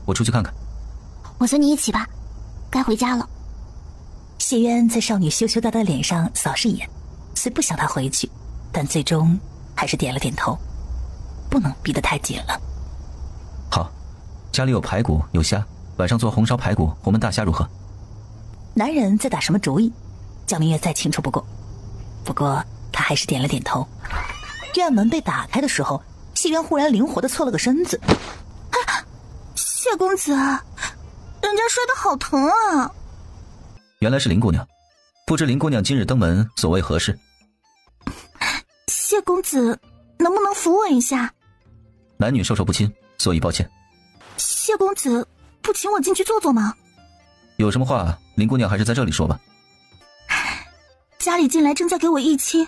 我出去看看。我随你一起吧，该回家了。谢渊在少女羞羞答答的脸上扫视一眼，虽不想她回去，但最终还是点了点头，不能逼得太紧了。好，家里有排骨有虾，晚上做红烧排骨红焖大虾如何？男人在打什么主意，江明月再清楚不过，他还是点了点头。院门被打开的时候，谢渊忽然灵活地侧了个身子。谢公子，人家摔得好疼啊！原来是林姑娘，不知林姑娘今日登门所谓何事？谢公子，能不能扶我一下？男女授受不亲，所以抱歉。谢公子，不请我进去坐坐吗？有什么话，林姑娘还是在这里说吧。家里近来正在给我议亲，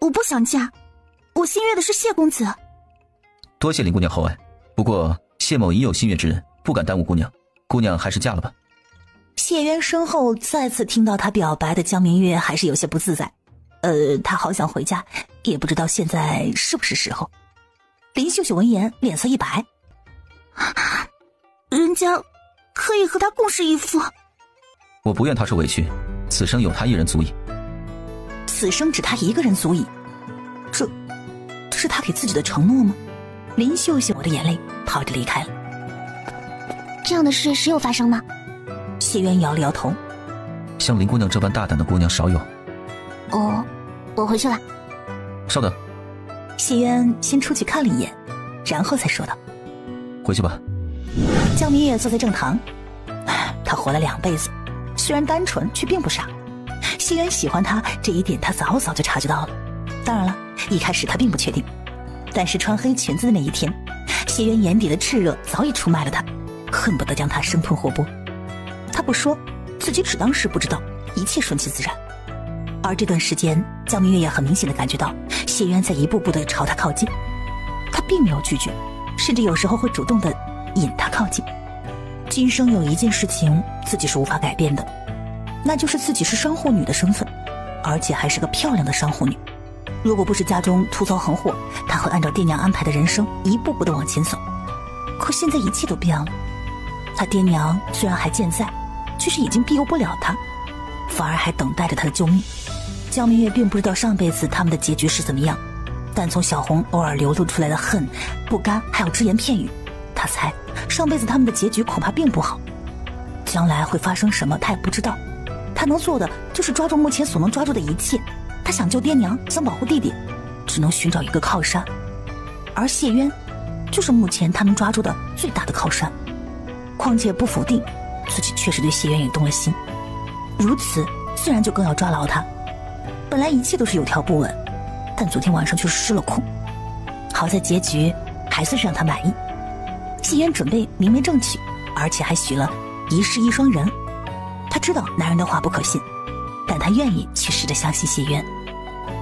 我不想嫁，我心悦的是谢公子。多谢林姑娘厚爱，不过谢某已有心悦之人，不敢耽误姑娘，姑娘还是嫁了吧。谢渊身后再次听到他表白的江明月还是有些不自在，他好想回家，也不知道现在是不是时候。林秀秀闻言脸色一白，人家可以和他共侍一夫。我不愿他受委屈，此生有他一人足矣。此生只他一个人足矣，这是他给自己的承诺吗？林秀秀抹着眼泪跑着离开了。这样的事时有发生吗？谢渊摇了摇头，像林姑娘这般大胆的姑娘少有。哦，我回去了。稍等。谢渊先出去看了一眼，然后才说道：回去吧。江明月坐在正堂，他活了2辈子，虽然单纯却并不傻。谢渊喜欢他这一点他早早就察觉到了，当然了，一开始他并不确定，但是穿黑裙子的那一天，谢渊眼底的炽热早已出卖了他，恨不得将他生吞活剥。他不说，自己只当是不知道，一切顺其自然。而这段时间，江明月也很明显的感觉到谢渊在一步步的朝他靠近，他并没有拒绝，甚至有时候会主动的引他靠近。今生有一件事情自己是无法改变的，那就是自己是商户女的身份，而且还是个漂亮的商户女。如果不是家中突遭横祸，他会按照爹娘安排的人生一步步的往前走。可现在一切都变了，他爹娘虽然还健在，却是已经庇佑不了他，反而还等待着他的救命。江明月并不知道上辈子他们的结局是怎么样，但从小红偶尔流露出来的恨、不甘还有只言片语，他猜上辈子他们的结局恐怕并不好。将来会发生什么他也不知道，他能做的就是抓住目前所能抓住的一切。他想救爹娘，想保护弟弟，只能寻找一个靠山，而谢渊就是目前他能抓住的最大的靠山。况且不否定，自己确实对谢渊也动了心，如此自然就更要抓牢他。本来一切都是有条不紊，但昨天晚上却失了控。好在结局还算是让他满意，谢渊准备明媒正娶，而且还许了一世一双人。他知道男人的话不可信，但他愿意去试着相信谢渊。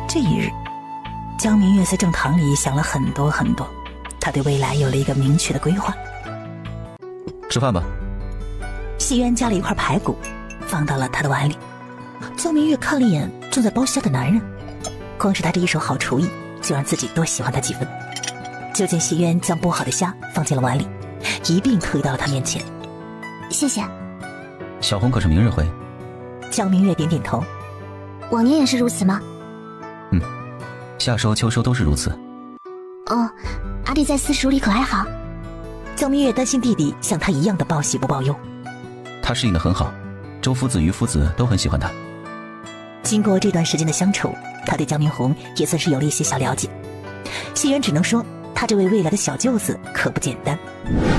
这一日，江明月在正堂里想了很多很多，他对未来有了一个明确的规划。吃饭吧。谢渊夹了一块排骨放到了他的碗里。江明月看了一眼正在剥虾的男人，光是他这一手好厨艺就让自己多喜欢他几分。就见谢渊将剥好的虾放进了碗里，一并推到了他面前。谢谢。小红可是明日回？江明月点点头。往年也是如此吗？夏收秋收都是如此。哦，阿弟在私塾里可还好？江明月担心弟弟像他一样的报喜不报忧。他适应得很好，周夫子、于夫子都很喜欢他。经过这段时间的相处，他对江明红也算是有了一些小了解。谢渊只能说，他这位未来的小舅子可不简单。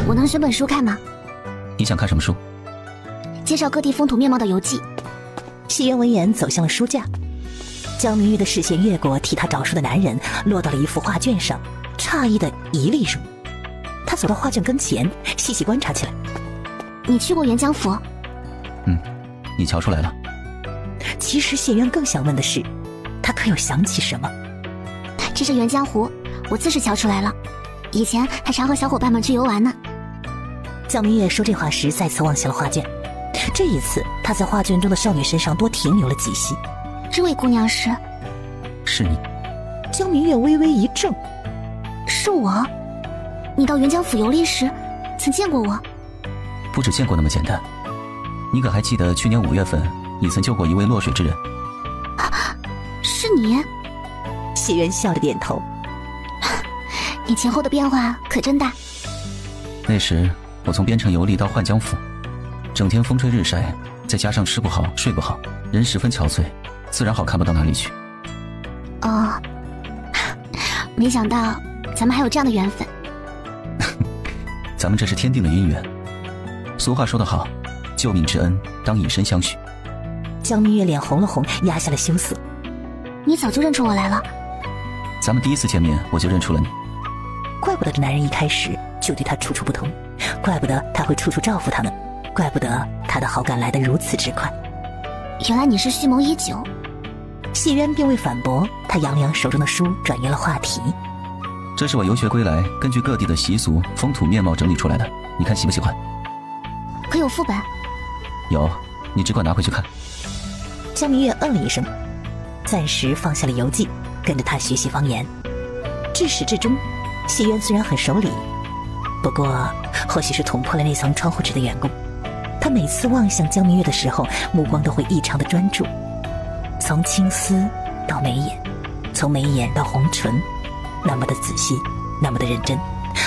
我能选本书看吗？你想看什么书？介绍各地风土面貌的游记。谢渊闻言走向了书架，江明月的视线越过替他找书的男人，落到了一幅画卷上，诧异的移了一声。他走到画卷跟前，细细观察起来。你去过沅江府？你瞧出来了。其实谢渊更想问的是，他可有想起什么？这是沅江湖，我自是瞧出来了，以前还常和小伙伴们去游玩呢。江明月说这话时再次望向了画卷，这一次他在画卷中的少女身上多停留了几息。这位姑娘是？是你。江明月微微一怔。是我？你到沅江府游历时曾见过我？不止见过那么简单。你可还记得去年5月份，你曾救过一位落水之人？是你？谢渊笑着点头。你前后的变化可真大。那时我从边城游历到幻江府，整天风吹日晒，再加上吃不好睡不好，人十分憔悴，自然好看不到哪里去。哦，没想到咱们还有这样的缘分。咱们这是天定的姻缘。俗话说得好，救命之恩当以身相许。江明月脸红了红，压下了羞涩。你早就认出我来了。咱们第一次见面我就认出了你。怪不得这男人一开始就对他处处不同，怪不得他会处处照顾他们，怪不得他的好感来得如此之快。原来你是蓄谋已久。谢渊并未反驳，他扬了扬手中的书，转移了话题。这是我游学归来，根据各地的习俗、风土面貌整理出来的，你看喜不喜欢？可有副本？有，你只管拿回去看。江明月嗯了一声，暂时放下了游记，跟着他学习方言。至始至终，谢渊虽然很守礼，不过或许是捅破了那层窗户纸的缘故，他每次望向江明月的时候，目光都会异常的专注，从青丝到眉眼，从眉眼到红唇，那么的仔细，那么的认真，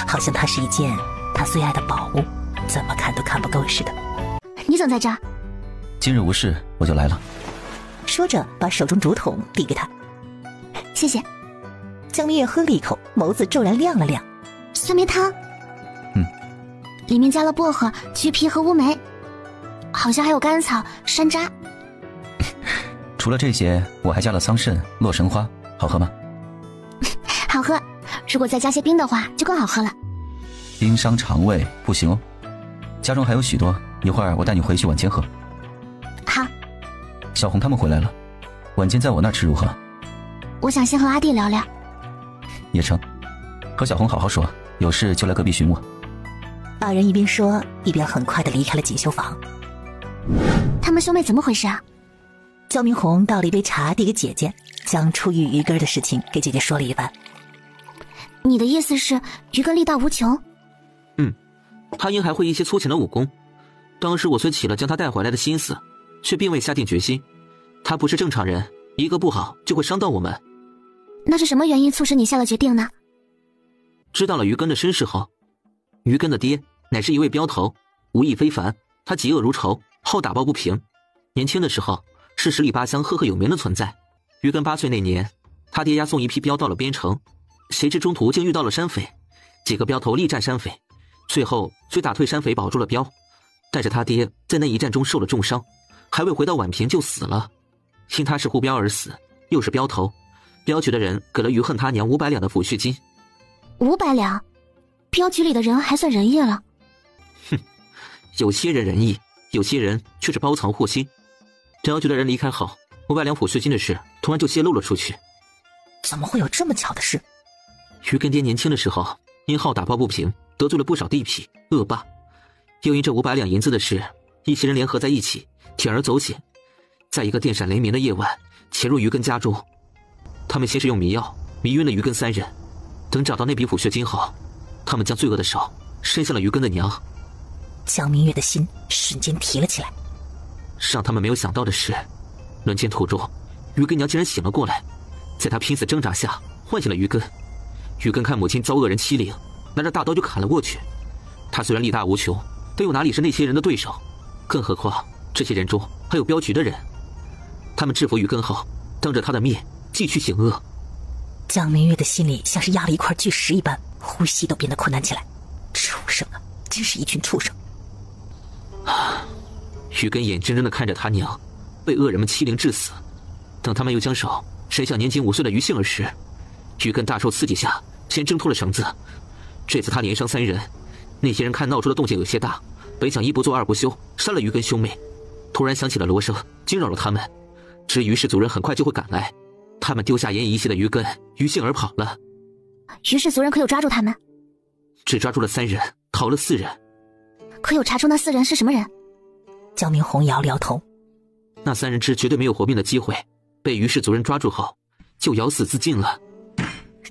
好像它是一件他最爱的宝物，怎么看都看不够似的。你怎么在这儿？今日无事，我就来了。说着把手中竹筒递给他。谢谢。江明月喝了一口，眸子骤然亮了亮。酸梅汤？里面加了薄荷、橘皮和乌梅，好像还有甘草、山楂。除了这些，我还加了桑葚、洛神花，好喝吗？好喝，如果再加些冰的话，就更好喝了。冰伤肠胃，不行哦。家中还有许多，一会儿我带你回去晚间喝。好。小红他们回来了，晚间在我那儿吃如何？我想先和阿弟聊聊。也成，和小红好好说，有事就来隔壁寻我。二人一边说，一边很快地离开了锦绣坊。他们兄妹怎么回事啊？焦明红倒了一杯茶递给姐姐，将出狱鱼根的事情给姐姐说了一番。你的意思是鱼根力大无穷？他应还会一些粗浅的武功。当时我虽起了将他带回来的心思，却并未下定决心。他不是正常人，一个不好就会伤到我们。那是什么原因促使你下了决定呢？知道了于根的身世后，于根的爹乃是一位镖头，武艺非凡，他嫉恶如仇，好打抱不平。年轻的时候是十里八乡赫赫有名的存在。于根8岁那年，他爹押送一批镖到了边城，谁知中途竟遇到了山匪，几个镖头力战山匪，最后虽打退山匪保住了镖，但是他爹在那一战中受了重伤，还未回到宛平就死了。因他是护镖而死，又是镖头，镖局的人给了于恨他娘500两的抚恤金。500两？镖局里的人还算仁义了？有些人仁义，有些人却是包藏祸心。镖局的人离开后，500两抚恤金的事突然就泄露了出去。怎么会有这么巧的事？于根爹年轻的时候因好打抱不平，得罪了不少地痞恶霸，又因这500两银子的事，一些人联合在一起，铤而走险，在一个电闪雷鸣的夜晚潜入于根家中。他们先是用迷药迷晕了于根3人，等找到那笔抚恤金后，他们将罪恶的手伸向了于根的娘。江明月的心瞬间提了起来。让他们没有想到的是，轮奸途中于根娘竟然醒了过来，在他拼死挣扎下唤醒了于根。于根看母亲遭恶人欺凌，拿着大刀就砍了过去。他虽然力大无穷，但又哪里是那些人的对手？更何况这些人中还有镖局的人。他们制服于根后，当着他的面继续行恶。江明月的心里像是压了一块巨石一般，呼吸都变得困难起来。畜生啊，真是一群畜生！于根眼睁睁地看着他娘被恶人们欺凌致死，等他们又将手伸向年仅5岁的于杏儿时，于根大受刺激下先挣脱了绳子。这次他连伤3人，那些人看闹出的动静有些大，本想一不做二不休，杀了于根兄妹。突然响起了锣声，惊扰了他们。知于氏族人很快就会赶来，他们丢下奄奄一息的于根、于杏儿跑了。于氏族人可有抓住他们？只抓住了3人，逃了4人。可有查出那4人是什么人？焦明红摇了摇头。那3人之绝对没有活命的机会，被于氏族人抓住后就咬死自尽了。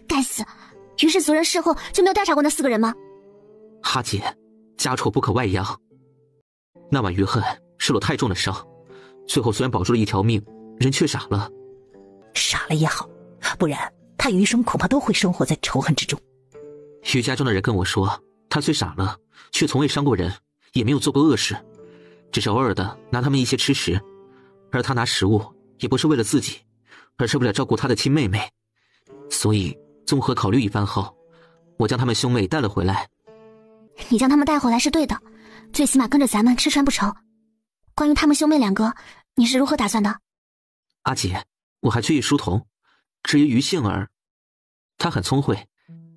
该死！于氏族人事后就没有调查过那4个人吗？哈姐，家丑不可外扬。那晚于恨受了太重的伤，最后虽然保住了一条命，人却傻了。傻了也好，不然他余生恐怕都会生活在仇恨之中。于家中的人跟我说，他虽傻了，却从未伤过人，也没有做过恶事，只是偶尔的拿他们一些吃食，而他拿食物也不是为了自己，而是为了照顾他的亲妹妹。所以综合考虑一番后，我将他们兄妹带了回来。你将他们带回来是对的，最起码跟着咱们吃穿不愁。关于他们兄妹两个，你是如何打算的？阿姐，我还缺一书童，至于于杏儿，她很聪慧，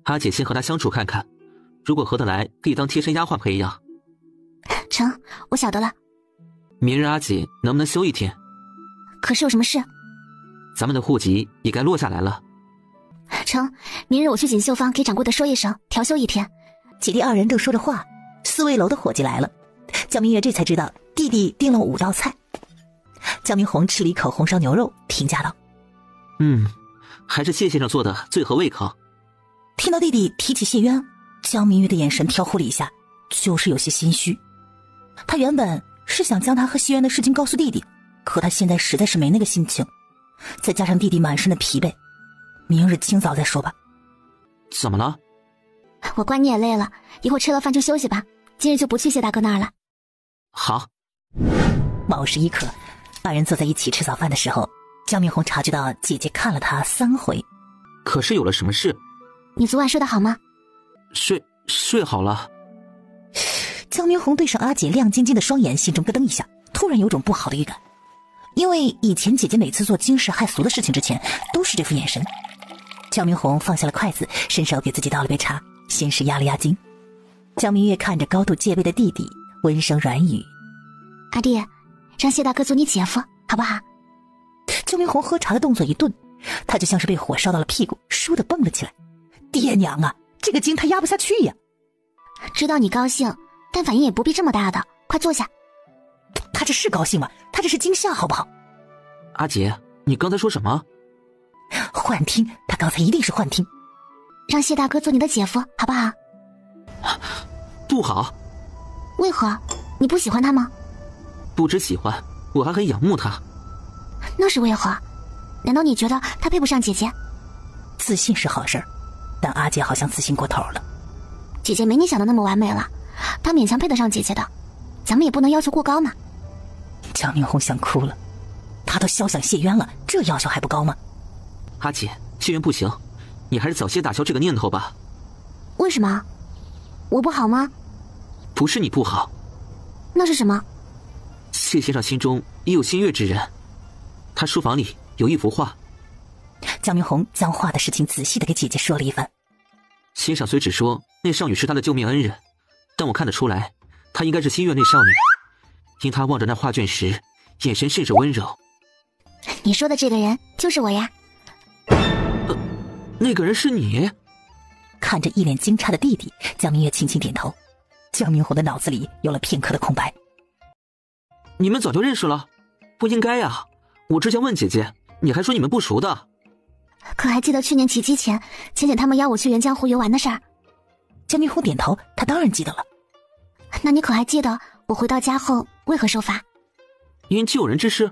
阿姐先和她相处看看，如果合得来，可以当贴身丫鬟培养。成，我晓得了。明日阿姐能不能休一天？可是有什么事？咱们的户籍也该落下来了。成，明日我去锦绣坊给掌柜的说一声，调休一天。姐弟二人正说着话，四味楼的伙计来了。江明月这才知道弟弟订了5道菜。江明红吃了一口红烧牛肉，评价道：还是谢先生做的最合胃口。听到弟弟提起谢渊，江明月的眼神飘忽了一下，就是有些心虚。他原本是想将他和谢渊的事情告诉弟弟，可他现在实在是没那个心情，再加上弟弟满身的疲惫，明日清早再说吧。怎么了？我管你也累了，一会儿吃了饭就休息吧，今日就不去谢大哥那儿了。好。卯时一刻，二人坐在一起吃早饭的时候，江明红察觉到姐姐看了他3回。可是有了什么事？你昨晚睡得好吗？睡好了。江明红对上阿姐亮晶晶的双眼，心中咯噔一下，突然有种不好的预感。因为以前姐姐每次做惊世骇俗的事情之前，都是这副眼神。江明红放下了筷子，伸手给自己倒了杯茶，先是压了压惊。江明月看着高度戒备的弟弟，温声软语：阿弟，让谢大哥做你姐夫好不好？江明红喝茶的动作一顿，他就像是被火烧到了屁股，倏地蹦了起来。爹娘啊，这个惊他压不下去呀。知道你高兴，但反应也不必这么大的，快坐下。他这是高兴吗？他这是惊吓好不好？阿姐，你刚才说什么？幻听，他刚才一定是幻听。让谢大哥做你的姐夫好不好？不好。为何？你不喜欢他吗？不只喜欢，我还很仰慕他。那是为何？难道你觉得他配不上姐姐？自信是好事儿，但阿姐好像自信过头了。姐姐没你想的那么完美了，她勉强配得上姐姐的，咱们也不能要求过高嘛。江明红想哭了，他都肖想谢渊了，这要求还不高吗？阿姐，谢渊不行，你还是早些打消这个念头吧。为什么？我不好吗？不是你不好。那是什么？谢先生心中也有心悦之人，他书房里有一幅画。江明红将画的事情仔细的给姐姐说了一番。先生虽只说那少女是他的救命恩人，但我看得出来，他应该是心悦那少女，因他望着那画卷时，眼神甚是温柔。你说的这个人就是我呀。那个人是你？看着一脸惊诧的弟弟，江明月轻轻点头。江明红的脑子里有了片刻的空白。你们早就认识了？不应该呀，我之前问姐姐，你还说你们不熟的。可还记得去年起机前，浅浅他们邀我去沅江湖游玩的事儿？江明红点头，他当然记得了。那你可还记得我回到家后为何受罚？因救人之事。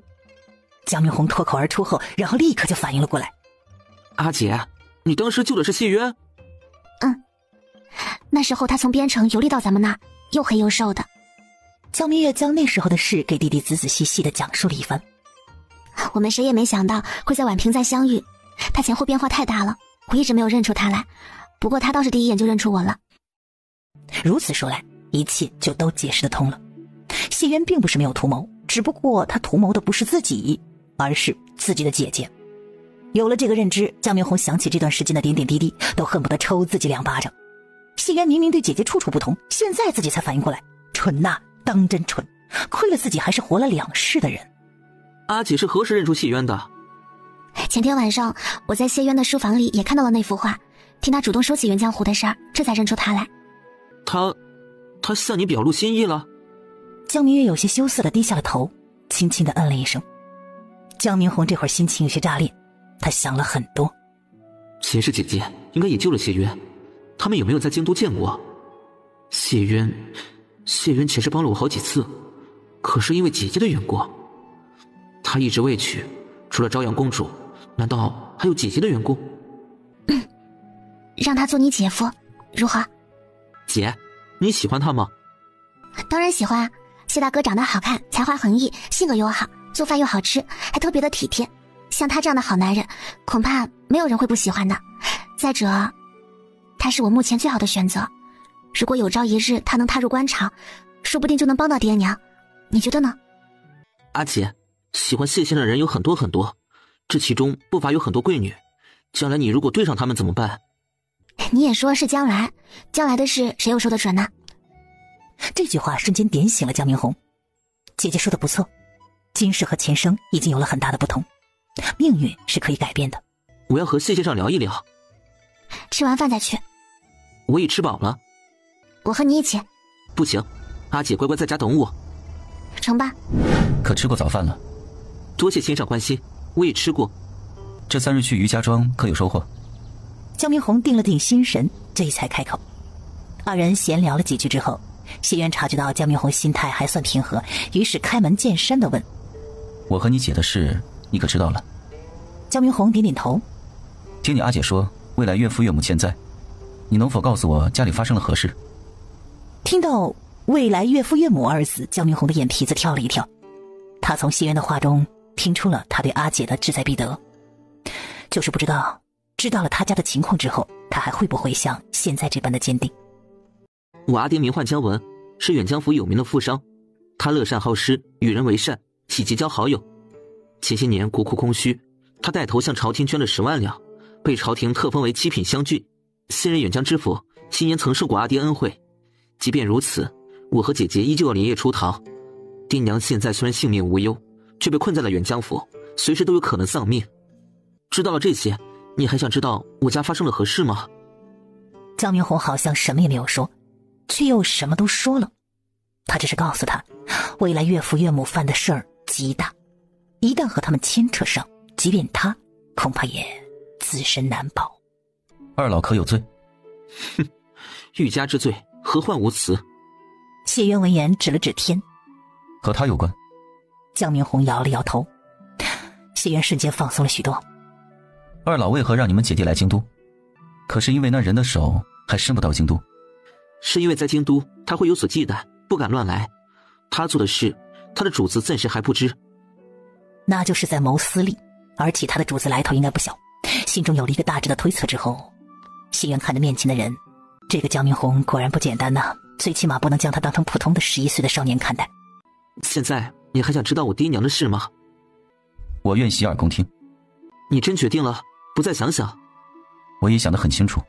江明红脱口而出后，然后立刻就反应了过来。阿姐，你当时救的是谢渊？那时候他从边城游历到咱们那儿，又黑又瘦的。江明月将那时候的事给弟弟仔仔细细的讲述了一番。我们谁也没想到会在宛平再相遇，他前后变化太大了，我一直没有认出他来，不过他倒是第一眼就认出我了。如此说来，一切就都解释得通了。谢渊并不是没有图谋，只不过他图谋的不是自己，而是自己的姐姐。有了这个认知，江明红想起这段时间的点点滴滴，都恨不得抽自己2巴掌。谢渊明明对姐姐处处不同，现在自己才反应过来，蠢呐，当真蠢，亏了自己还是活了2世的人。阿姐是何时认出谢渊的？前天晚上我在谢渊的书房里也看到了那幅画，听他主动说起沅江湖的事儿，这才认出他来。他向你表露心意了？江明月有些羞涩地低下了头，轻轻地嗯了一声。江明红这会儿心情有些炸裂，他想了很多。前世姐姐应该也救了谢渊，他们有没有在京都见过？谢渊前世帮了我好几次，可是因为姐姐的缘故，她一直未娶，除了朝阳公主，难道还有姐姐的缘故？让他做你姐夫，如何？姐，你喜欢他吗？当然喜欢啊！谢大哥长得好看，才华横溢，性格又好，做饭又好吃，还特别的体贴。像他这样的好男人，恐怕没有人会不喜欢的。再者，他是我目前最好的选择。如果有朝一日他能踏入官场，说不定就能帮到爹娘。你觉得呢？阿姐，喜欢谢先生的人有很多很多，这其中不乏有很多贵女。将来你如果对上他们怎么办？你也说是将来，将来的事谁又说得准呢？这句话瞬间点醒了江明红。姐姐说的不错，今世和前生已经有了很大的不同，命运是可以改变的。我要和谢先生聊一聊。吃完饭再去。我已吃饱了。我和你一起。不行，阿姐乖乖在家等我。成吧。可吃过早饭了？多谢先生关心，我也吃过。这3日去余家庄可有收获？江明红定了定心神，这才开口。二人闲聊了几句之后，谢渊察觉到江明红心态还算平和，于是开门见山地问：我和你姐的事你可知道了？江明红点点头。听你阿姐说未来岳父岳母健在，你能否告诉我家里发生了何事？听到未来岳父岳母二字，江明红的眼皮子跳了一跳。他从谢渊的话中听出了他对阿姐的志在必得，就是不知道知道了他家的情况之后，他还会不会像现在这般的坚定。我阿爹名唤姜文，是远江府有名的富商，他乐善好施，与人为善，喜结交好友。前些年国库空虚，他带头向朝廷捐了10万两，被朝廷特封为7品乡郡。现任远江知府，昔年曾受过阿爹恩惠。即便如此，我和姐姐依旧要连夜出逃。爹娘现在虽然性命无忧，却被困在了远江府，随时都有可能丧命。知道了这些，你还想知道我家发生了何事吗？江明红好像什么也没有说，却又什么都说了。他只是告诉他，未来岳父岳母犯的事儿极大，一旦和他们牵扯上，即便他恐怕也自身难保。二老可有罪？哼，欲加之罪，何患无辞？谢渊闻言指了指天。和他有关？江明红摇了摇头。谢渊瞬间放松了许多。二老为何让你们姐弟来京都？可是因为那人的手还伸不到京都？是因为在京都他会有所忌惮，不敢乱来。他做的事，他的主子暂时还不知。那就是在谋私利，而且他的主子来头应该不小。心中有了一个大致的推测之后，谢渊看着面前的人，这个江明红果然不简单呐，最起码不能将他当成普通的11岁的少年看待。现在你还想知道我爹娘的事吗？我愿洗耳恭听。你真决定了，不再想想？我也想得很清楚。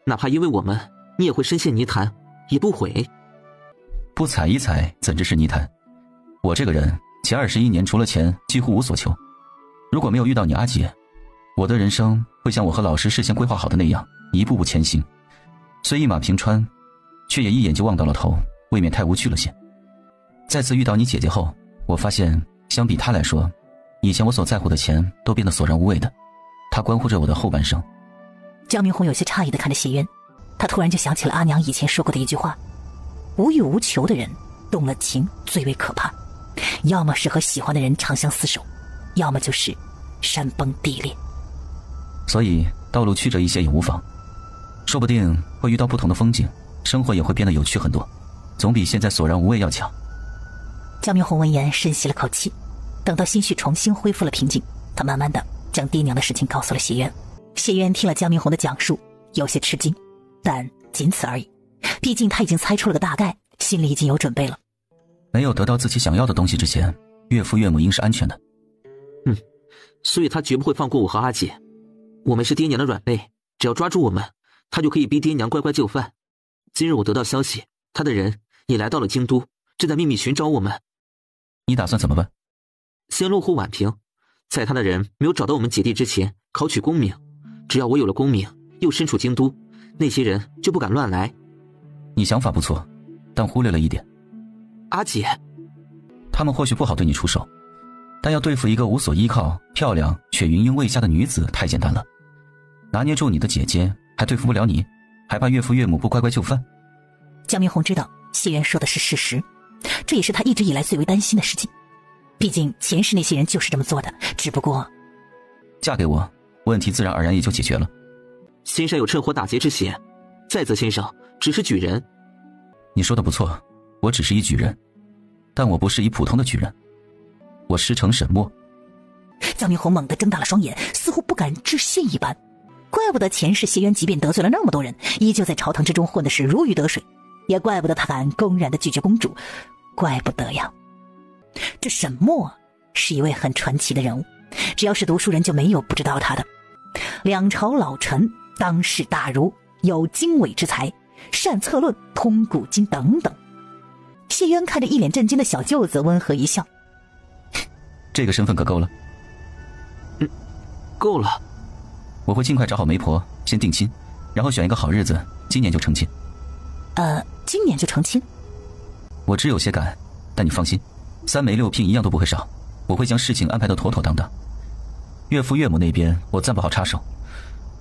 哪怕因为我们，你也会深陷泥潭，也不悔。不踩一踩，怎知是泥潭？我这个人前21年除了钱几乎无所求。如果没有遇到你阿姐，我的人生会像我和老师事先规划好的那样，一步步前行。虽一马平川，却也一眼就望到了头，未免太无趣了些。再次遇到你姐姐后，我发现相比她来说，以前我所在乎的钱都变得索然无味的。她关乎着我的后半生。江明红有些诧异地看着谢渊，他突然就想起了阿娘以前说过的一句话：无欲无求的人动了情最为可怕，要么是和喜欢的人长相厮守，要么就是山崩地裂。所以道路曲折一些也无妨，说不定会遇到不同的风景，生活也会变得有趣很多，总比现在索然无味要强。江明红闻言深吸了口气，等到心绪重新恢复了平静，他慢慢的将爹娘的事情告诉了谢渊。谢渊听了江明红的讲述，有些吃惊，但仅此而已。毕竟他已经猜出了个大概，心里已经有准备了。没有得到自己想要的东西之前，岳父岳母应是安全的。所以他绝不会放过我和阿姐。我们是爹娘的软肋，只要抓住我们，他就可以逼爹娘乖乖就范。今日我得到消息，他的人也来到了京都，正在秘密寻找我们。你打算怎么办？先落户宛平，在他的人没有找到我们姐弟之前，考取功名。只要我有了功名，又身处京都，那些人就不敢乱来。你想法不错，但忽略了一点。阿姐，他们或许不好对你出手，但要对付一个无所依靠、漂亮却云英未嫁的女子太简单了。拿捏住你的姐姐，还对付不了你，还怕岳父岳母不乖乖就范？江明红知道谢渊说的是事实，这也是他一直以来最为担心的事情。毕竟前世那些人就是这么做的，只不过……嫁给我，问题自然而然也就解决了。先生有趁火打劫之嫌，再则先生只是举人。你说的不错，我只是一举人，但我不是一普通的举人，我师承沈墨。江明红猛地睁大了双眼，似乎不敢置信一般。怪不得前世谢渊即便得罪了那么多人，依旧在朝堂之中混的是如鱼得水，也怪不得他敢公然的拒绝公主，怪不得呀。这沈墨是一位很传奇的人物，只要是读书人就没有不知道他的。两朝老臣，当世大儒，有经纬之才，善策论，通古今等等。谢渊看着一脸震惊的小舅子，温和一笑：这个身份可够了？够了。我会尽快找好媒婆，先定亲，然后选一个好日子，今年就成亲。今年就成亲？我只有些赶，但你放心，3媒6聘一样都不会少，我会将事情安排得妥妥当当。岳父岳母那边我暂不好插手，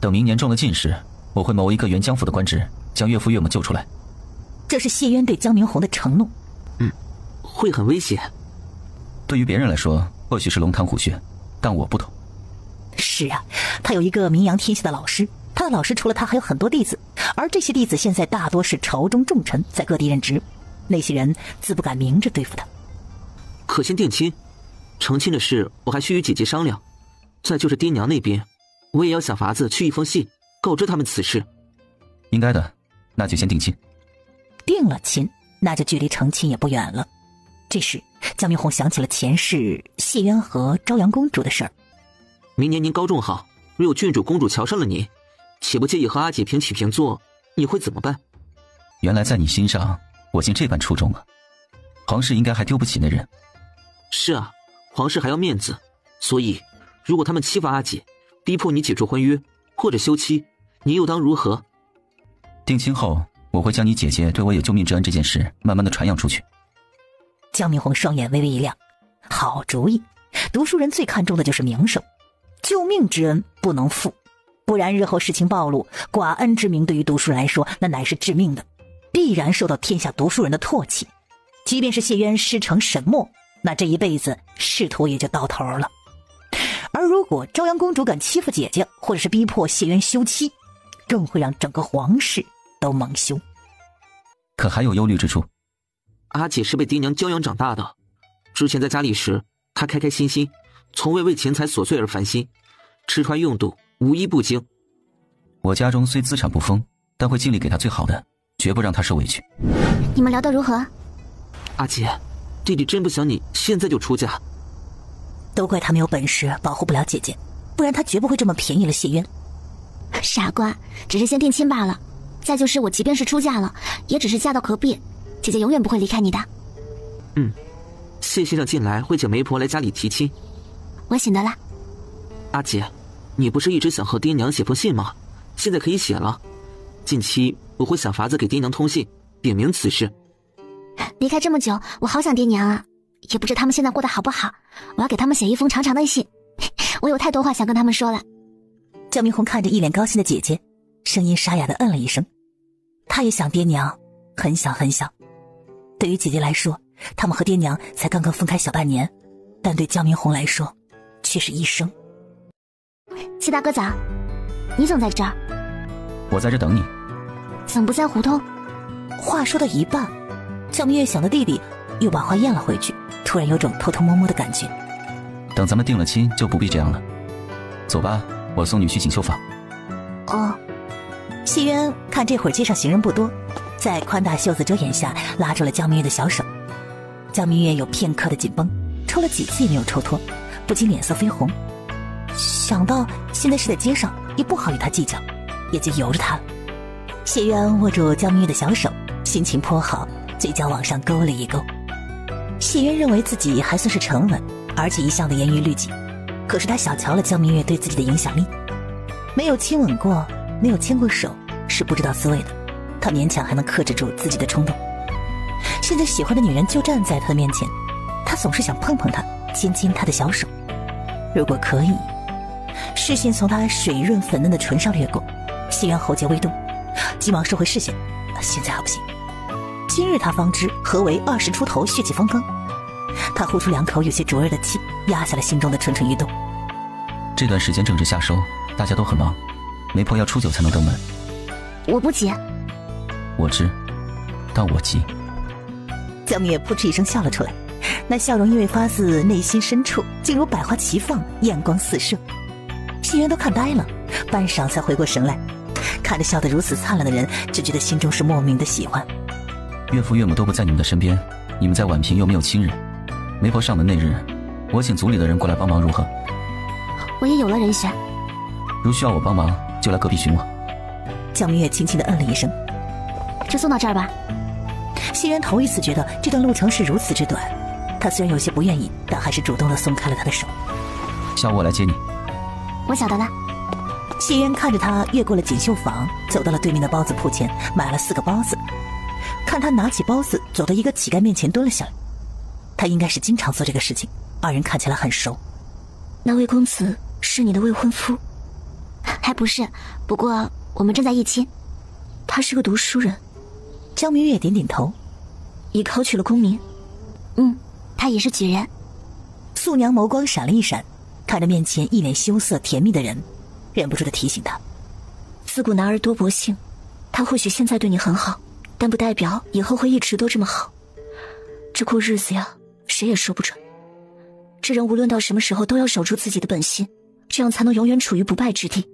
等明年中了进士，我会谋一个原江府的官职，将岳父岳母救出来。这是谢渊对江明红的承诺。会很危险。对于别人来说或许是龙潭虎穴，但我不同。是啊，他有一个名扬天下的老师，他的老师除了他还有很多弟子，而这些弟子现在大多是朝中重臣，在各地任职，那些人自不敢明着对付他。可先定亲，成亲的事我还需与姐姐商量。再就是爹娘那边，我也要想法子去一封信告知他们此事。应该的，那就先定亲。定了亲，那就距离成亲也不远了。这时江明红想起了前世谢渊和朝阳公主的事儿。明年您高中好，若有郡主公主瞧上了你，且不介意和阿姐平起平坐，你会怎么办？原来在你心上我竟这般出众啊！皇室应该还丢不起那人。是啊，皇室还要面子，所以如果他们欺负阿姐，逼迫你解除婚约或者休妻，你又当如何？定亲后，我会将你姐姐对我有救命之恩这件事慢慢的传扬出去。江明红双眼微微一亮，好主意，读书人最看重的就是名声，救命之恩不能负，不然日后事情暴露，寡恩之名对于读书人来说那乃是致命的，必然受到天下读书人的唾弃。即便是谢渊师承沈墨，那这一辈子仕途也就到头了。而如果朝阳公主敢欺负姐姐，或者是逼迫谢渊休妻，更会让整个皇室都蒙羞。可还有忧虑之处。阿姐是被爹娘教养长大的，之前在家里时，她开开心心，从未为钱财琐碎而烦心，吃穿用度无一不精。我家中虽资产不丰，但会尽力给她最好的，绝不让她受委屈。你们聊得如何？阿姐，弟弟真不想你现在就出嫁。都怪他没有本事保护不了姐姐，不然他绝不会这么便宜了谢渊。傻瓜，只是先定亲罢了。再就是我即便是出嫁了，也只是嫁到隔壁，姐姐永远不会离开你的。谢先生近来会请媒婆来家里提亲。我醒得了。阿姐，你不是一直想和爹娘写封信吗？现在可以写了。近期我会想法子给爹娘通信，禀明此事。离开这么久，我好想爹娘啊，也不知他们现在过得好不好，我要给他们写一封长长的信。我有太多话想跟他们说了。江明红看着一脸高兴的姐姐，声音沙哑地嗯了一声。她也想爹娘，很想很想。对于姐姐来说，他们和爹娘才刚刚分开小半年，但对江明红来说却是一生。谢大哥早，你怎么在这儿？我在这等你。怎么不在胡同？话说到一半，江明月想的弟弟又把话咽了回去，突然有种偷偷摸摸的感觉。等咱们定了亲就不必这样了。走吧，我送你去锦绣坊。哦。谢渊看这会儿街上行人不多，在宽大袖子遮掩下拉住了江明月的小手。江明月有片刻的紧绷，抽了几次也没有抽脱，不禁脸色绯红。想到现在是在街上，也不好与他计较，也就由着他了。谢渊握住江明月的小手，心情颇好，嘴角往上勾了一勾。谢渊认为自己还算是沉稳，而且一向的严于律己，可是他小瞧了江明月对自己的影响力。没有亲吻过，没有牵过手，是不知道滋味的。他勉强还能克制住自己的冲动。现在喜欢的女人就站在他的面前，他总是想碰碰她，牵牵她的小手。如果可以，视线从她水润粉嫩的唇上掠过，谢渊喉结微动，急忙收回视线。现在还不行。今日他方知何为20出头血气方刚。他呼出2口有些灼热的气，压下了心中的蠢蠢欲动。这段时间正值夏收，大家都很忙，媒婆要初9才能登门。我不急。我知，但我急。江明月扑哧一声笑了出来，那笑容因为发自内心深处，竟如百花齐放，艳光四射。熙媛都看呆了，半晌才回过神来，看着笑得如此灿烂的人，只觉得心中是莫名的喜欢。岳父岳母都不在你们的身边，你们在宛平又没有亲人，媒婆上门那日，我请族里的人过来帮忙，如何？我也有了人选。如需要我帮忙，就来隔壁寻我。江明月轻轻地嗯了一声。就送到这儿吧。熙媛头一次觉得这段路程是如此之短，她虽然有些不愿意，但还是主动地松开了他的手。下午我来接你。我晓得了。熙媛看着他越过了锦绣坊，走到了对面的包子铺前，买了4个包子。看他拿起包子走到一个乞丐面前蹲了下来，他应该是经常做这个事情，二人看起来很熟。那位公子是你的未婚夫？还不是，不过我们正在议亲。他是个读书人。江明月点点头。已考取了功名。他也是举人。素娘眸光闪了一闪，看着面前一脸羞涩甜蜜的人，忍不住地提醒他：自古男儿多薄幸，他或许现在对你很好，但不代表以后会一直都这么好。这过日子呀，谁也说不准。这人无论到什么时候都要守住自己的本心，这样才能永远处于不败之地。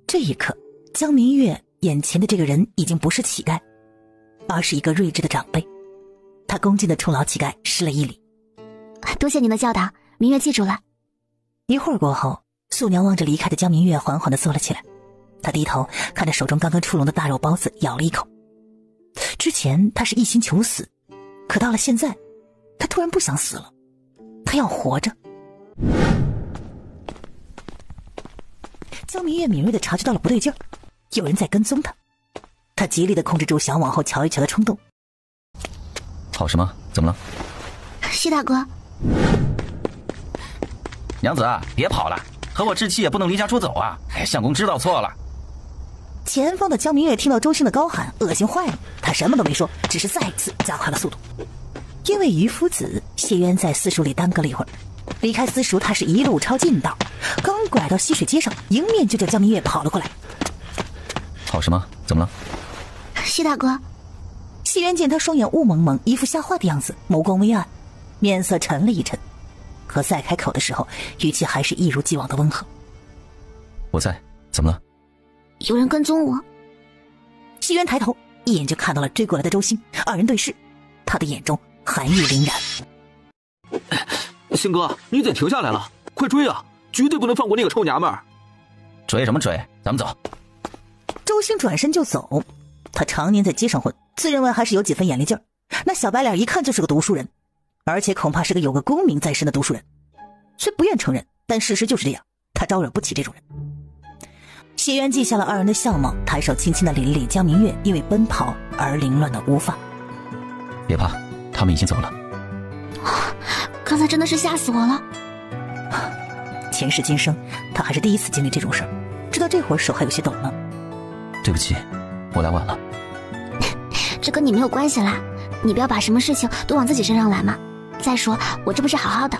这一刻，江明月眼前的这个人已经不是乞丐，而是一个睿智的长辈。他恭敬地冲老乞丐施了一礼。多谢您的教导，明月记住了。一会儿过后，素娘望着离开的江明月缓缓地坐了起来。她低头看着手中刚刚出笼的大肉包子，咬了一口。之前她是一心求死，可到了现在，她突然不想死了，她要活着。江明月敏锐地察觉到了不对劲儿，有人在跟踪她。她极力地控制住想往后瞧一瞧的冲动。跑什么？怎么了？谢大哥。娘子，别跑了，和我置气也不能离家出走啊！相公知道错了。前方的江明月听到周兴的高喊，恶心坏了，他什么都没说，只是再一次加快了速度。因为于夫子，谢渊在私塾里耽搁了一会儿，离开私塾，他是一路抄近道，刚拐到溪水街上，迎面就叫江明月跑了过来。跑什么？怎么了？谢大哥。谢渊见他双眼雾蒙蒙，一副吓坏的样子，眸光微暗，面色沉了一沉，可再开口的时候，语气还是一如既往的温和。我在，怎么了？有人跟踪我。谢渊抬头，一眼就看到了追过来的周兴，二人对视，他的眼中寒意凛然。兴哥，你得停下来了，快追啊！绝对不能放过那个臭娘们儿。追什么追？咱们走。周兴转身就走，他常年在街上混，自认为还是有几分眼力劲儿。那小白脸一看就是个读书人，而且恐怕是个有个功名在身的读书人。虽不愿承认，但事实就是这样，他招惹不起这种人。谢渊记下了二人的相貌，抬手轻轻地理了理江明月因为奔跑而凌乱的乌发。别怕，他们已经走了。刚才真的是吓死我了。前世今生，他还是第一次经历这种事儿，直到这会儿手还有些抖呢。对不起，我来晚了。这跟你没有关系啦，你不要把什么事情都往自己身上揽嘛。再说，我这不是好好的。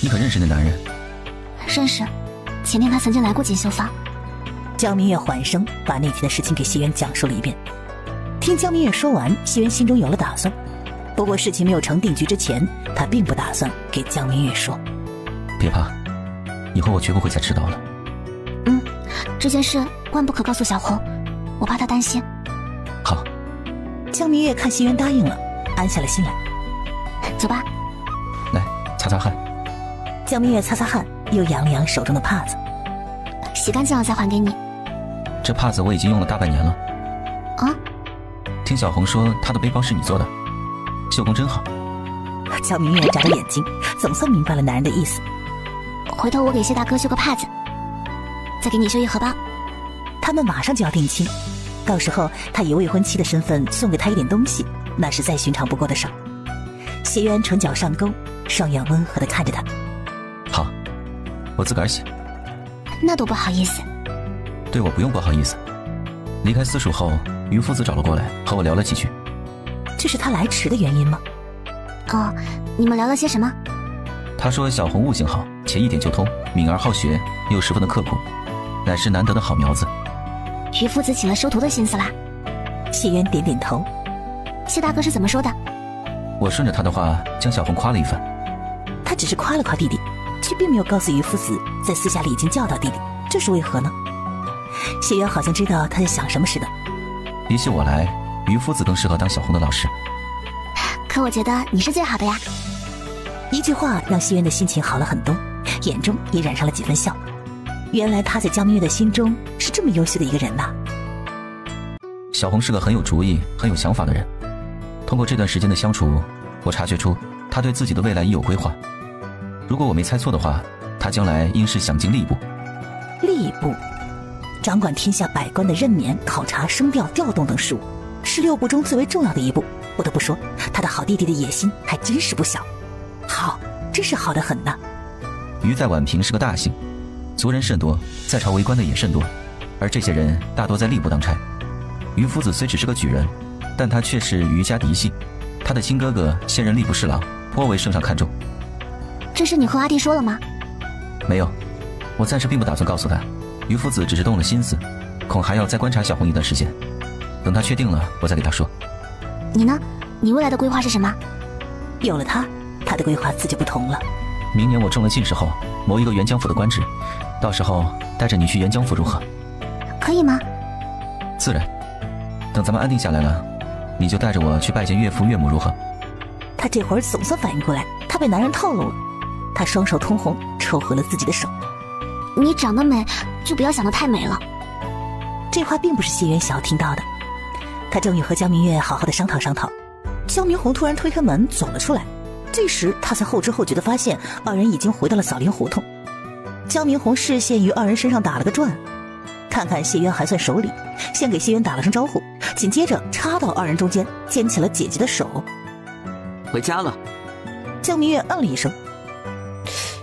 你可认识那男人？认识，前天他曾经来过锦绣坊。江明月缓声把那天的事情给谢渊讲述了一遍。听江明月说完，谢渊心中有了打算。不过事情没有成定局之前，他并不打算给江明月说。别怕，以后我绝不会再迟到了。这件事万不可告诉小红，我怕她担心。好。江明月看谢渊答应了，安下了心来。走吧。来，擦擦汗。江明月擦擦汗，又扬了扬手中的帕子。洗干净了再还给你。这帕子我已经用了大半年了。啊？听小红说她的背包是你做的，绣工真好。江明月眨着眼睛，总算明白了男人的意思。回头我给谢大哥绣个帕子，再给你绣一荷包。他们马上就要定亲，到时候他以未婚妻的身份送给他一点东西，那是再寻常不过的事儿。谢渊唇角上勾，双眼温和地看着他。好，我自个儿写。那多不好意思。对我不用不好意思。离开私塾后，于夫子找了过来，和我聊了几句。这是他来迟的原因吗？哦，你们聊了些什么？他说小红悟性好，且一点就通，敏而好学，又十分的刻苦，乃是难得的好苗子。于夫子起了收徒的心思啦。谢渊点点头。谢大哥是怎么说的？我顺着他的话将小红夸了一番。他只是夸了夸弟弟，却并没有告诉于夫子在私下里已经教导弟弟，这是为何呢？谢渊好像知道他在想什么似的。比起我来，于夫子更适合当小红的老师。可我觉得你是最好的呀。一句话让谢渊的心情好了很多，眼中也染上了几分笑。原来他在江明月的心中是这么优秀的一个人呐。小红是个很有主意、很有想法的人。通过这段时间的相处，我察觉出他对自己的未来已有规划。如果我没猜错的话，他将来应是想进吏部。吏部掌管天下百官的任免、考察、升调、调动等事务，是6部中最为重要的一部。不得不说，他的好弟弟的野心还真是不小。好，真是好得很呐。于在宛平是个大姓，族人甚多，在朝为官的也甚多，而这些人大多在吏部当差。于夫子虽只是个举人，但他却是于家嫡系，他的亲哥哥现任吏部侍郎，颇为圣上看重。这是你和阿弟说了吗？没有，我暂时并不打算告诉他。于夫子只是动了心思，恐还要再观察小红一段时间，等他确定了，我再给他说。你呢？你未来的规划是什么？有了他，他的规划自就不同了。明年我中了进士后，谋一个元江府的官职，到时候带着你去元江府如何？可以吗？自然。等咱们安定下来了，你就带着我去拜见岳父岳母如何？他这会儿总算反应过来，他被男人套路了。他双手通红，抽回了自己的手。你长得美，就不要想得太美了。这话并不是谢渊想要听到的。他正欲和江明月好好的商讨商讨，江明红突然推开门走了出来。这时他才后知后觉地发现二人已经回到了枣林胡同。江明红视线于二人身上打了个转，看看谢渊还算守礼，先给谢渊打了声招呼，紧接着插到二人中间，牵起了姐姐的手。回家了。江明月嗯了一声。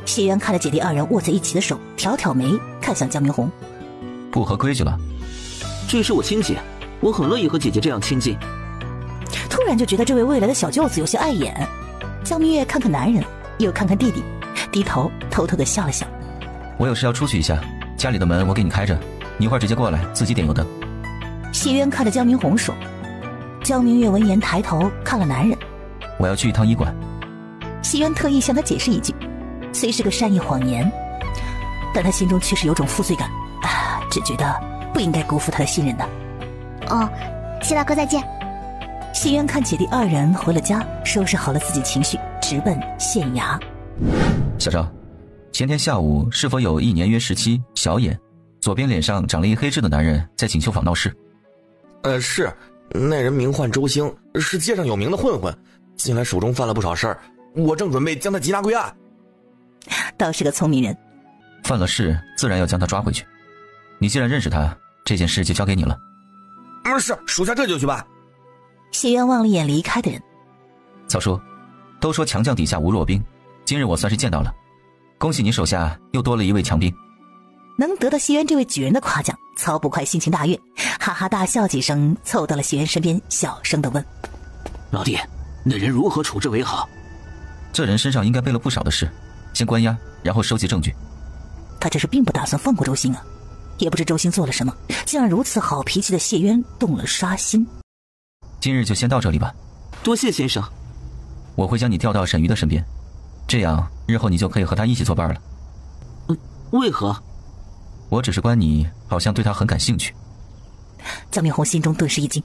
谢渊看着姐弟二人握在一起的手，挑挑眉，看向江明红。不合规矩了。这是我亲姐，我很乐意和姐姐这样亲近。突然就觉得这位未来的小舅子有些碍眼。江明月看看男人，又看看弟弟，低头偷偷地笑了笑。我有事要出去一下，家里的门我给你开着，你一会儿直接过来，自己点油灯。谢渊看着江明红说。江明月闻言抬头看了男人。我要去一趟医馆。谢渊特意向他解释一句，虽是个善意谎言，但他心中却是有种负罪感，只觉得不应该辜负他的信任的。哦，谢大哥再见。谢渊看姐弟二人回了家，收拾好了自己情绪，直奔县衙。小赵，前天下午是否有一年约17、小眼，左边脸上长了一黑痣的男人在锦绣坊闹事？是，那人名唤周兴，是街上有名的混混，近来手中犯了不少事儿，我正准备将他缉拿归案。倒是个聪明人。犯了事自然要将他抓回去，你既然认识他，这件事就交给你了。是，属下这就去办。谢渊望了一眼离开的人。曹叔，都说强将底下无弱兵，今日我算是见到了，恭喜你手下又多了一位强兵。能得到谢渊这位举人的夸奖，曹捕快心情大悦，哈哈大笑几声，凑到了谢渊身边，小声地问：老弟，那人如何处置为好？这人身上应该背了不少的事，先关押，然后收集证据。他这是并不打算放过周兴啊，也不知周兴做了什么，竟让如此好脾气的谢渊动了杀心。今日就先到这里吧。多谢先生。我会将你调到沈瑜的身边，这样日后你就可以和他一起作伴了。为何？我只是观你好像对他很感兴趣。江明红心中顿时一惊，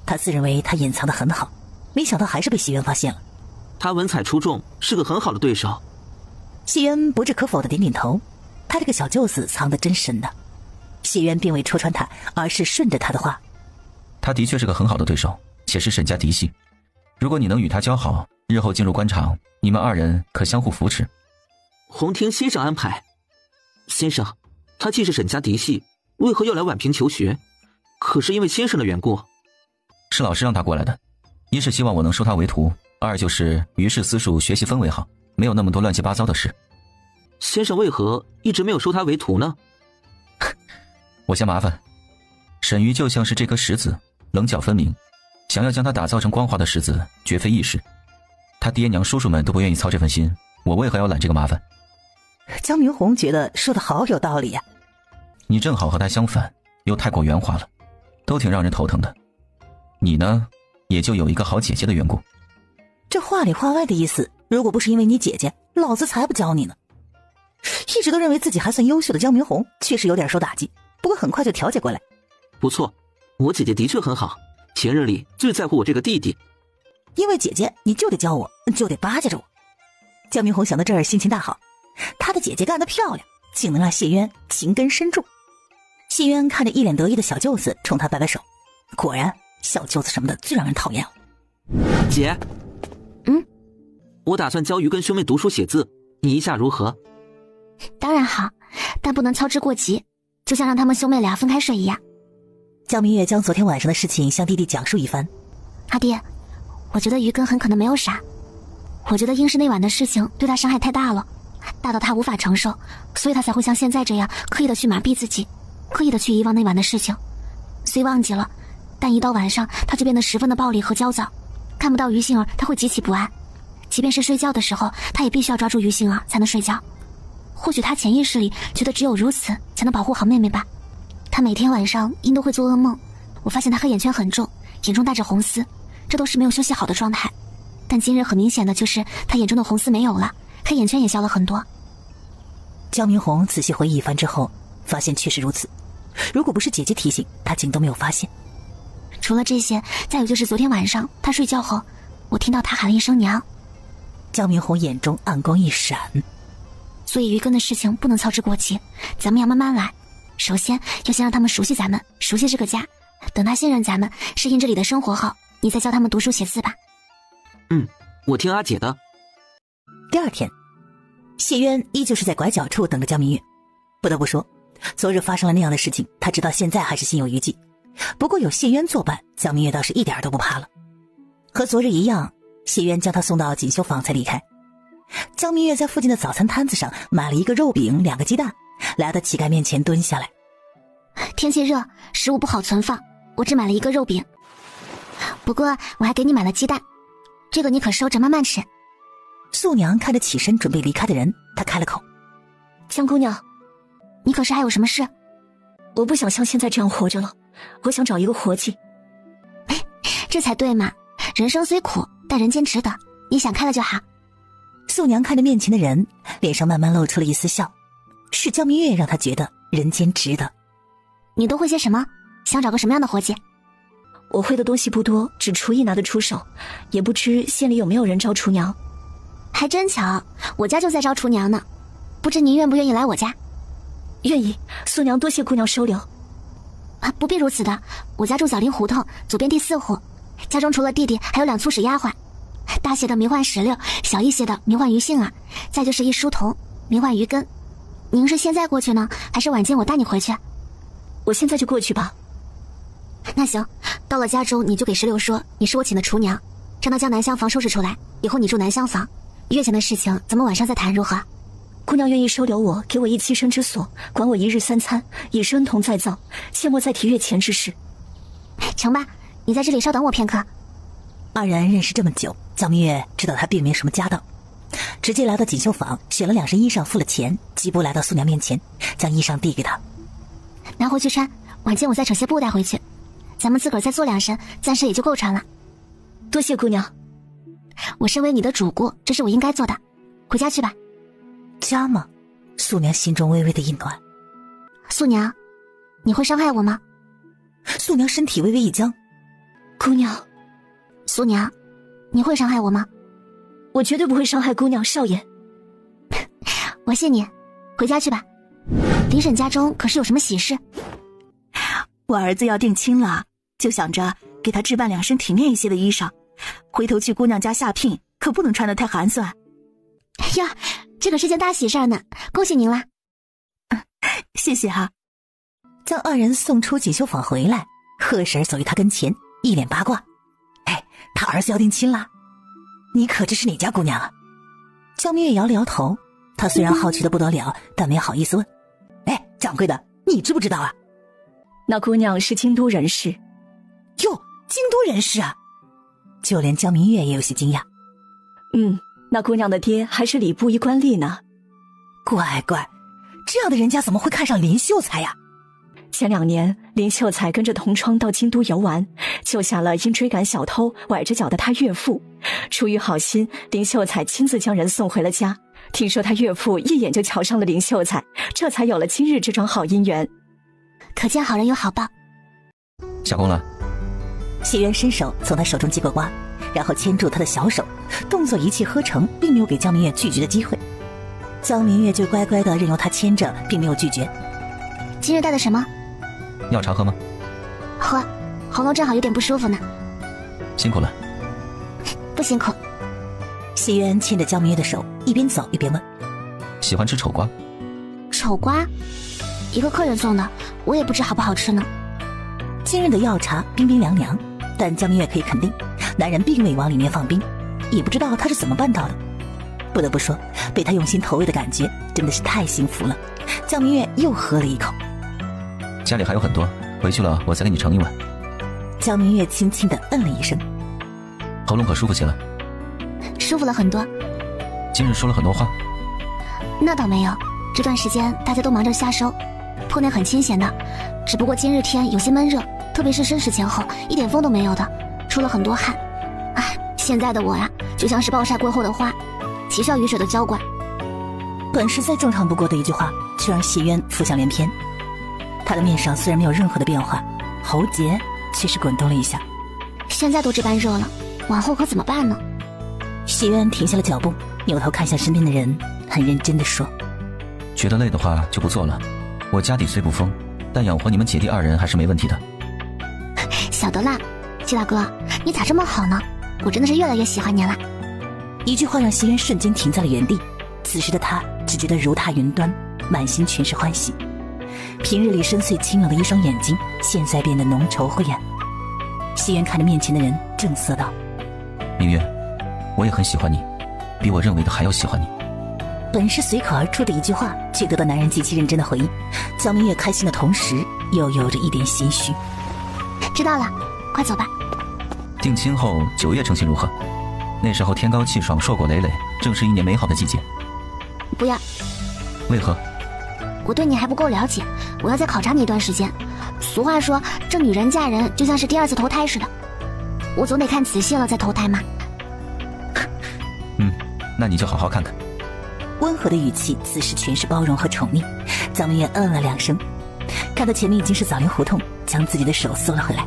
他自认为他隐藏得很好，没想到还是被谢渊发现了。他文采出众，是个很好的对手。谢渊不置可否的点点头，他这个小舅子藏得真深的。谢渊并未戳穿他，而是顺着他的话。他的确是个很好的对手，且是沈家嫡系。如果你能与他交好，日后进入官场，你们二人可相互扶持。洪听先生安排。先生，他既是沈家嫡系，为何要来宛平求学？可是因为先生的缘故。是老师让他过来的，一是希望我能收他为徒，二就是于氏私塾学习氛围好，没有那么多乱七八糟的事。先生为何一直没有收他为徒呢？我嫌麻烦。沈瑜就像是这颗石子，棱角分明，想要将它打造成光滑的石子，绝非易事。他爹娘叔叔们都不愿意操这份心，我为何要揽这个麻烦？江明红觉得说的好有道理呀。你正好和他相反，又太过圆滑了，都挺让人头疼的。你呢，也就有一个好姐姐的缘故。这话里话外的意思，如果不是因为你姐姐，老子才不教你呢。一直都认为自己还算优秀的江明红，确实有点受打击，不过很快就调节过来。不错，我姐姐的确很好，前任里最在乎我这个弟弟。因为姐姐，你就得教我，就得巴结着我。江明红想到这儿，心情大好，他的姐姐干得漂亮，竟能让谢渊情根深重。谢渊看着一脸得意的小舅子，冲他摆摆手，果然小舅子什么的最让人讨厌了。姐，我打算教于根兄妹读书写字，你意下如何？当然好，但不能操之过急，就像让他们兄妹俩分开睡一样。江明月将昨天晚上的事情向弟弟讲述一番。阿爹，我觉得于根很可能没有傻，我觉得应是那晚的事情对他伤害太大了，大到他无法承受，所以他才会像现在这样刻意的去麻痹自己，刻意的去遗忘那晚的事情。虽忘记了，但一到晚上他就变得十分的暴力和焦躁，看不到于杏儿他会极其不安，即便是睡觉的时候他也必须要抓住于杏儿才能睡觉。或许他潜意识里觉得只有如此才能保护好妹妹吧。他每天晚上因都会做噩梦，我发现他黑眼圈很重，眼中带着红丝，这都是没有休息好的状态。但今日很明显的就是他眼中的红丝没有了，黑眼圈也消了很多。江明红仔细回忆一番之后，发现确实如此，如果不是姐姐提醒，他竟都没有发现。除了这些，再有就是昨天晚上他睡觉后，我听到他喊了一声娘。江明红眼中暗光一闪，所以于根的事情不能操之过急，咱们要慢慢来。首先要先让他们熟悉咱们，熟悉这个家，等他信任咱们，适应这里的生活后，你再教他们读书写字吧。我听阿姐的。第二天，谢渊依旧是在拐角处等着江明月。不得不说，昨日发生了那样的事情，他直到现在还是心有余悸。不过有谢渊作伴，江明月倒是一点都不怕了。和昨日一样，谢渊将他送到锦绣坊才离开。江明月在附近的早餐摊子上买了一个肉饼，2个鸡蛋，来到乞丐面前蹲下来。天气热，食物不好存放，我只买了一个肉饼，不过我还给你买了鸡蛋，这个你可收着慢慢吃。素娘看着起身准备离开的人，她开了口：江姑娘，你可是还有什么事？我不想像现在这样活着了，我想找一个活计。这才对嘛，人生虽苦，但人间值得，你想开了就好。素娘看着面前的人，脸上慢慢露出了一丝笑，是江明月让她觉得人间值得。你都会些什么？想找个什么样的活计？我会的东西不多，只厨艺拿得出手，也不知县里有没有人招厨娘。还真巧，我家就在招厨娘呢，不知您愿不愿意来我家？愿意，素娘多谢姑娘收留。不必如此的，我家住枣林胡同左边第4户，家中除了弟弟还有2粗使丫鬟，大些的名唤石榴，小一些的名唤于杏儿，再就是一书童名唤于根。您是现在过去呢，还是晚间我带你回去？我现在就过去吧。那行，到了家中你就给石榴说你是我请的厨娘，让他将南厢房收拾出来，以后你住南厢房，月钱的事情咱们晚上再谈如何？姑娘愿意收留我，给我一栖身之所，管我1日3餐，也是恩同再造，切莫再提月钱之事。成吧，你在这里稍等我片刻。二人认识这么久，江明月知道他并没什么家当，直接来到锦绣坊，选了2身衣裳，付了钱，疾步来到素娘面前，将衣裳递给她。拿回去穿，晚间我再扯些布带回去，咱们自个儿再做2身，暂时也就够穿了。多谢姑娘。我身为你的主顾，这是我应该做的，回家去吧。家吗？素娘心中微微的一暖。素娘，你会伤害我吗？素娘身体微微一僵。姑娘。素娘，你会伤害我吗？我绝对不会伤害姑娘少爷。我信你，回家去吧。林婶家中可是有什么喜事？我儿子要定亲了，就想着给他置办2身体面一些的衣裳，回头去姑娘家下聘，可不能穿得太寒酸。呀，这可是件大喜事呢，恭喜您啦！谢谢哈。将2人送出锦绣坊回来，贺婶走于他跟前，一脸八卦：“哎，他儿子要定亲啦？你可知是哪家姑娘啊？”江明月摇了摇头，他虽然好奇的不得了，但没好意思问：“哎，掌柜的，你知不知道啊？”那姑娘是京都人士。哟，京都人士啊！就连江明月也有些惊讶。那姑娘的爹还是礼部一官吏呢。乖，这样的人家怎么会看上林秀才呀？前2年，林秀才跟着同窗到京都游玩，救下了因追赶小偷崴着脚的他岳父。出于好心，林秀才亲自将人送回了家。听说他岳父一眼就瞧上了林秀才，这才有了今日这桩好姻缘。可见好人有好报。下工了。谢渊伸手从他手中接过瓜，然后牵住他的小手，动作一气呵成，并没有给江明月拒绝的机会。江明月就乖乖地任由他牵着，并没有拒绝。今日带的什么？要茶喝吗？喝，喉咙正好有点不舒服呢。辛苦了。不辛苦。谢渊牵着江明月的手，一边走一边问：喜欢吃丑瓜？丑瓜？一个客人送的，我也不知好不好吃呢。今日的药茶冰冰凉凉，但江明月可以肯定，男人并未往里面放冰，也不知道他是怎么办到的。不得不说，被他用心投喂的感觉真的是太幸福了。江明月又喝了一口。家里还有很多，回去了我再给你盛一碗。江明月轻轻地嗯了一声。喉咙可舒服些了？舒服了很多。今日说了很多话？那倒没有，这段时间大家都忙着下收，铺内很清闲的。只不过今日天有些闷热，特别是申时前后，一点风都没有的，出了很多汗。唉，现在的我呀，就像是暴晒过后的花，极需要雨水的浇灌。本是再正常不过的一句话，却让谢渊浮想联翩。他的面上虽然没有任何的变化，喉结却是滚动了一下。现在都这般热了，往后可怎么办呢？谢渊停下了脚步，扭头看向身边的人，很认真地说：觉得累的话就不做了，我家底虽不丰，但养活你们姐弟2人还是没问题的。晓得啦，谢大哥，你咋这么好呢？我真的是越来越喜欢你了。一句话让谢渊瞬间停在了原地，此时的他只觉得如踏云端，满心全是欢喜。平日里深邃清冷的一双眼睛，现在变得浓稠灰暗。谢渊看着面前的人，正色道：明月，我也很喜欢你，比我认为的还要喜欢你。本是随口而出的一句话，却得到男人极其认真的回应。江明月开心的同时，又有着一点心虚。知道了，快走吧。定亲后9月成亲如何？那时候天高气爽，硕果累累，正是一年美好的季节。不要。为何？我对你还不够了解，我要再考察你一段时间。俗话说，这女人嫁人就像是第2次投胎似的，我总得看仔细了再投胎嘛。那你就好好看看。温和的语气此时全是包容和宠溺。江明月嗯了2声，看到前面已经是枣林胡同，将自己的手缩了回来。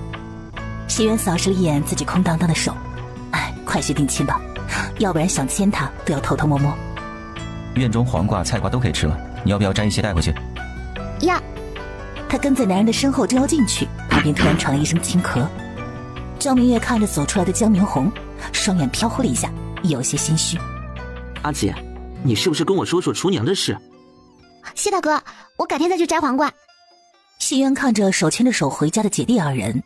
谢渊扫视了一眼自己空荡荡的手，快些定亲吧，要不然想牵他都要偷偷摸摸。院中黄瓜菜瓜都可以吃了，你要不要摘一些带回去？要。他跟在男人的身后正要进去，旁边突然传来一声轻咳。江明月看着走出来的江明红，双眼飘忽了一下，有些心虚。阿姐，你是不是跟我说说厨娘的事？谢大哥，我改天再去摘黄瓜。谢渊看着手牵着手回家的姐弟2人，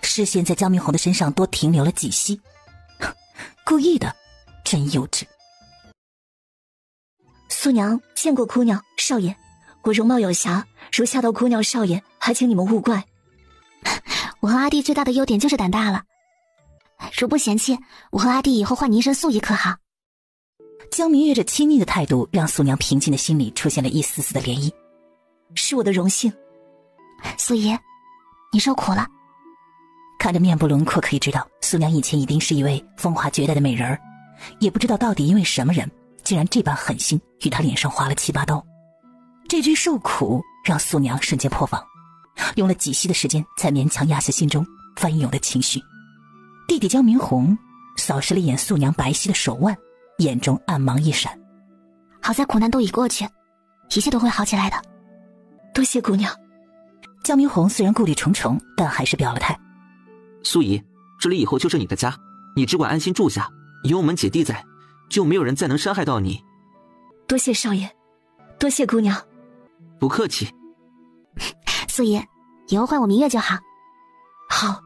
视线在江明红的身上多停留了几息。故意的，真幼稚。素娘见过姑娘少爷，我容貌有瑕，如吓到姑娘少爷，还请你们勿怪。我和阿弟最大的优点就是胆大了，如不嫌弃，我和阿弟以后换你一身素衣可好？江明月这亲昵的态度让素娘平静的心里出现了一丝丝的涟漪。是我的荣幸。素姨，你受苦了。看着面部轮廓可以知道，素娘以前一定是一位风华绝代的美人儿，也不知道到底因为什么人，竟然这般狠心与她脸上划了7、8刀。这句受苦让素娘瞬间破防，用了几息的时间才勉强压下心中翻涌的情绪。弟弟江明红扫视了一眼素娘白皙的手腕，眼中暗芒一闪。好在苦难都已过去，一切都会好起来的。多谢姑娘。江明红虽然顾虑重重，但还是表了态。素姨，这里以后就是你的家，你只管安心住下，有我们姐弟在，就没有人再能伤害到你。多谢少爷，多谢姑娘。不客气。素姨，以后换我明月就好。好，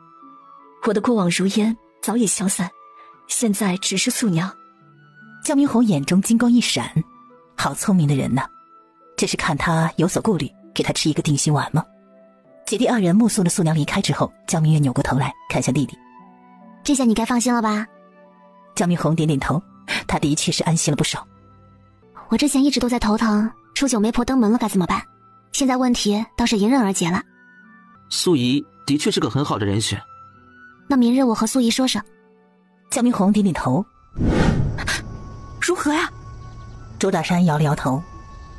我的过往如烟早已消散，现在只是素娘。江明红眼中金光一闪，好聪明的人呐，这是看他有所顾虑，给他吃一个定心丸吗？姐弟二人目送着素娘离开之后，江明月扭过头来看向弟弟。这下你该放心了吧？江明红点点头，他的确是安心了不少。我之前一直都在头疼，初九媒婆登门了该怎么办？现在问题倒是迎刃而解了。素姨的确是个很好的人选。那明日我和素姨说说。江明红点点头。如何呀？周大山摇了摇头，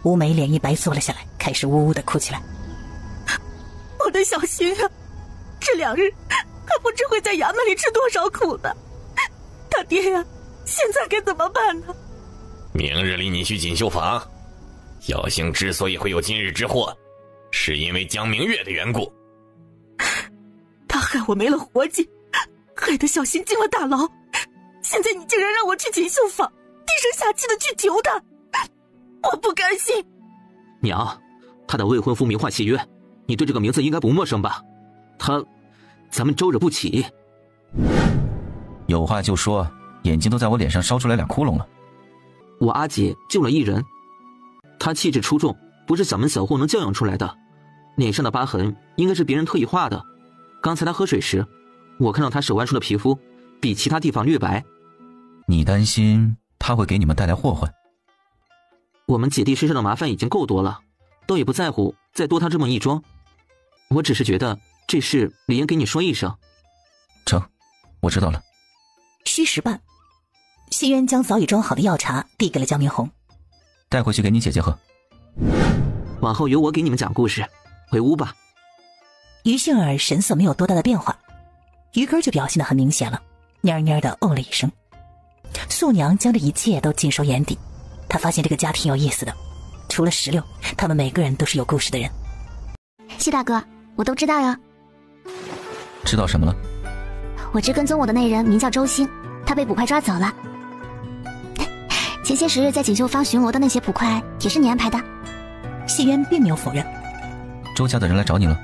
乌梅脸一白坐了下来，开始呜呜地哭起来。我的小心啊，这2日他不知会在衙门里吃多少苦呢。他爹呀，现在该怎么办呢？明日里你去锦绣坊。耀星之所以会有今日之祸，是因为江明月的缘故。他害我没了活计，害得小新进了大牢。现在你竟然让我去锦绣坊，低声下气的去求他，我不甘心。娘，他的未婚夫名唤谢渊，你对这个名字应该不陌生吧？咱们周惹不起。有话就说，眼睛都在我脸上烧出来2窟窿了。我阿姐救了一人，她气质出众，不是小门小户能教养出来的，脸上的疤痕应该是别人特意画的。刚才她喝水时，我看到她手腕处的皮肤比其他地方略白。你担心她会给你们带来祸患？我们姐弟身上的麻烦已经够多了，倒也不在乎再多她这么一桩。我只是觉得这事理应给你说一声。成，我知道了。虚时半，谢渊将早已装好的药茶递给了江明红，带回去给你姐姐喝。往后由我给你们讲故事，回屋吧。于杏儿神色没有多大的变化，于根就表现得很明显了，蔫蔫的哦了一声。素娘将这一切都尽收眼底，她发现这个家挺有意思的，除了16，他们每个人都是有故事的人。谢大哥，我都知道呀。知道什么了？我知跟踪我的那人名叫周兴，他被捕快抓走了。前些时日在锦绣坊巡逻的那些捕快也是你安排的。谢渊并没有否认。周家的人来找你了？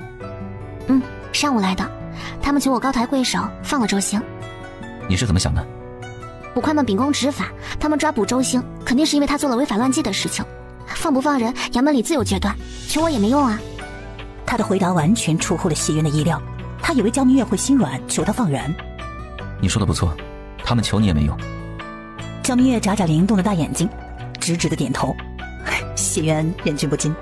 上午来的，他们求我高抬贵手放了周兴。你是怎么想的？捕快们秉公执法，他们抓捕周兴肯定是因为他做了违法乱纪的事情，放不放人衙门里自有决断，求我也没用啊。他的回答完全出乎了谢渊的意料，他以为江明月会心软求他放人。你说的不错，他们求你也没用。江明月眨眨灵动的大眼睛，直直的点头。谢渊忍俊不禁，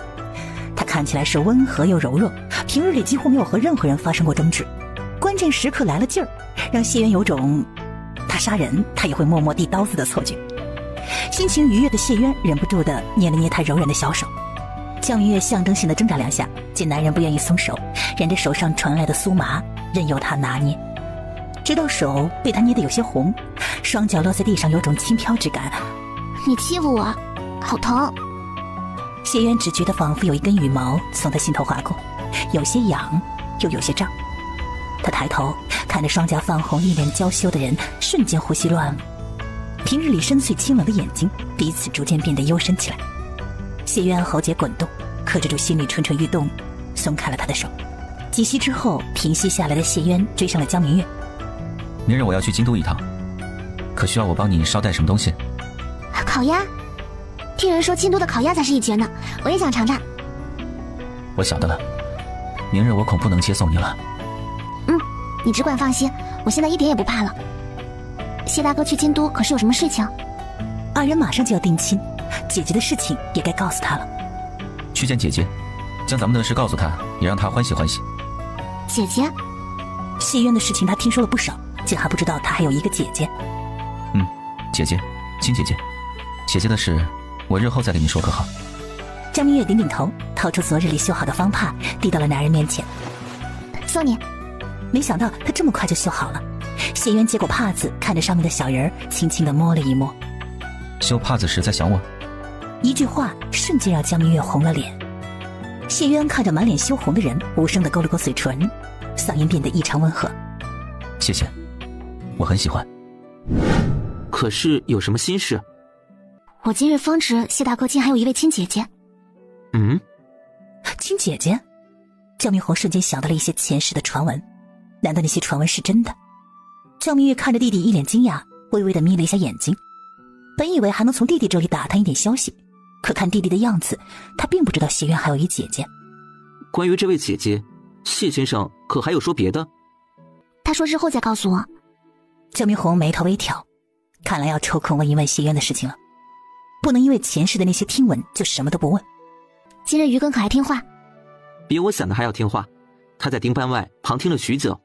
他看起来是温和又柔弱，平日里几乎没有和任何人发生过争执，关键时刻来了劲儿，让谢渊有种他杀人他也会默默递刀子的错觉。心情愉悦的谢渊忍不住的捏了捏他柔软的小手。江明月象征性的挣扎2下，见男人不愿意松手，忍着手上传来的酥麻，任由他拿捏，直到手被他捏得有些红，双脚落在地上有种轻飘之感。你欺负我，好疼。谢渊只觉得仿佛有一根羽毛从他心头划过，有些痒又有些胀。他抬头看着双颊泛红一脸娇羞的人，瞬间呼吸乱了，平日里深邃清冷的眼睛彼此逐渐变得幽深起来。谢渊喉结滚动，克制住心里蠢蠢欲动，松开了他的手。几息之后平息下来的谢渊追上了江明月。明日我要去京都一趟，可需要我帮你捎带什么东西？烤鸭，听人说京都的烤鸭才是一绝呢，我也想尝尝。我晓得了，明日我恐不能接送你了。你只管放心，我现在一点也不怕了。谢大哥去京都可是有什么事情？二人马上就要定亲，姐姐的事情也该告诉他了。去见姐姐，将咱们的事告诉她，也让她欢喜欢喜。姐姐？谢渊的事情他听说了不少，竟还不知道他还有一个姐姐。姐姐，亲姐姐。姐姐的事我日后再跟你说可好？江明月点点头，掏出昨日里绣好的方帕递到了男人面前。送你。没想到他这么快就绣好了。谢渊接过帕子，看着上面的小人儿，轻轻地摸了一摸。绣帕子时在想我？一句话瞬间让江明月红了脸。谢渊看着满脸羞红的人，无声地勾了勾嘴唇，嗓音变得异常温和。谢谢，我很喜欢。可是有什么心事？我今日方知谢大哥竟还有一位亲姐姐。亲姐姐？江明红瞬间想到了一些前世的传闻，难道那些传闻是真的？江明月看着弟弟一脸惊讶，微微地眯了一下眼睛。本以为还能从弟弟这里打探一点消息，可看弟弟的样子，他并不知道谢渊还有一姐姐。关于这位姐姐，谢先生可还有说别的？他说日后再告诉我。焦明红眉头微挑，看来要抽空问一问谢渊的事情了，不能因为前世的那些听闻就什么都不问。今日于根可还听话？比我想的还要听话，他在丁班外旁听了许久。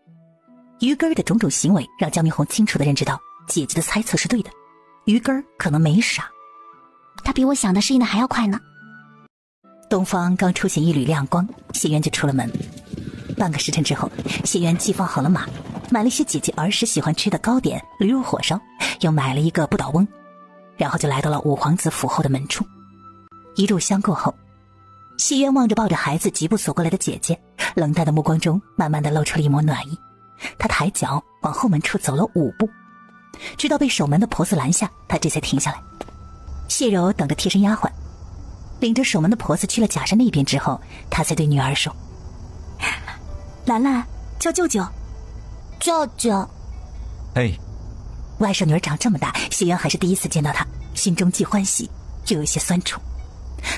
于根的种种行为让焦明红清楚地认知到姐姐的猜测是对的，于根可能没傻。他比我想的适应的还要快呢。东方刚出现一缕亮光，谢渊就出了门。半个时辰之后，谢渊既放好了马，买了些姐姐儿时喜欢吃的糕点驴肉火烧，又买了一个不倒翁，然后就来到了五皇子府后的门处。一炷香过后，谢渊望着抱着孩子疾步走过来的姐姐，冷淡的目光中慢慢的露出了一抹暖意。他抬脚往后门处走了5步，直到被守门的婆子拦下，他这才停下来。谢柔等着贴身丫鬟领着守门的婆子去了假山那边之后，他才对女儿说：兰兰，叫舅舅。舅舅。哎，外甥女儿长这么大，谢渊还是第一次见到她，心中既欢喜又有些酸楚。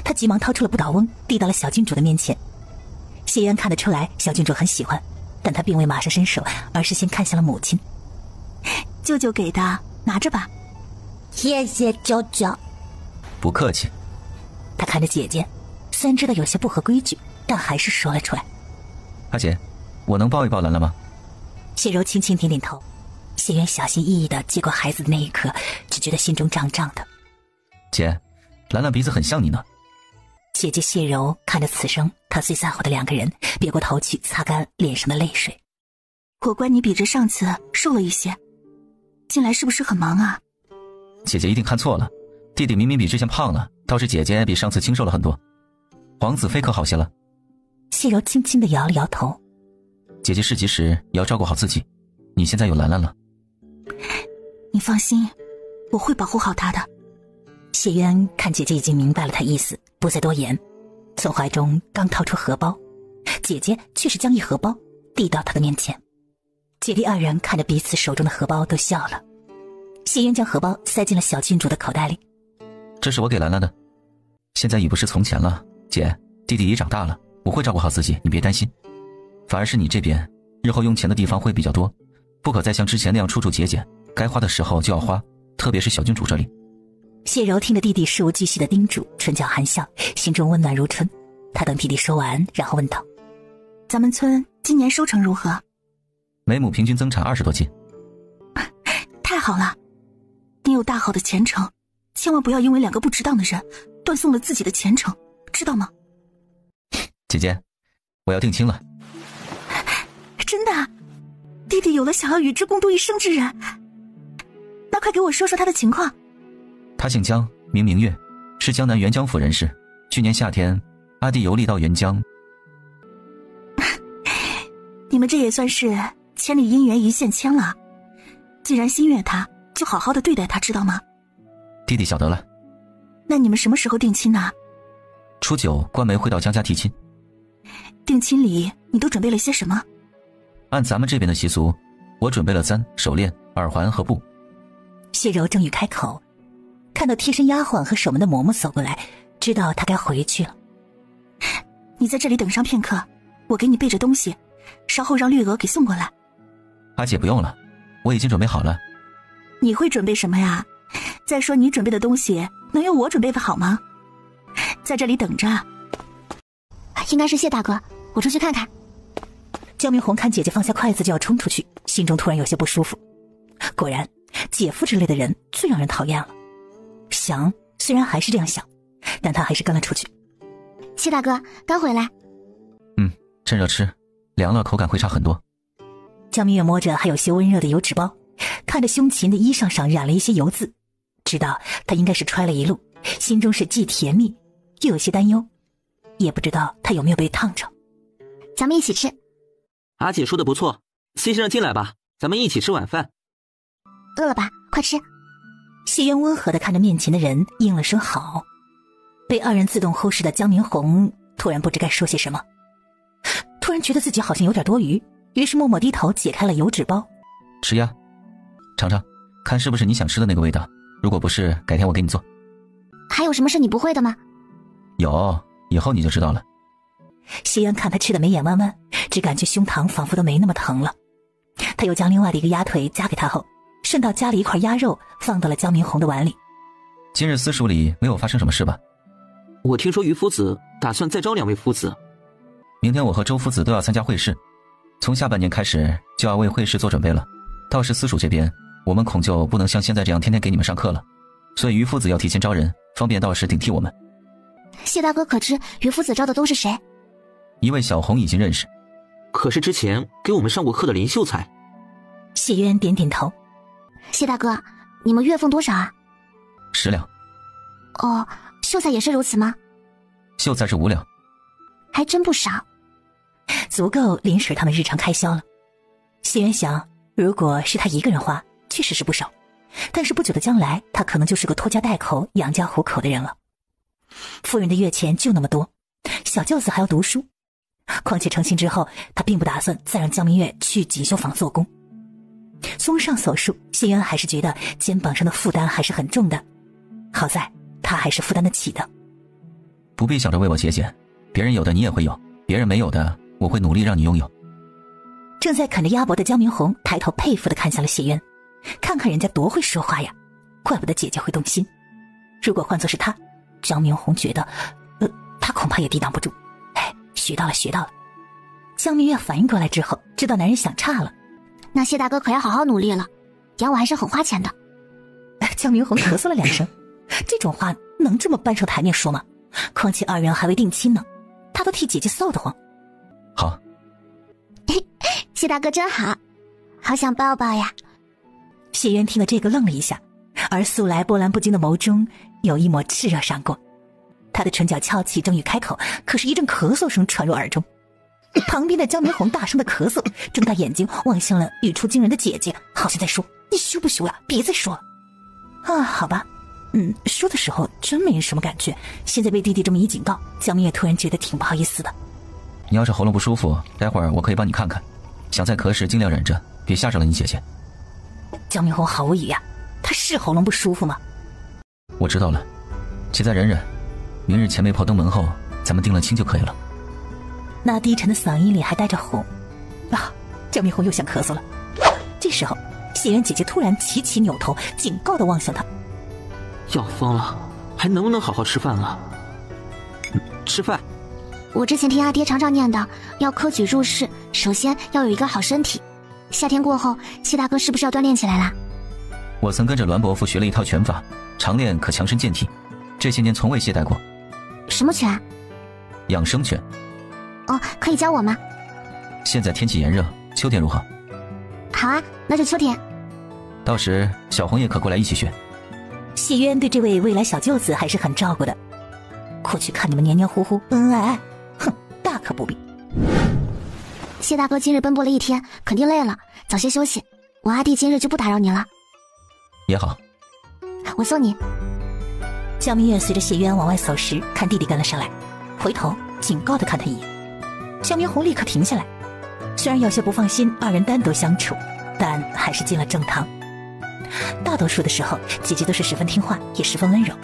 他急忙掏出了不倒翁，递到了小郡主的面前。谢渊看得出来小郡主很喜欢，但他并未马上伸手，而是先看向了母亲。舅舅给的，拿着吧。谢谢舅舅。不客气。他看着姐姐，虽然知道有些不合规矩，但还是说了出来。阿姐，我能抱一抱兰兰吗？谢柔轻轻点点头。谢渊小心翼翼地接过孩子的那一刻，只觉得心中胀胀的。姐，兰兰鼻子很像你呢。姐姐谢柔看着此生她最在乎的2个人，别过头去擦干脸上的泪水。果观你比着上次瘦了一些，近来是不是很忙啊？姐姐一定看错了，弟弟明明比之前胖了，倒是姐姐比上次清瘦了很多。皇子妃可好些了？谢柔轻轻地摇了摇头。姐姐市集时也要照顾好自己，你现在有兰兰了。你放心，我会保护好她的。谢渊看姐姐已经明白了他意思，不再多言，从怀中刚掏出荷包，姐姐却是将一荷包递到他的面前。姐弟2人看着彼此手中的荷包都笑了。谢渊将荷包塞进了小郡主的口袋里。这是我给兰兰的，现在已不是从前了，姐，弟弟也长大了，我会照顾好自己，你别担心。反而是你这边日后用钱的地方会比较多，不可再像之前那样处处节俭，该花的时候就要花，特别是小郡主这里。谢柔听着弟弟事无巨细的叮嘱，唇角含笑，心中温暖如春。他等弟弟说完，然后问道：咱们村今年收成如何？每亩平均增产20多斤。太好了，你有大好的前程，千万不要因为2个不值当的人断送了自己的前程，知道吗？姐姐，我要定亲了。真的？弟弟有了想要与之共度一生之人，那快给我说说他的情况。他姓江，名明月，是江南沅江府人士。去年夏天，阿弟游历到沅江。你们这也算是千里姻缘一线牵了。既然心悦他，就好好的对待他，知道吗？弟弟晓得了。那你们什么时候定亲呢？初9，官媒会到江家提亲。定亲礼你都准备了些什么？按咱们这边的习俗，我准备了簪、手链、耳环和布。谢柔正欲开口，看到贴身丫鬟和守门的嬷嬷走过来，知道他该回去了。你在这里等上片刻，我给你备着东西，稍后让绿娥给送过来。阿姐不用了，我已经准备好了。你会准备什么呀？再说你准备的东西能有我准备的好吗？在这里等着。应该是谢大哥，我出去看看。焦明红看姐姐放下筷子就要冲出去，心中突然有些不舒服。果然，姐夫之类的人最让人讨厌了。想虽然还是这样想，但他还是跟了出去。谢大哥刚回来。趁热吃，凉了口感会差很多。焦明月摸着还有些温热的油纸包，看着胸前的衣裳上染了一些油渍，知道他应该是揣了一路，心中是既甜蜜又有些担忧，也不知道他有没有被烫着。咱们一起吃。阿姐说的不错，C 先生进来吧，咱们一起吃晚饭。饿了吧？快吃。谢渊温和地看着面前的人，应了声好。被2人自动忽视的江明红突然不知该说些什么，突然觉得自己好像有点多余，于是默默低头解开了油纸包。吃呀，尝尝，看是不是你想吃的那个味道。如果不是，改天我给你做。还有什么是你不会的吗？有，以后你就知道了。谢渊看他吃的眉眼弯弯，只感觉胸膛仿佛都没那么疼了。他又将另外的一个鸭腿夹给他后，顺道夹了一块鸭肉放到了江明红的碗里。今日私塾里没有发生什么事吧？我听说于夫子打算再招2位夫子。明天我和周夫子都要参加会试，从下半年开始就要为会试做准备了。到时私塾这边，我们恐就不能像现在这样天天给你们上课了，所以于夫子要提前招人，方便到时顶替我们。谢大哥可知于夫子招的都是谁？一位小红已经认识，可是之前给我们上过课的林秀才。谢渊点点头。谢大哥，你们月俸多少啊？10两。哦，秀才也是如此吗？秀才是5两。还真不少，足够林婶他们日常开销了。谢渊想，如果是他一个人花，确实是不少，但是不久的将来，他可能就是个拖家带口养家糊口的人了。夫人的月钱就那么多，小舅子还要读书，况且成亲之后，他并不打算再让江明月去锦绣坊做工。综上所述，谢渊还是觉得肩膀上的负担还是很重的，好在他还是负担得起的。不必想着为我节俭，别人有的你也会有，别人没有的我会努力让你拥有。正在啃着鸭脖的江明红抬头佩服地看向了谢渊，看看人家多会说话呀，怪不得姐姐会动心。如果换作是他，江明红觉得他恐怕也抵挡不住。哎，学到了学到了。江明月反应过来之后，知道男人想岔了。那谢大哥可要好好努力了，养我还是很花钱的。江明红咳嗽了2声，这种话能这么搬上台面说吗？况且2人还未定亲呢，他都替姐姐臊得慌。好。谢大哥真好，好想抱抱呀。谢渊听了这个愣了一下，而素来波澜不惊的眸中有一抹炽热闪过。他的唇角翘起，正欲开口，可是一阵咳嗽声传入耳中。旁边的江明红大声的咳嗽，睁大眼睛望向了语出惊人的姐姐，好像在说：“你羞不羞呀？别再说了。”啊，好吧，说的时候真没什么感觉，现在被弟弟这么一警告，江明也突然觉得挺不好意思的。你要是喉咙不舒服，待会儿我可以帮你看看，想再咳时尽量忍着，别吓着了你姐姐。江明红毫无疑呀，他是喉咙不舒服吗？我知道了，且再忍忍，明日前媒婆登门后，咱们定了亲就可以了。那低沉的嗓音里还带着哄啊！江明红又想咳嗽了。这时候，谢渊姐姐突然齐齐扭头，警告地望向他：“要疯了，还能不能好好吃饭啊？吃饭。”我之前听阿爹常常念叨，要科举入仕，首先要有一个好身体。夏天过后，谢大哥是不是要锻炼起来啦？我曾跟着栾伯父学了一套拳法，常练可强身健体，这些年从未懈怠过。什么拳？养生拳。哦，可以教我吗？现在天气炎热，秋天如何？好啊，那就秋天。到时小红也可过来一起学。谢渊对这位未来小舅子还是很照顾的。过去看你们黏黏糊糊、恩恩爱爱，哼，大可不必。谢大哥今日奔波了一天，肯定累了，早些休息。我阿弟今日就不打扰你了。也好。我送你。江明月随着谢渊往外走时，看弟弟跟了上来，回头警告地看他一眼。江明红立刻停下来，虽然有些不放心2人单独相处，但还是进了正堂。大多数的时候，姐姐都是十分听话，也十分温柔，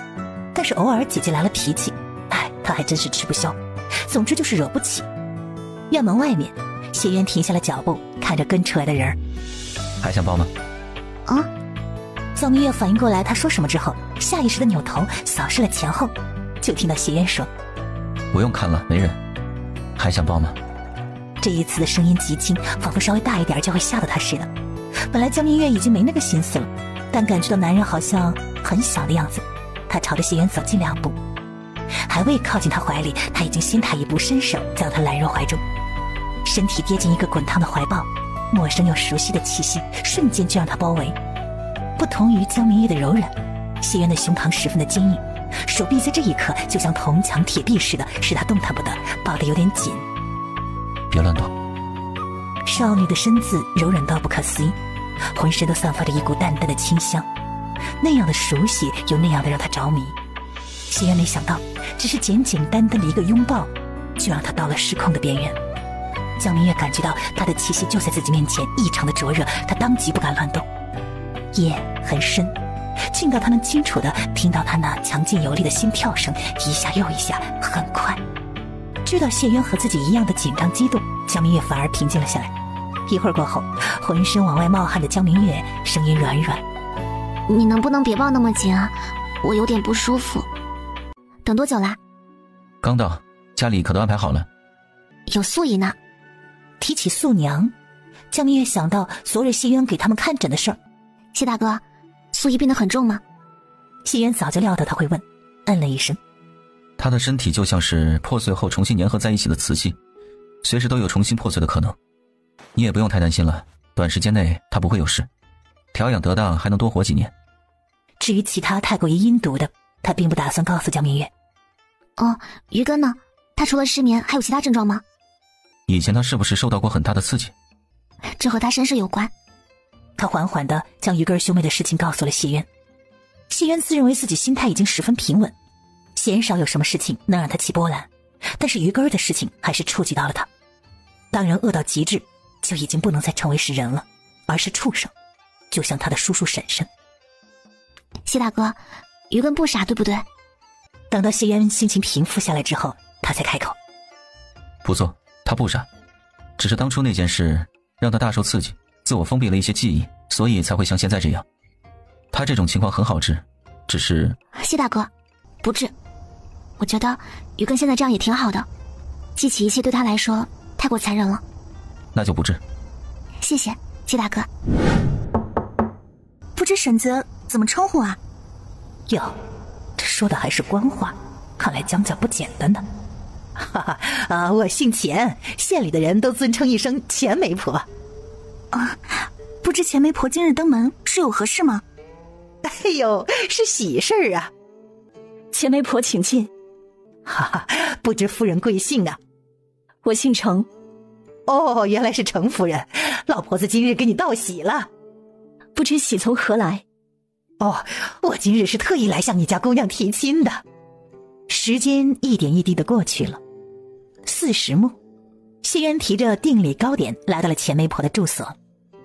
但是偶尔姐姐来了脾气，他还真是吃不消。总之就是惹不起。院门外面，谢渊停下了脚步，看着跟出来的人儿。还想抱吗？啊！江明月反应过来他说什么之后，下意识的扭头扫视了前后，就听到谢渊说：“不用看了，没人。还想抱吗？”这一次的声音极轻，仿佛稍微大一点就会吓到他似的。本来江明月已经没那个心思了，但感觉到男人好像很小的样子，他朝着谢渊走近2步，还未靠近他怀里，他已经先他一步伸手将他揽入怀中，身体跌进一个滚烫的怀抱，陌生又熟悉的气息瞬间就让他包围。不同于江明月的柔软，谢渊的胸膛十分的坚硬，手臂在这一刻就像铜墙铁壁似的，使他动弹不得，抱得有点紧。别乱动。少女的身子柔软到不可思议，浑身都散发着一股淡淡的清香，那样的熟悉又那样的让他着迷。谢渊没想到，只是简简单单的一个拥抱，就让他到了失控的边缘。江明月感觉到他的气息就在自己面前，异常的灼热，他当即不敢乱动。夜很深，近到他能清楚地听到他那强劲有力的心跳声，一下又一下，很快。知道谢渊和自己一样的紧张激动，江明月反而平静了下来。一会儿过后，浑身往外冒汗的江明月声音软软：“你能不能别抱那么紧啊？我有点不舒服。等多久啦？”“刚到，家里可都安排好了。”“有素姨呢。”提起素娘，江明月想到昨日谢渊给他们看诊的事儿。“谢大哥，素姨病得很重吗？”谢渊早就料到他会问，嗯了一声。他的身体就像是破碎后重新粘合在一起的瓷器，随时都有重新破碎的可能。你也不用太担心了，短时间内他不会有事，调养得当还能多活几年。至于其他太过于阴毒的，他并不打算告诉江明月。“哦，于根呢？他除了失眠还有其他症状吗？”“以前他是不是受到过很大的刺激？”“这和他身世有关。”他缓缓地将于根兄妹的事情告诉了谢渊。谢渊自认为自己心态已经十分平稳，鲜少有什么事情能让他起波澜，但是于根的事情还是触及到了他。当人恶到极致，就已经不能再成为是人了，而是畜生，就像他的叔叔婶婶。“谢大哥，于根不傻对不对？”等到谢渊心情平复下来之后，他才开口：“不错，他不傻，只是当初那件事让他大受刺激，自我封闭了一些记忆，所以才会像现在这样。他这种情况很好治，只是……”“谢大哥，不治。我觉得于根现在这样也挺好的，记起一切对他来说太过残忍了。”“那就不治。”“谢谢，谢大哥。”“不知婶子怎么称呼啊？”“哟，这说的还是官话，看来江家不简单呢。”“哈哈我姓钱，县里的人都尊称一声钱媒婆。”“啊，不知钱媒婆今日登门是有何事吗？”“哎呦，是喜事儿啊！”“钱媒婆请进。”“哈哈，不知夫人贵姓啊？”“我姓程。”“哦，原来是程夫人，老婆子今日给你道喜了。”“不知喜从何来？”“哦，我今日是特意来向你家姑娘提亲的。”时间一点一滴的过去了。40暮，谢渊提着定礼糕点来到了钱媒婆的住所。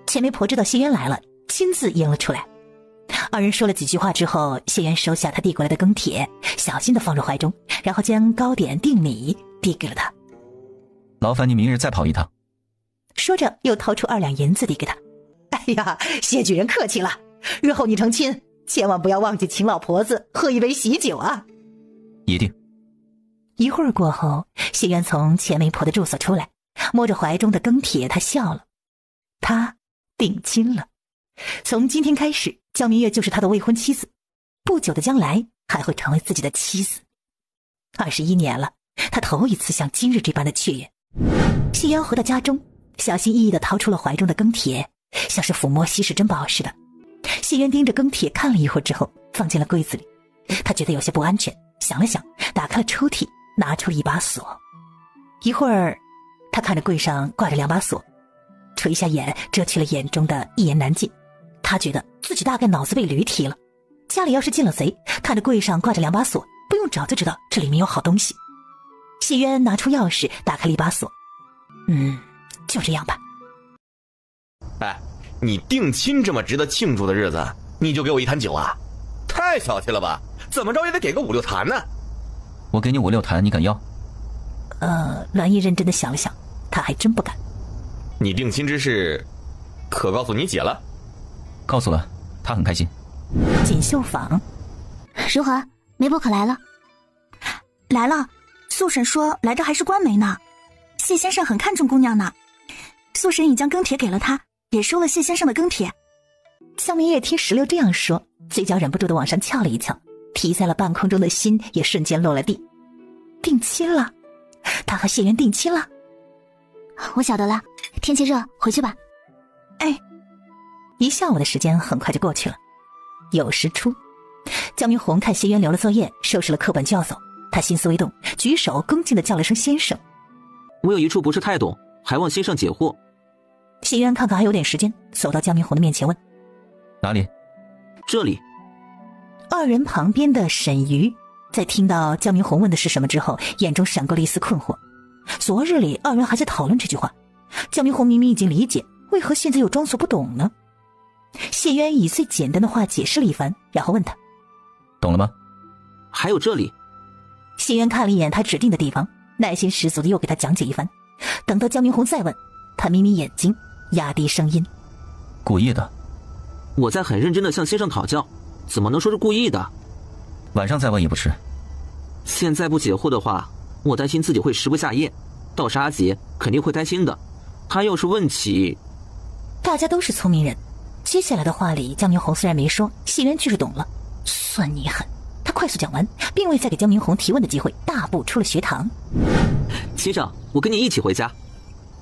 钱媒婆知道谢渊来了，亲自迎了出来。二人说了几句话之后，谢渊收下他递过来的羹帖，小心地放入怀中，然后将糕点定礼递给了他。“劳烦你明日再跑一趟。”说着又掏出2两银子递给他。“哎呀，谢举人客气了，日后你成亲千万不要忘记请老婆子喝一杯喜酒啊。”“一定。”一会儿过后，谢渊从钱媒婆的住所出来，摸着怀中的羹帖，他笑了。他定亲了，从今天开始，江明月就是他的未婚妻子，不久的将来还会成为自己的妻子。21年了，他头一次像今日这般的雀跃。谢渊回到家中，小心翼翼地掏出了怀中的羹帖，像是抚摸稀世珍宝似的。谢渊盯着羹帖看了一会儿之后，放进了柜子里。他觉得有些不安全，想了想，打开了抽屉，拿出了一把锁。一会儿，他看着柜上挂着2把锁，垂下眼，遮去了眼中的一言难尽。他觉得自己大概脑子被驴踢了，家里要是进了贼，看着柜上挂着2把锁，不用找就知道这里面有好东西。谢渊拿出钥匙打开了一把锁。就这样吧。哎，你定亲这么值得庆祝的日子，你就给我1坛酒啊？太小气了吧，怎么着也得给个5、6坛呢。我给你5、6坛，你敢要？栾毅认真的想了想，他还真不敢。你定亲之事可告诉你姐了？告诉了，她很开心。锦绣坊，如何？媒婆可来了？来了，素婶说来的还是官媒呢。谢先生很看重姑娘呢，素婶已将羹帖给了他，也收了谢先生的羹帖。江明月听石榴这样说，嘴角忍不住的往上翘了一翘，提在了半空中的心也瞬间落了地。定亲了，他和谢渊定亲了。我晓得了，天气热，回去吧。哎，一下午的时间很快就过去了。酉时初，江明红看谢渊留了作业，收拾了课本就要走，他心思微动，举手恭敬地叫了声先生。我有一处不是太懂，还望先生解惑。谢渊看看还有点时间，走到江明红的面前问：哪里？这里。二人旁边的沈瑜在听到江明红问的是什么之后，眼中闪过了一丝困惑。昨日里二人还在讨论这句话，江明红明明已经理解，为何现在又装作不懂呢？谢渊以最简单的话解释了一番，然后问他：懂了吗？还有这里。谢渊看了一眼他指定的地方，耐心十足的又给他讲解一番。等到江明红再问，他眯眯眼睛，压低声音：“故意的。”我在很认真的向先生讨教，怎么能说是故意的？晚上再问也不迟。现在不解惑的话，我担心自己会食不下咽，倒是阿杰肯定会担心的。他要是问起……大家都是聪明人，接下来的话里，江明红虽然没说，谢渊却是懂了。算你狠！他快速讲完，并未再给江明红提问的机会，大步出了学堂。先生，我跟你一起回家。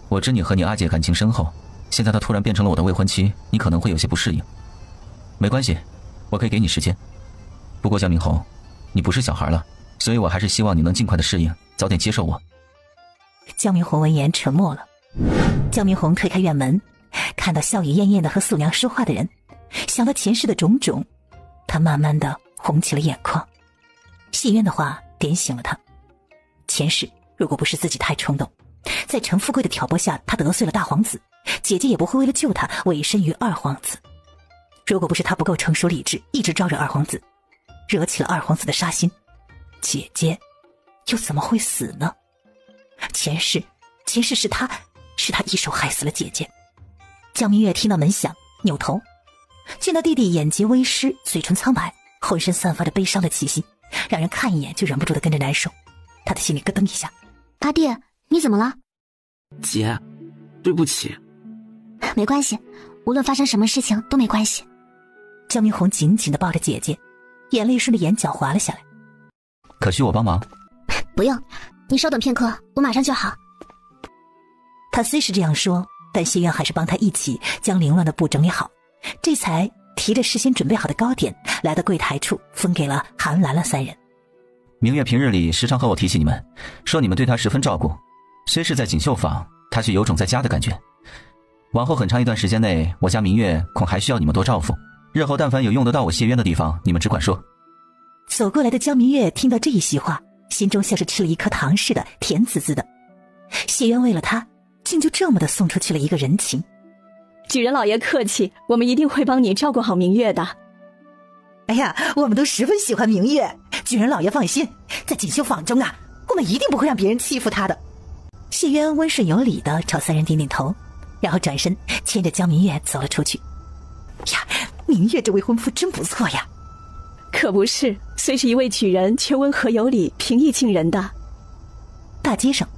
我知你和你阿姐感情深厚，现在她突然变成了我的未婚妻，你可能会有些不适应。没关系，我可以给你时间。不过江明红，你不是小孩了，所以我还是希望你能尽快的适应，早点接受我。江明红闻言沉默了。江明红推开院门，看到笑语晏晏的和素娘说话的人，想到前世的种种，他慢慢的红起了眼眶。谢渊的话点醒了他，前世如果不是自己太冲动，在陈富贵的挑拨下他得罪了大皇子，姐姐也不会为了救他委身于二皇子。如果不是他不够成熟理智，一直招惹二皇子，惹起了二皇子的杀心，姐姐又怎么会死呢？前世是他一手害死了姐姐。江明月听到门响，扭头见到弟弟眼睫微湿，嘴唇苍白，浑身散发着悲伤的气息，让人看一眼就忍不住的跟着难受。他的心里咯噔一下。阿弟，你怎么了？姐，对不起。没关系，无论发生什么事情都没关系。江明红紧紧地抱着姐姐，眼泪顺着眼角滑了下来。可需我帮忙？不用，你稍等片刻，我马上就好。他虽是这样说，但谢渊还是帮他一起将凌乱的布整理好，这才提着事先准备好的糕点来到柜台处，分给了韩兰兰三人。明月平日里时常和我提起你们，说你们对她十分照顾，虽是在锦绣坊，她却有种在家的感觉。往后很长一段时间内，我家明月恐还需要你们多照顾，日后但凡有用得到我谢渊的地方，你们只管说。走过来的江明月听到这一席话，心中像是吃了一颗糖似的，甜滋滋的。谢渊为了他，竟就这么的送出去了一个人情。举人老爷客气，我们一定会帮你照顾好明月的。哎呀，我们都十分喜欢明月，举人老爷放心，在锦绣坊中啊，我们一定不会让别人欺负他的。谢渊温顺有礼的朝三人点点头，然后转身牵着江明月走了出去。呀，明月这未婚夫真不错呀。可不是，虽是一位举人，却温和有礼，平易近人的。大街上，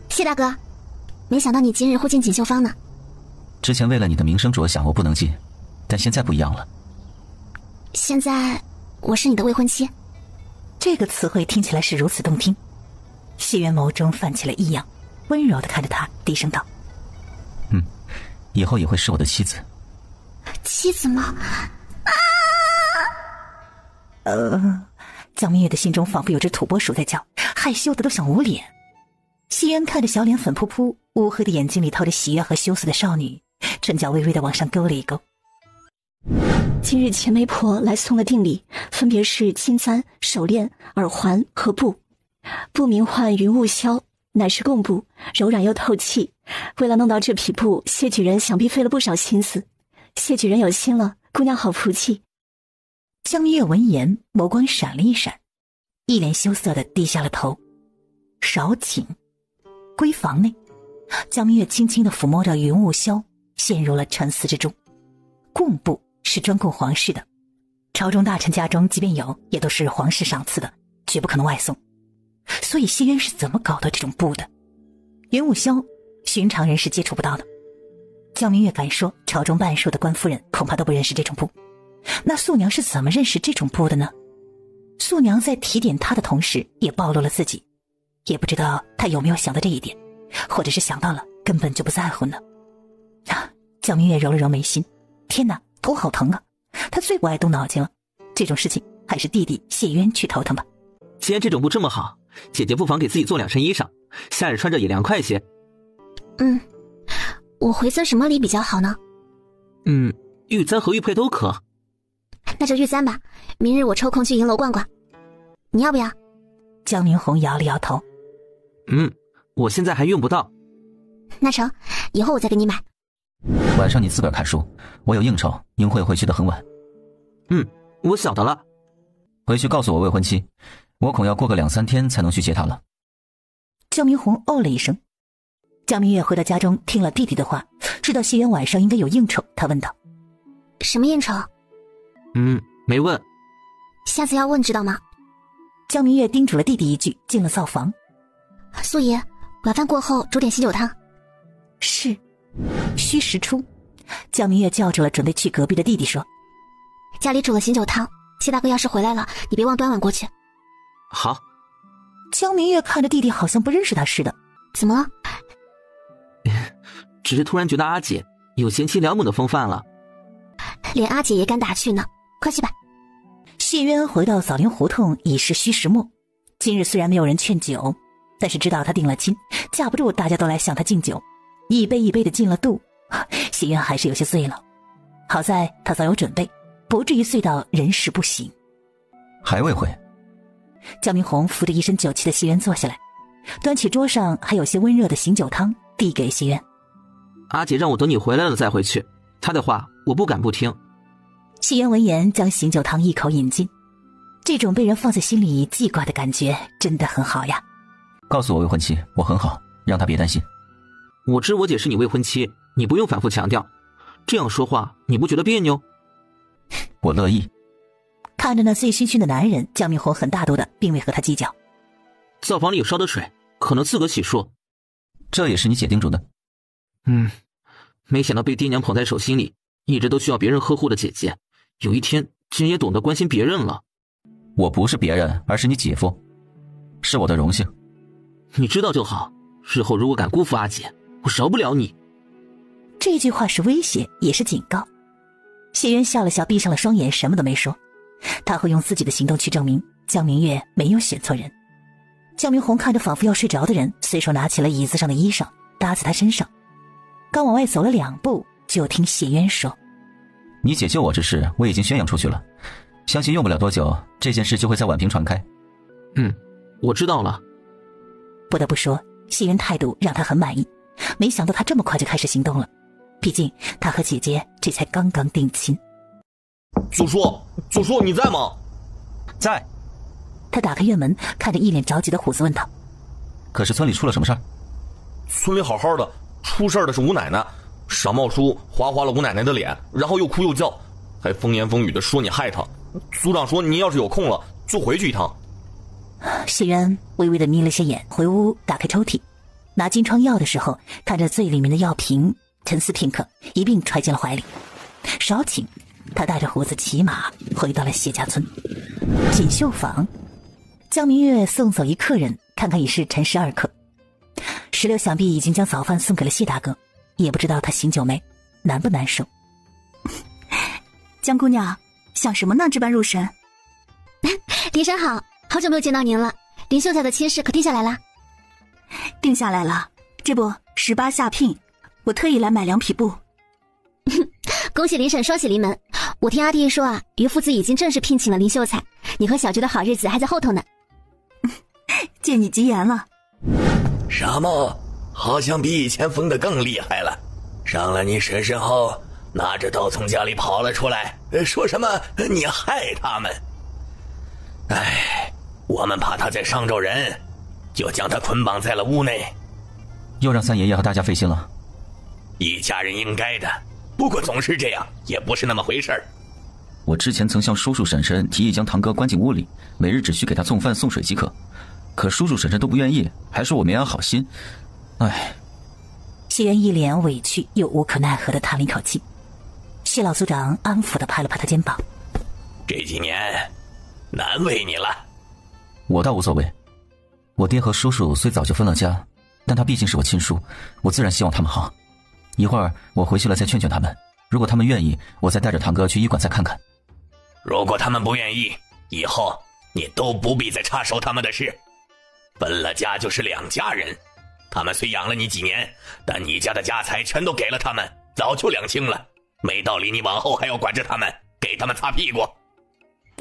谢大哥，没想到你今日会进锦绣坊呢。之前为了你的名声着想，我不能进，但现在不一样了。现在我是你的未婚妻。这个词汇听起来是如此动听。谢渊眸中泛起了异样，温柔地看着他，低声道：以后也会是我的妻子。妻子吗？江明月的心中仿佛有只土拨鼠在叫，害羞的都想捂脸。谢渊看着小脸粉扑扑、乌黑的眼睛里透着喜悦和羞涩的少女，唇角微微的往上勾了一勾。今日钱媒婆来送了定礼，分别是金簪、手链、耳环和布。布名唤云雾绡，乃是贡布，柔软又透气。为了弄到这匹布，谢举人想必费了不少心思。谢举人有心了，姑娘好福气。江明月闻言，眸光闪了一闪，一脸羞涩地低下了头。少顷，闺房内，江明月轻轻地抚摸着云雾绡，陷入了沉思之中。贡布是专供皇室的，朝中大臣家中即便有，也都是皇室赏赐的，绝不可能外送。所以谢渊是怎么搞到这种布的？云雾绡，寻常人是接触不到的。江明月敢说，朝中半数的官夫人恐怕都不认识这种布。那素娘是怎么认识这种布的呢？素娘在提点她的同时，也暴露了自己，也不知道她有没有想到这一点，或者是想到了，根本就不在乎呢。江明月揉了揉眉心，天哪，头好疼啊！他最不爱动脑筋了，这种事情还是弟弟谢渊去头疼吧。既然这种布这么好，姐姐不妨给自己做2身衣裳，夏日穿着也凉快些。我回赠什么礼比较好呢？玉簪和玉佩都可。那就玉簪吧，明日我抽空去银楼逛逛。你要不要？江明红摇了摇头。我现在还用不到。那成，以后我再给你买。晚上你自个儿看书，我有应酬，应会回去的很晚。我晓得了。回去告诉我未婚妻，我恐要过个2-3天才能去接她了。江明红哦了一声。江明月回到家中，听了弟弟的话，知道谢渊晚上应该有应酬，他问道：什么应酬？没问。下次要问知道吗？江明月叮嘱了弟弟一句，进了灶房。素爷，晚饭过后煮点醒酒汤。是。戌时初，江明月叫住了准备去隔壁的弟弟说：家里煮了醒酒汤，谢大哥要是回来了，你别忘端碗过去。好。江明月看着弟弟好像不认识他似的。怎么了？只是突然觉得阿姐有贤妻良母的风范了。连阿姐也敢打趣呢，快去吧。谢渊回到枣林胡同已是戌时末，今日虽然没有人劝酒，但是知道他定了亲，架不住大家都来向他敬酒，一杯一杯的敬了肚，谢渊还是有些醉了。好在他早有准备，不至于醉到人事不省。还未回。江明红扶着一身酒气的谢渊坐下来，端起桌上还有些温热的醒酒汤递给谢渊。阿姐让我等你回来了再回去，她的话我不敢不听。谢渊闻言将醒酒汤一口饮尽，这种被人放在心里记挂的感觉真的很好呀。告诉我未婚妻我很好，让她别担心。我知我姐是你未婚妻，你不用反复强调，这样说话你不觉得别扭？我乐意。看着那醉醺醺的男人，江明红很大度的并未和他计较。灶房里有烧的水，可能自个洗漱。这也是你姐叮嘱的。没想到被爹娘捧在手心里，一直都需要别人呵护的姐姐，有一天竟然也懂得关心别人了。我不是别人，而是你姐夫，是我的荣幸。你知道就好，日后如果敢辜负阿姐，我饶不了你。这句话是威胁，也是警告。谢渊笑了笑，闭上了双眼，什么都没说。他会用自己的行动去证明江明月没有选错人。江明红看着仿佛要睡着的人，随手拿起了椅子上的衣裳搭在他身上，刚往外走了2步，就听谢渊说：你姐救我之事我已经宣扬出去了，相信用不了多久，这件事就会在宛平传开。我知道了。不得不说，谢渊态度让他很满意，没想到他这么快就开始行动了，毕竟他和姐姐这才刚刚定亲。祖叔你在吗？在。他打开院门，看着一脸着急的虎子问道：可是村里出了什么事儿？村里好好的，出事儿的是吴奶奶，傻帽叔划了吴奶奶的脸，然后又哭又叫，还风言风语的说你害他。族长说你要是有空了就回去一趟。谢渊微微的眯了些眼，回屋打开抽屉，拿金疮药的时候，看着最里面的药瓶，沉思片刻，一并揣进了怀里。稍顷，他带着胡子骑马回到了谢家村锦绣坊。江明月送走一客人，看看已是辰时2刻。石榴想必已经将早饭送给了谢大哥，也不知道他醒酒没，难不难受。江姑娘想什么呢？这般入神。林婶好，好久没有见到您了。林秀才的亲事可定下来了？定下来了，这不18下聘，我特意来买2匹布。恭喜林婶双喜临门。我听阿弟说啊，于父子已经正式聘请了林秀才，你和小菊的好日子还在后头呢。借你吉言了。傻帽好像比以前疯得更厉害了，上了你婶婶后拿着刀从家里跑了出来，说什么你害他们。我们怕他再伤着人，就将他捆绑在了屋内。又让三爷爷和大家费心了。一家人应该的，不过总是这样也不是那么回事儿。我之前曾向叔叔婶婶提议将堂哥关进屋里，每日只需给他送饭送水即可，可叔叔婶婶都不愿意，还说我没安好心。谢渊一脸委屈又无可奈何的叹了一口气。谢老族长安抚地拍了拍他肩膀：这几年难为你了。我倒无所谓，我爹和叔叔虽早就分了家，但他毕竟是我亲叔，我自然希望他们好。一会儿我回去了再劝劝他们，如果他们愿意，我再带着堂哥去医馆再看看。如果他们不愿意，以后你都不必再插手他们的事。分了家就是2家人，他们虽养了你几年，但你家的家财全都给了他们，早就两清了，没道理你往后还要管着他们，给他们擦屁股。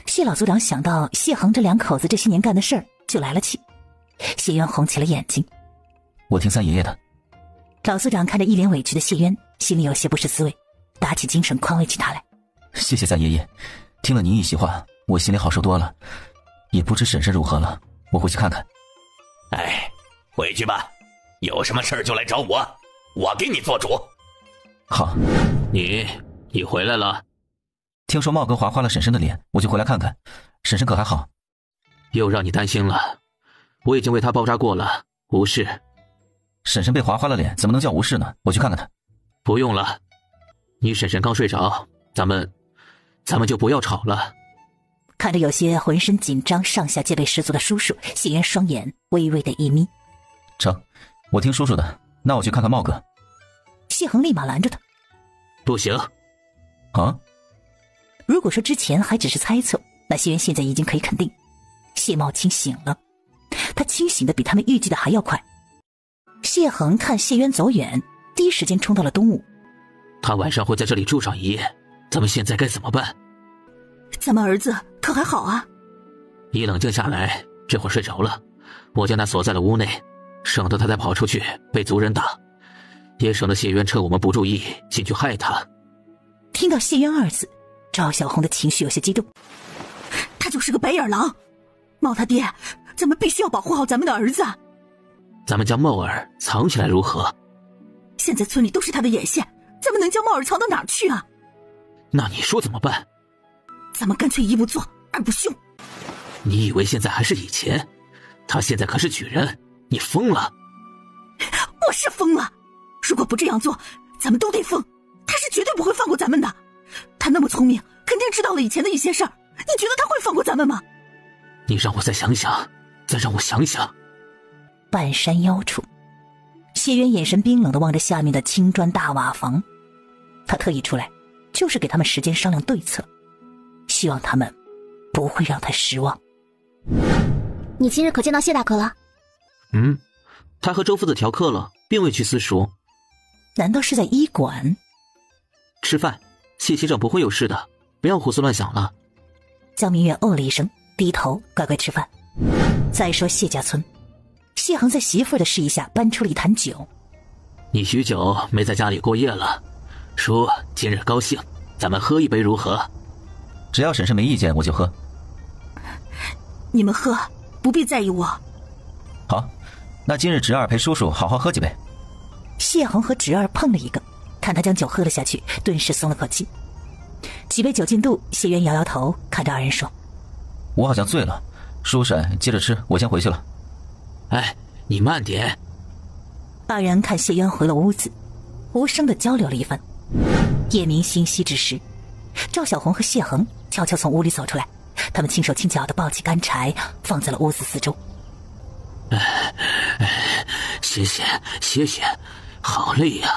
谢老族长想到谢恒这2口子这些年干的事儿，就来了气。谢渊红起了眼睛：我听三爷爷的。老族长看着一脸委屈的谢渊，心里有些不是滋味，打起精神宽慰起他来：谢谢三爷爷，听了您一席话，我心里好受多了。也不知婶婶如何了，我回去看看。回去吧，有什么事儿就来找我，我给你做主。好，你回来了。听说茂哥划花了婶婶的脸，我就回来看看，婶婶可还好？又让你担心了，我已经为她包扎过了，无事。婶婶被划花了脸，怎么能叫无事呢？我去看看她。不用了，你婶婶刚睡着，咱们就不要吵了。看着有些浑身紧张、上下戒备十足的叔叔，谢渊双眼微微的一眯。成，我听叔叔的，那我去看看茂哥。谢恒立马拦着他。不行。啊？如果说之前还只是猜测，那谢渊现在已经可以肯定，谢茂清醒了。他清醒的比他们预计的还要快。谢恒看谢渊走远，第一时间冲到了东屋。他晚上会在这里住上一夜，咱们现在该怎么办？咱们儿子可还好啊？你冷静下来，这会儿睡着了，我将他锁在了屋内，省得他再跑出去被族人打，也省得谢渊趁我们不注意进去害他。听到谢渊二字，赵小红的情绪有些激动。他就是个白眼狼，茂他爹，咱们必须要保护好咱们的儿子。咱们将茂儿藏起来如何？现在村里都是他的眼线，咱们能将茂儿藏到哪儿去啊？那你说怎么办？咱们干脆一不做二不休。你以为现在还是以前？他现在可是举人，你疯了？我是疯了，如果不这样做，咱们都得疯。他是绝对不会放过咱们的。他那么聪明，肯定知道了以前的一些事儿，你觉得他会放过咱们吗？你让我再想想，再让我想想。半山腰处，谢渊眼神冰冷地望着下面的青砖大瓦房。他特意出来，就是给他们时间商量对策，希望他们不会让他失望。你今日可见到谢大哥了？他和周夫子调客了，并未去私塾。难道是在医馆？吃饭，谢先生不会有事的，不要胡思乱想了。江明月哦了一声，低头乖乖吃饭。再说谢家村，谢恒在媳妇儿的示意下搬出了一坛酒。你许久没在家里过夜了，叔今日高兴，咱们喝一杯如何？只要婶婶没意见，我就喝。你们喝，不必在意我。好，那今日侄儿陪叔叔好好喝几杯。谢恒和侄儿碰了一个，看他将酒喝了下去，顿时松了口气。几杯酒进肚，谢渊摇摇头，看着二人说：“我好像醉了，叔婶接着吃，我先回去了。”哎，你慢点。二人看谢渊回了屋子，无声地交流了一番。夜明星稀之时，赵小红和谢恒悄悄从屋里走出来，他们轻手轻脚地抱起干柴，放在了屋子四周。谢谢，好累呀，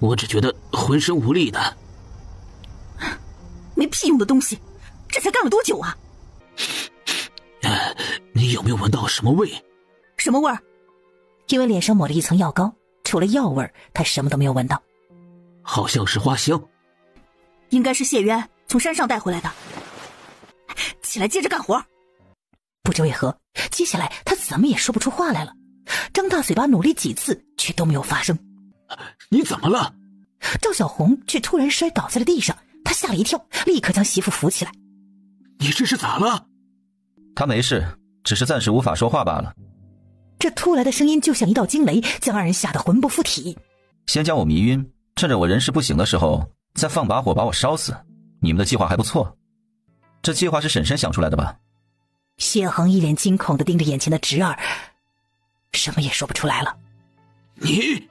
我只觉得浑身无力的。没屁用的东西，这才干了多久啊？你有没有闻到什么味？什么味儿？因为脸上抹了一层药膏，除了药味，他什么都没有闻到。好像是花香。应该是谢渊从山上带回来的。起来接着干活。不知为何，接下来他怎么也说不出话来了，张大嘴巴努力几次，却都没有发声。你怎么了？赵小红却突然摔倒在了地上，他吓了一跳，立刻将媳妇扶起来。你这是咋了？他没事，只是暂时无法说话罢了。这突来的声音就像一道惊雷，将二人吓得魂不附体。先将我迷晕，趁着我人事不省的时候，再放把火把我烧死。你们的计划还不错。这计划是婶婶想出来的吧？谢恒一脸惊恐地盯着眼前的侄儿，什么也说不出来了。你，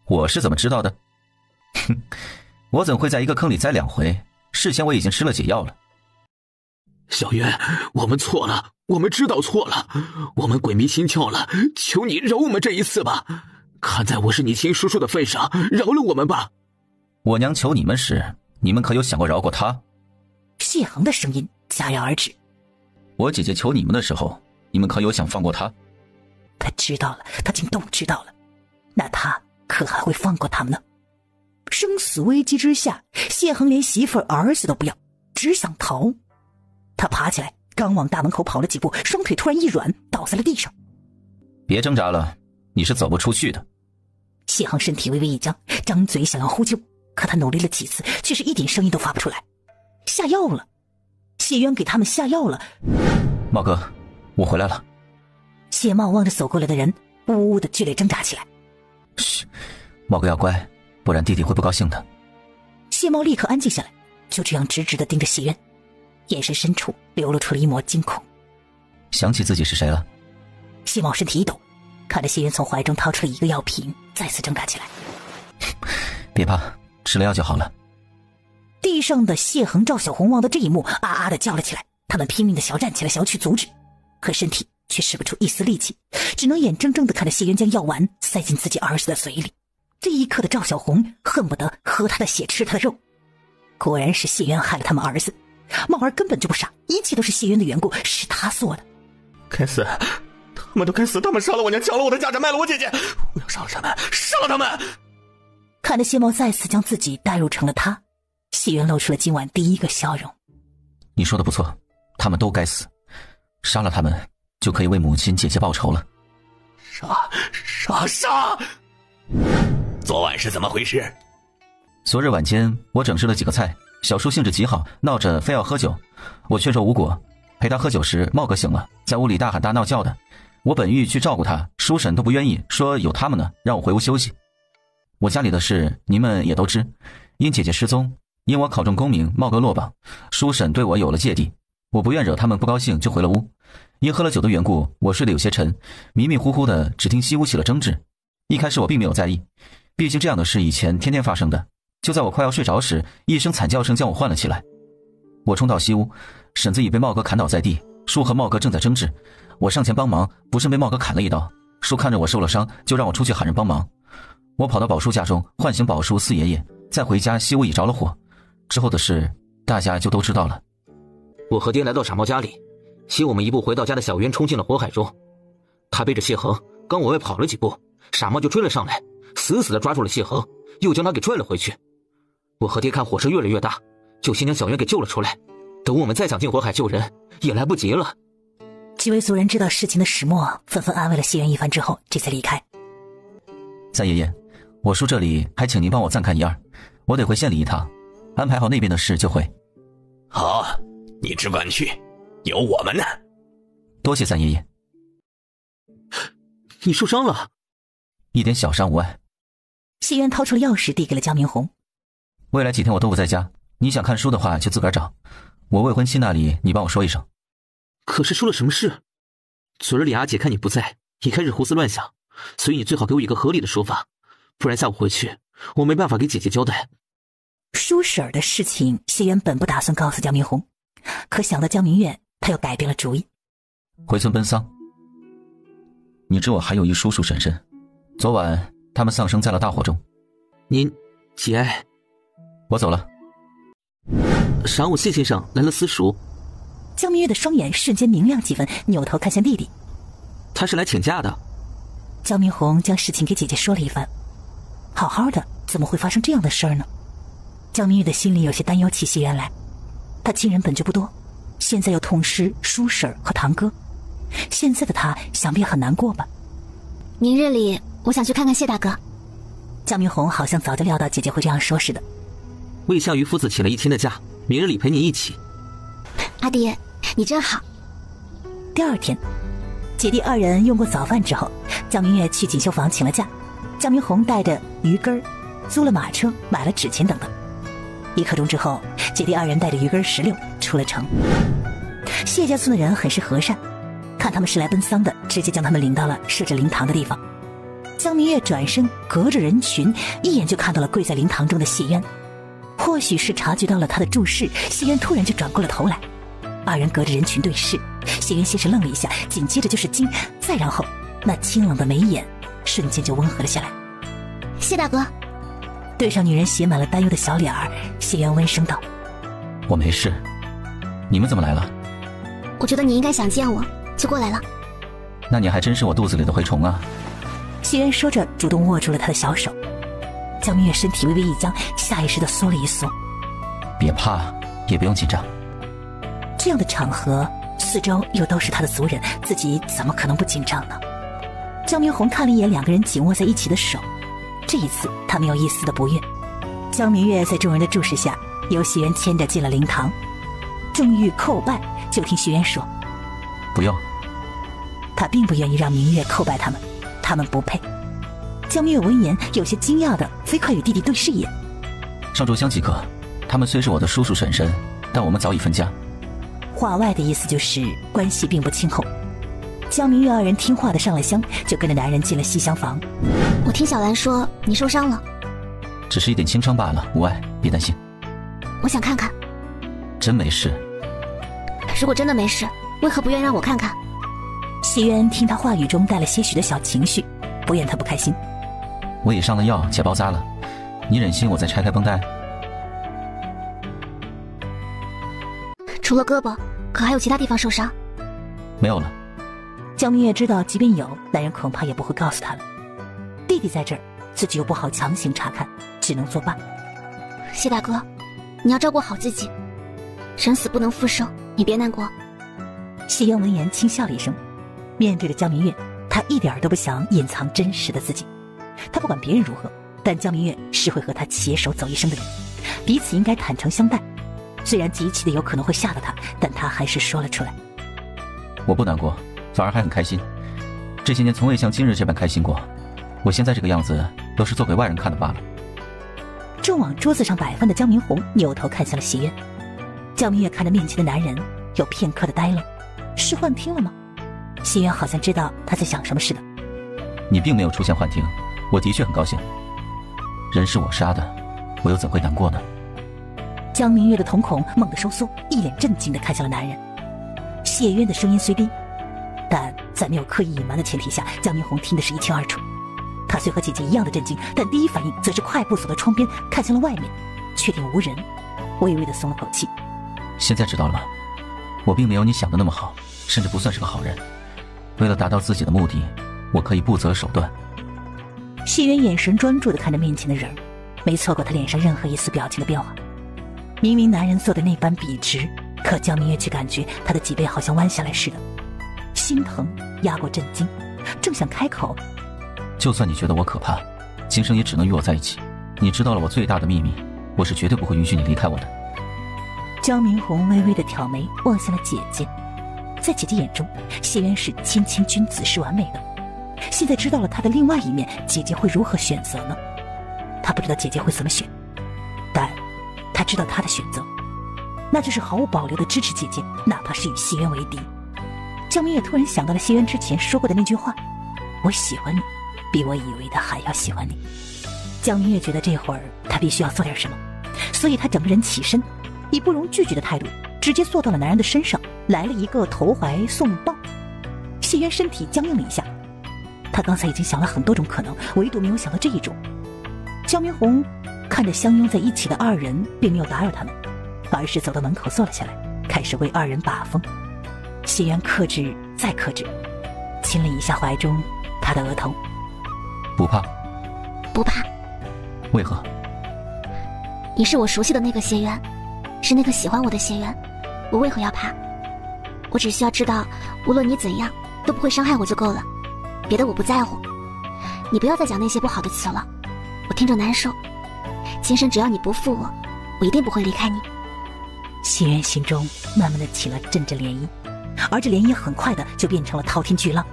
我是怎么知道的？哼，我怎会在一个坑里栽2回？事前我已经吃了解药了。小渊，我们错了，我们知道错了，我们鬼迷心窍了，求你饶我们这一次吧，看在我是你亲叔叔的份上，饶了我们吧。我娘求你们时，你们可有想过饶过她？谢恒的声音戛然而止。我姐姐求你们的时候，你们可有想放过她？他知道了，他竟都知道了，那他可还会放过他们呢？生死危机之下，谢恒连媳妇儿子都不要，只想逃。他爬起来，刚往大门口跑了几步，双腿突然一软，倒在了地上。别挣扎了，你是走不出去的。谢恒身体微微一僵，张嘴想要呼救，可他努力了几次，却是一点声音都发不出来。下药了，谢渊给他们下药了。茂哥，我回来了。谢茂望着走过来的人，呜呜的剧烈挣扎起来。嘘，茂哥要乖，不然弟弟会不高兴的。谢茂立刻安静下来，就这样直直的盯着谢渊，眼神深处流露出了一抹惊恐。想起自己是谁了？谢茂身体一抖，看着谢渊从怀中掏出了一个药瓶，再次挣扎起来。别怕，吃了药就好了。地上的谢恒、赵小红望到这一幕，啊啊的叫了起来。他们拼命的想站起来，想要去阻止，可身体却使不出一丝力气，只能眼睁睁的看着谢渊将药丸塞进自己儿子的嘴里。这一刻的赵小红恨不得喝他的血，吃他的肉。果然是谢渊害了他们儿子，茂儿根本就不傻，一切都是谢渊的缘故，是他做的。该死，他们都该死！他们杀了我娘，抢了我的家产，卖了我姐姐！我要杀了他们，杀了他们！看着谢茂再次将自己带入成了他，谢渊露出了今晚第一个笑容。你说的不错，他们都该死，杀了他们就可以为母亲姐姐报仇了。杀！昨晚是怎么回事？昨日晚间我整治了几个菜，小叔兴致极好，闹着非要喝酒，我却说无果。陪他喝酒时，茂哥醒了，在屋里大喊大闹叫的。我本欲去照顾他，叔婶都不愿意，说有他们呢，让我回屋休息。我家里的事你们也都知，因姐姐失踪，因我考中功名，茂哥落榜，叔婶对我有了芥蒂，我不愿惹他们不高兴，就回了屋。因喝了酒的缘故，我睡得有些沉，迷迷糊糊的，只听西屋起了争执。一开始我并没有在意，毕竟这样的事以前天天发生的。就在我快要睡着时，一声惨叫声将我唤了起来。我冲到西屋，婶子已被茂哥砍倒在地，叔和茂哥正在争执。我上前帮忙，不慎被茂哥砍了一刀。叔看着我受了伤，就让我出去喊人帮忙。我跑到宝叔家中，唤醒宝叔、四爷爷，再回家，西屋已着了火。之后的事大家就都知道了。我和爹来到傻茂家里，先我们一步回到家的小渊冲进了火海中。他背着谢恒刚往外跑了几步，傻茂就追了上来，死死地抓住了谢恒，又将他给拽了回去。我和爹看火势越来越大，就先将小渊给救了出来。等我们再想进火海救人，也来不及了。几位族人知道事情的始末，纷纷安慰了谢渊一番之后，这才离开。三爷爷，我叔这里还请您帮我暂看一二，我得回县里一趟，安排好那边的事就会。好，你只管去，有我们呢。多谢三爷爷。你受伤了？一点小伤无碍。谢渊掏出了钥匙递给了江明红。未来几天我都不在家，你想看书的话就自个儿找，我未婚妻那里你帮我说一声。可是出了什么事？昨日李阿姐看你不在，也开始胡思乱想，所以你最好给我一个合理的说法，不然下午回去我没办法给姐姐交代。叔婶儿的事情，谢渊本不打算告诉江明红，可想到江明月，他又改变了主意。回村奔丧。你知我还有一叔叔婶婶，昨晚他们丧生在了大火中。您节哀。我走了。晌午谢先生来了私塾。江明月的双眼瞬间明亮几分，扭头看向弟弟。他是来请假的。江明红将事情给姐姐说了一番。好好的，怎么会发生这样的事儿呢？江明月的心里有些担忧起谢渊来。他亲人本就不多，现在又痛失叔婶和堂哥，现在的他想必很难过吧。明日里我想去看看谢大哥。江明红好像早就料到姐姐会这样说似的。魏相于夫子请了1天的假，明日里陪你一起。阿爹，你真好。第二天，姐弟二人用过早饭之后，江明月去锦绣坊请了假，江明红带着鱼根租了马车，买了纸钱等等。1刻钟之后，姐弟二人带着鱼根16出了城。谢家村的人很是和善，看他们是来奔丧的，直接将他们领到了设置灵堂的地方。江明月转身隔着人群，一眼就看到了跪在灵堂中的谢渊。或许是察觉到了他的注视，谢渊突然就转过了头来。二人隔着人群对视，谢渊先是愣了一下，紧接着就是惊，再然后那清冷的眉眼瞬间就温和了下来。谢大哥。对上女人写满了担忧的小脸儿，谢渊温声道：我没事。你们怎么来了？我觉得你应该想见我，就过来了。那你还真是我肚子里的蛔虫啊。谢渊说着主动握住了他的小手。江明月身体微微一僵，下意识地缩了一缩。别怕，也不用紧张。这样的场合，四周又都是他的族人，自己怎么可能不紧张呢？江明红看了一眼两个人紧握在一起的手，这一次他没有一丝的不悦。江明月在众人的注视下，由谢渊牵着进了灵堂。正欲叩拜，就听谢渊说：不用。他并不愿意让明月叩拜他们，他他们不配。江明月闻言有些惊讶的飞快与弟弟对视一眼。上炷香即可，他们虽是我的叔叔婶婶，但我们早已分家。话外的意思就是关系并不亲厚。江明月二人听话的上了香，就跟着男人进了西厢房。我听小兰说你受伤了，只是一点轻伤罢了，无碍，别担心。我想看看。真没事？如果真的没事，为何不愿意让我看看？谢渊听他话语中带了些许的小情绪，不愿他不开心。我也上了药且包扎了，你忍心我再拆开绷带？除了胳膊，可还有其他地方受伤？没有了。江明月知道即便有，男人恐怕也不会告诉他了。弟弟在这儿，自己又不好强行查看，只能作罢。谢大哥，你要照顾好自己，人死不能复生，你别难过。谢渊闻言轻笑了一声，面对着江明月，他一点都不想隐藏真实的自己。他不管别人如何，但江明月是会和他携手走一生的人，彼此应该坦诚相待。虽然极其的有可能会吓到他，但他还是说了出来。我不难过，反而还很开心。这些年从未像今日这般开心过。我现在这个样子都是做给外人看的罢了。正往桌子上摆饭的江明红扭头看向了谢渊。江明月看着面前的男人，有片刻的呆愣，是幻听了吗？谢渊好像知道他在想什么似的。你并没有出现幻听，我的确很高兴。人是我杀的，我又怎会难过呢？江明月的瞳孔猛地收缩，一脸震惊地看向了男人。谢渊的声音虽低，但在没有刻意隐瞒的前提下，江明红听得是一清二楚。他虽和姐姐一样的震惊，但第一反应则是快步走到窗边，看向了外面，确定无人，微微地松了口气。现在知道了吗？我并没有你想的那么好，甚至不算是个好人。为了达到自己的目的，我可以不择手段。谢渊眼神专注地看着面前的人，没错过他脸上任何一丝表情的变化。明明男人做的那般笔直，可江明月却感觉他的脊背好像弯下来似的，心疼压过震惊，正想开口。就算你觉得我可怕，今生也只能与我在一起。你知道了我最大的秘密，我是绝对不会允许你离开我的。江明红微微的挑眉，望向了姐姐。在姐姐眼中，谢渊是谦谦君子，是完美的。现在知道了他的另外一面，姐姐会如何选择呢？他不知道姐姐会怎么选，但他知道他的选择，那就是毫无保留的支持姐姐，哪怕是与谢渊为敌。江明月突然想到了谢渊之前说过的那句话：我喜欢你，比我以为的还要喜欢你。江明月觉得这会儿他必须要做点什么，所以他整个人起身，以不容拒绝的态度直接坐到了男人的身上，来了一个投怀送抱。谢渊身体僵硬了一下，他刚才已经想了很多种可能，唯独没有想到这一种。江明红看着相拥在一起的二人，并没有打扰他们，而是走到门口坐了下来，开始为二人把风。谢渊克制再克制，亲了一下怀中他的额头。不怕？不怕。为何？你是我熟悉的那个谢渊，是那个喜欢我的谢渊，我为何要怕？我只需要知道，无论你怎样都不会伤害我就够了，别的我不在乎。你不要再讲那些不好的词了，我听着难受。今生只要你不负我，我一定不会离开你。谢渊心中慢慢的起了阵阵涟漪，而这涟漪很快的就变成了滔天巨浪。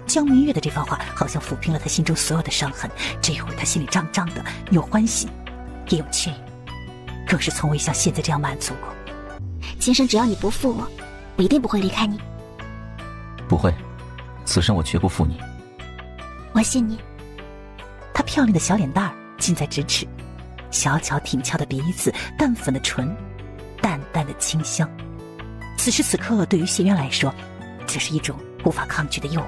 江明月的这番话好像抚平了他心中所有的伤痕，这会儿他心里胀胀的，有欢喜也有雀跃，更是从未像现在这样满足过。今生只要你不负我，我一定不会离开你。不会，此生我绝不负你。我信你。她漂亮的小脸蛋儿近在咫尺，小巧挺翘的鼻子，淡粉的唇，淡淡的清香。此时此刻对于谢渊来说，这是一种无法抗拒的诱惑，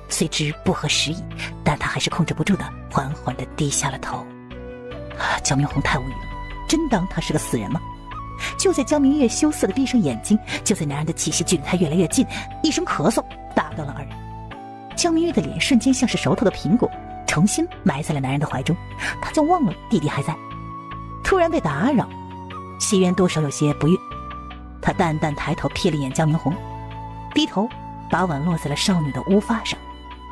虽知不合时宜，但他还是控制不住的缓缓地低下了头。江明红太无语了，真当他是个死人吗？就在江明月羞涩地闭上眼睛，就在男人的气息距离他越来越近，一声咳嗽打断了二人。江明月的脸瞬间像是熟透的苹果，重新埋在了男人的怀中，他就忘了弟弟还在。突然被打扰，谢渊多少有些不悦，他淡淡抬头瞥了一眼江明红，低头把碗落在了少女的乌发上，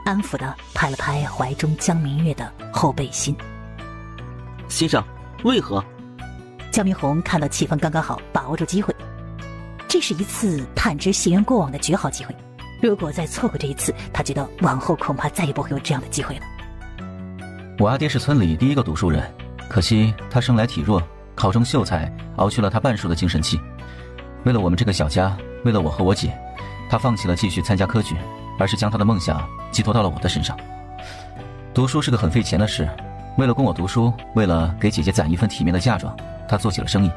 安抚地拍了拍怀中江明月的后背心。先生，为何？江明红看到气氛刚刚好，把握住机会，这是一次探知谢渊过往的绝好机会。如果再错过这一次，他觉得往后恐怕再也不会有这样的机会了。我阿爹是村里第一个读书人，可惜他生来体弱，考中秀才熬去了他半数的精神气。为了我们这个小家，为了我和我姐，他放弃了继续参加科举，而是将他的梦想寄托到了我的身上。读书是个很费钱的事，为了供我读书，为了给姐姐攒一份体面的嫁妆，他做起了生意。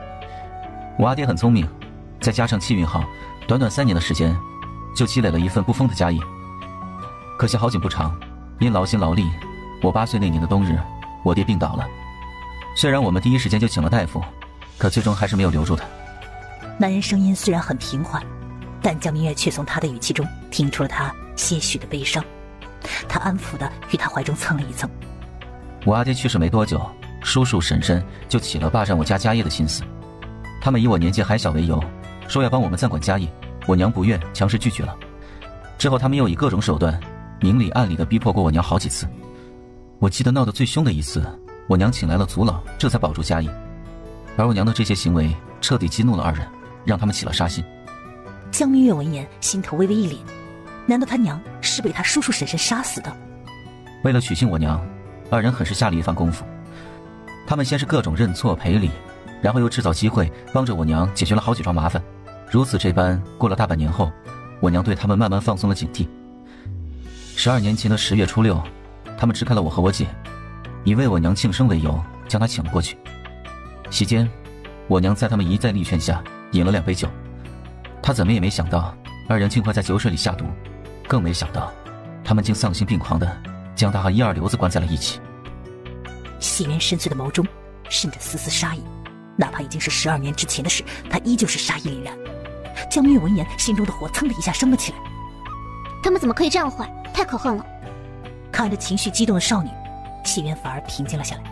我阿爹很聪明，再加上气运好，短短3年的时间就积累了一份不丰的家业。可惜好景不长，因劳心劳力，我8岁那年的冬日，我爹病倒了。虽然我们第一时间就请了大夫，可最终还是没有留住他。男人声音虽然很平缓，但江明月却从他的语气中听出了他些许的悲伤。他安抚地与他怀中蹭了一蹭。我阿爹去世没多久，叔叔婶婶就起了霸占我家家业的心思。他们以我年纪还小为由，说要帮我们暂管家业，我娘不愿，强势拒绝了。之后他们又以各种手段明里暗里地逼迫过我娘好几次。我记得闹得最凶的一次，我娘请来了族老，这才保住家业。而我娘的这些行为彻底激怒了2人，让他们起了杀心。江明月闻言心头微微一凛，难道他娘是被他叔叔婶婶杀死的？为了取信我娘，2人很是下了一番功夫。他们先是各种认错赔礼，然后又制造机会帮着我娘解决了好几桩麻烦。如此这般过了大半年后，我娘对他们慢慢放松了警惕。12年前的10月初6，他们支开了我和我姐，以为我娘庆生为由将她请了过去。席间，我娘在他们一再力劝下饮了2杯酒。她怎么也没想到2人竟会在酒水里下毒，更没想到他们竟丧心病狂地将她和1、2流子关在了一起。谢渊深邃的眸中渗着丝丝杀意，哪怕已经是12年之前的事，他依旧是杀意凛然。江明月闻言，心中的火噌的一下升了起来。他们怎么可以这样坏？太可恨了！看着情绪激动的少女，谢渊反而平静了下来。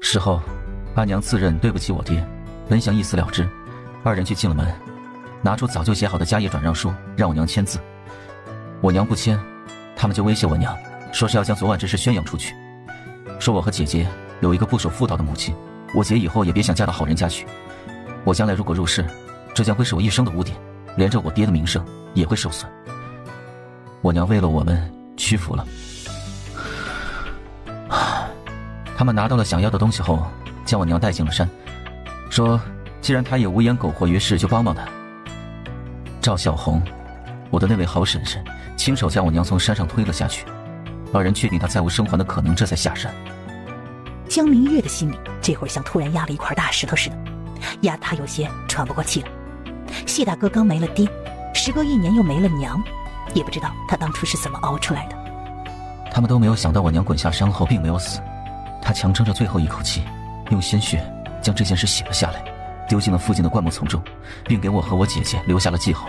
事后，阿娘自认对不起我爹，本想一死了之，2人却进了门，拿出早就写好的家业转让书，让我娘签字。我娘不签，他们就威胁我娘，说是要将昨晚之事宣扬出去，说我和姐姐有一个不守妇道的母亲，我姐以后也别想嫁到好人家去。我将来如果入世，这将会是我一生的污点，连着我爹的名声也会受损。我娘为了我们屈服了。他们拿到了想要的东西后，将我娘带进了山，说既然她也无颜苟活于世，就帮帮她。赵小红，我的那位好婶婶，亲手将我娘从山上推了下去，2人确定她再无生还的可能，这才下山。江明月的心里这会儿像突然压了一块大石头似的，压他有些喘不过气了。谢大哥刚没了爹，时隔1年又没了娘，也不知道他当初是怎么熬出来的。他们都没有想到我娘滚下山后并没有死，她强撑着最后一口气，用鲜血将这件事写了下来，丢进了附近的灌木丛中，并给我和我姐姐留下了记号。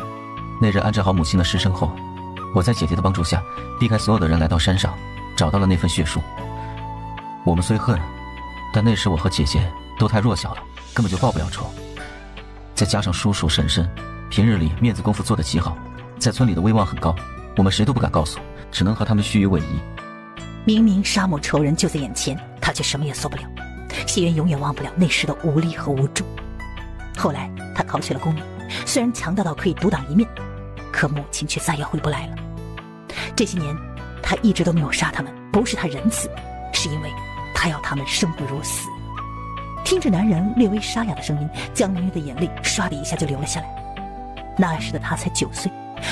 那日安置好母亲的尸身后，我在姐姐的帮助下，避开所有的人来到山上，找到了那份血书。我们虽恨，但那时我和姐姐都太弱小了，根本就报不了仇。再加上叔叔婶婶平日里面子功夫做得极好，在村里的威望很高，我们谁都不敢告诉，只能和他们虚与委蛇。明明杀母仇人就在眼前，他却什么也做不了。谢渊永远忘不了那时的无力和无助。后来他考取了功名，虽然强大到可以独当一面，可母亲却再也回不来了。这些年他一直都没有杀他们，不是他仁慈，是因为他要他们生不如死。听着男人略微沙哑的声音，江明月的眼泪唰的一下就流了下来。那时的他才9岁，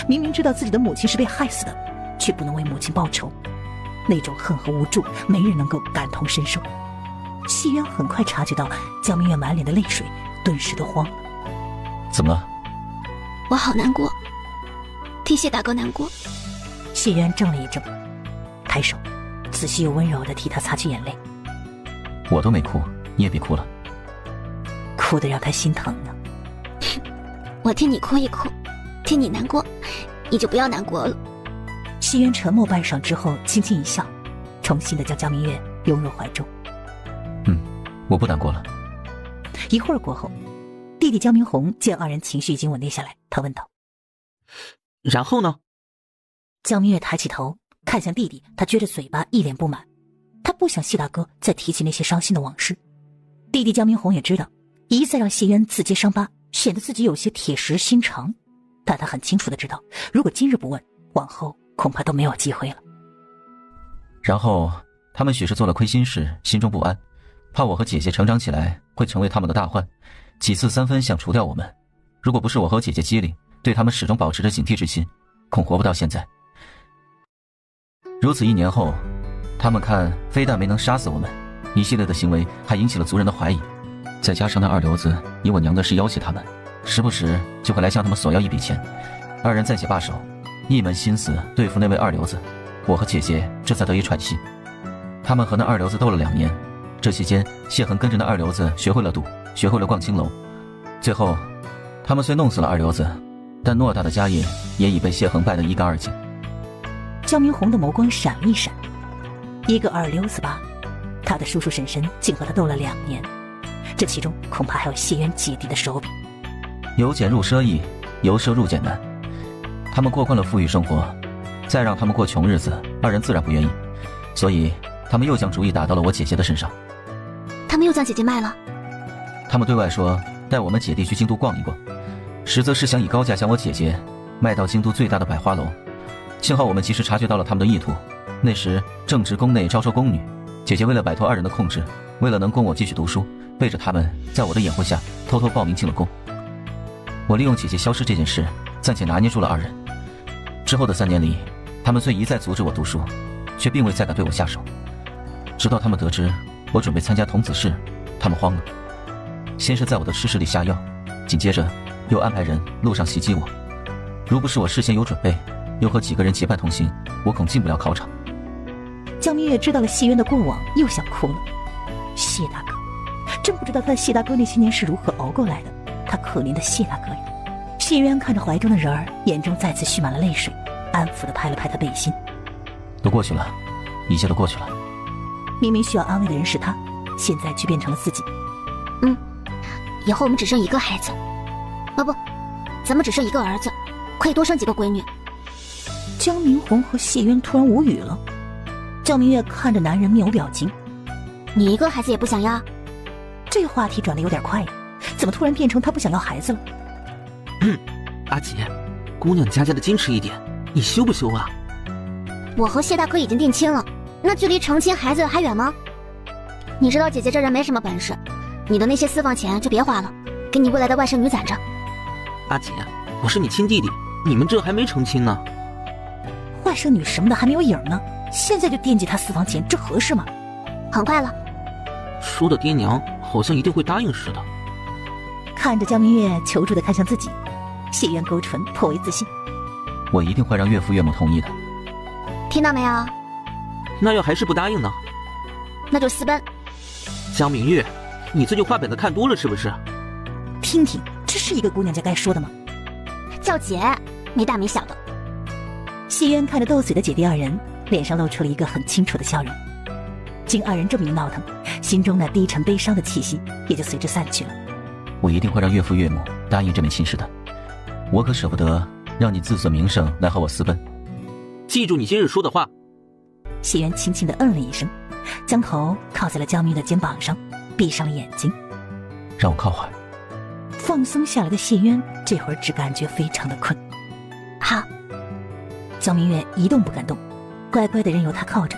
明明知道自己的母亲是被害死的，却不能为母亲报仇，那种恨和无助没人能够感同身受。谢渊很快察觉到江明月满脸的泪水，顿时都慌了。怎么了？我好难过，替谢大哥难过。谢渊怔了一怔，抬手仔细又温柔地替他擦去眼泪。我都没哭，你也别哭了。哭得让他心疼呢。我替你哭一哭，替你难过，你就不要难过了。谢渊沉默半晌之后，轻轻一笑，重新地将江明月拥入怀中。我不难过了。一会儿过后，弟弟江明红见2人情绪已经稳定下来，他问道：然后呢？江明月抬起头看向弟弟，他撅着嘴巴，一脸不满。他不想谢大哥再提起那些伤心的往事。弟弟江明红也知道，一再让谢渊自揭伤疤，显得自己有些铁石心肠。但他很清楚的知道，如果今日不问，往后恐怕都没有机会了。然后他们许是做了亏心事，心中不安，怕我和姐姐成长起来会成为他们的大患，几次三分想除掉我们。如果不是我和姐姐机灵，对他们始终保持着警惕之心，恐活不到现在。如此1年后，他们看非但没能杀死我们，一系列的行为还引起了族人的怀疑，再加上那二流子以我娘的事要挟他们，时不时就会来向他们索要一笔钱。二人暂且罢手，一门心思对付那位二流子，我和姐姐这才得以喘息。他们和那二流子斗了2年，这期间谢恒跟着那二流子学会了赌，学会了逛青楼。最后他们虽弄死了二流子，但偌大的家业也已被谢恒败得一干二净。江明红的眸光闪了一闪，一个二流子吧，他的叔叔婶婶竟和他斗了2年，这其中恐怕还有谢渊姐弟的手笔。由俭入奢易，由奢入俭难。他们过惯了富裕生活，再让他们过穷日子，二人自然不愿意，所以他们又将主意打到了我姐姐的身上。他们又将姐姐卖了？他们对外说带我们姐弟去京都逛一逛，实则是想以高价将我姐姐卖到京都最大的百花楼。幸好我们及时察觉到了他们的意图，那时正值宫内招收宫女，姐姐为了摆脱二人的控制，为了能供我继续读书，背着他们在我的掩护下偷偷报名进了宫。我利用姐姐消失这件事暂且拿捏住了二人。之后的3年里，他们虽一再阻止我读书，却并未再敢对我下手。直到他们得知我准备参加童子试，他们慌了，先是在我的吃食里下药，紧接着又安排人路上袭击我。如不是我事先有准备，又和几个人结伴同行，我恐进不了考场。江明月知道了谢渊的过往，又想哭了。谢大哥，真不知道他的谢大哥那些年是如何熬过来的。他可怜的谢大哥呀！谢渊看着怀中的人儿，眼中再次蓄满了泪水，安抚地拍了拍他背心。都过去了，一切都过去了。明明需要安慰的人是他，现在却变成了自己。以后我们只生1个孩子。不，咱们只生1个儿子，可以多生几个闺女。江明红和谢渊突然无语了。江明月看着男人面无表情。你1个孩子也不想要？这话题转得有点快呀，怎么突然变成他不想要孩子了？阿姐，姑娘家的矜持一点，你羞不羞啊？我和谢大哥已经定亲了，那距离成亲孩子还远吗？你知道姐姐这人没什么本事，你的那些私房钱就别花了，给你未来的外甥女攒着。阿姐，我是你亲弟弟，你们这还没成亲呢。外甥女什么的还没有影呢，现在就惦记她私房钱，这合适吗？很快了。说的爹娘好像一定会答应似的。看着江明月求助地看向自己，谢渊勾唇，颇为自信。我一定会让岳父岳母同意的。听到没有？那要还是不答应呢？那就私奔。江明月，你最近话本子看多了是不是？听听，这是一个姑娘家该说的吗？叫姐，没大没小的。谢渊看着斗嘴的姐弟二人，脸上露出了一个很清楚的笑容。经二人这么一闹腾，心中那低沉悲伤的气息也就随之散去了。我一定会让岳父岳母答应这门亲事的，我可舍不得让你自损名声来和我私奔。记住你今日说的话。谢渊轻轻地嗯了一声，将头靠在了江明的肩膀上，闭上了眼睛。让我靠会儿。放松下来的谢渊这会儿只感觉非常的困。好。江明月一动不敢动，乖乖地任由他靠着。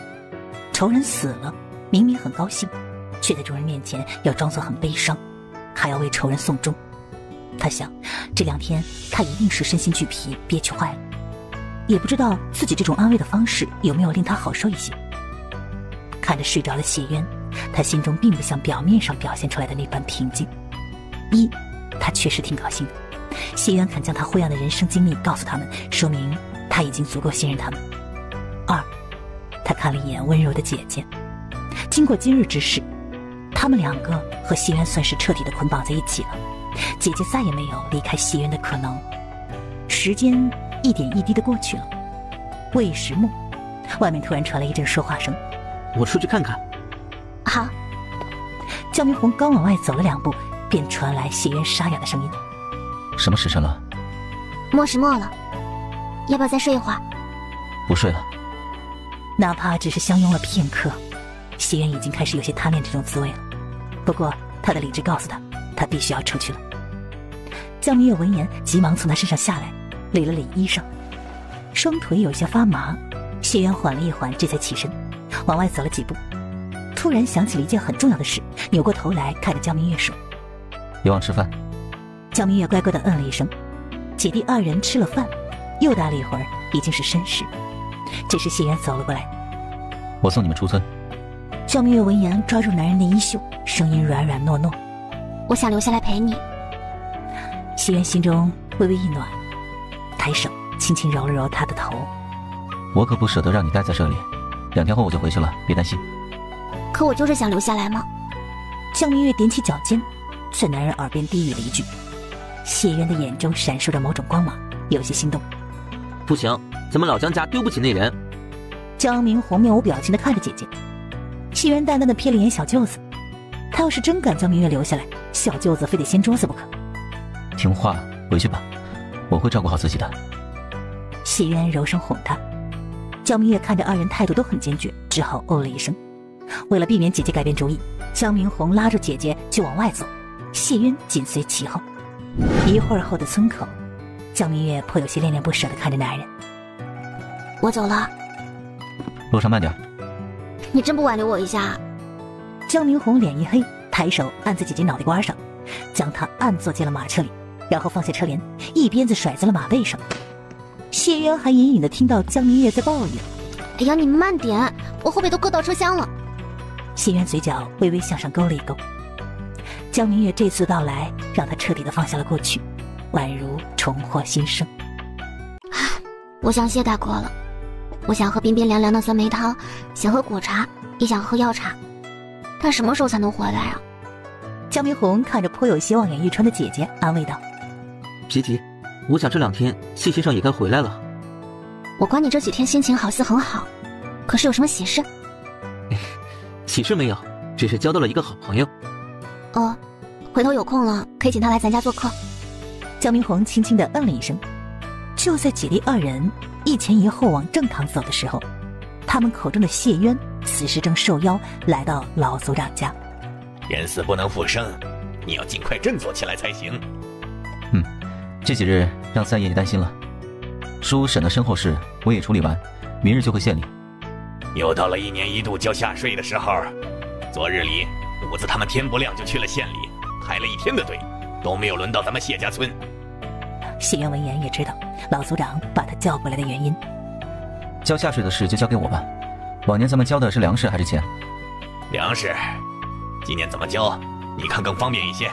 仇人死了，明明很高兴，却在众人面前要装作很悲伤，还要为仇人送终。他想，这2天他一定是身心俱疲，憋屈坏了，也不知道自己这种安慰的方式有没有令他好受一些。看着睡着的谢渊，他心中并不像表面上表现出来的那般平静。一，他确实挺高兴的，谢渊肯将他灰暗的人生经历告诉他们，说明他已经足够信任他们。2，他看了一眼温柔的姐姐，经过今日之事，他们2个和谢渊算是彻底的捆绑在一起了，姐姐再也没有离开谢渊的可能。时间一点一滴的过去了，未时末，外面突然传来一阵说话声。我出去看看。好。江明红刚往外走了2步，便传来谢渊沙哑的声音。什么时辰了？末时末了，要不要再睡一会儿？不睡了。哪怕只是相拥了片刻，谢渊已经开始有些贪恋这种滋味了。不过他的理智告诉他，他必须要出去了。江明月闻言急忙从他身上下来，理了理衣裳，双腿有些发麻。谢渊缓了一缓，这才起身，往外走了几步，突然想起了一件很重要的事，扭过头来看着江明月说：“别忘吃饭。”江明月乖乖地嗯了一声。姐弟二人吃了饭，又待了一会儿，已经是申时。这时谢渊走了过来：“我送你们出村。”江明月闻言抓住男人的衣袖，声音软软糯糯：“我想留下来陪你。”谢渊心中微微一暖，抬手轻轻揉了揉他的头：“我可不舍得让你待在这里，2天后我就回去了，别担心。”可我就是想留下来嘛。江明月踮起脚尖，在男人耳边低语了一句。谢渊的眼中闪烁着某种光芒，有些心动。不行，咱们老江家丢不起那人。江明红面无表情地看着姐姐。谢渊淡淡地瞥了眼小舅子，他要是真敢将明月留下来，小舅子非得掀桌子不可。听话，回去吧，我会照顾好自己的。谢渊柔声哄他。江明月看着二人态度都很坚决，只好哦了一声。为了避免姐姐改变主意，江明红拉住姐姐就往外走，谢渊紧随其后。一会儿后的村口，江明月颇有些恋恋不舍地看着男人：“我走了。”“路上慢点。”“你真不挽留我一下？”江明红脸一黑，抬手按在姐姐脑袋瓜上，将她按坐进了马车里，然后放下车帘，一鞭子甩在了马背上。谢渊还隐隐地听到江明月在抱怨：“哎呀，你慢点，我后背都硌到车厢了。”谢渊嘴角微微向上勾了一勾。江明月这次到来让他彻底地放下了过去，宛如重获新生。我想谢大哥了，我想喝冰冰凉凉的酸梅汤，想喝果茶，也想喝药茶，但什么时候才能回来啊？江明红看着颇有些望眼欲穿的姐姐，安慰道：“别急，我想这2天谢先生也该回来了。”“我管你这几天心情好似很好，可是有什么喜事？”“喜事没有，只是交到了一个好朋友。”“哦，回头有空了可以请他来咱家做客。”江明红轻轻地嗯了一声。就在姐弟二人一前一后往正堂走的时候，他们口中的谢渊此时正受邀来到老族长家。“人死不能复生，你要尽快振作起来才行。”“这几日让三爷爷担心了，书审的身后事我也处理完，明日就会献礼。”“又到了1年1度交下税的时候，昨日里虎子他们天不亮就去了县里，排了1天的队，都没有轮到咱们谢家村。”谢渊闻言也知道老族长把他叫过来的原因。“交下水的事就交给我吧，往年咱们交的是粮食还是钱？”“粮食，今年怎么交，你看更方便一些。”“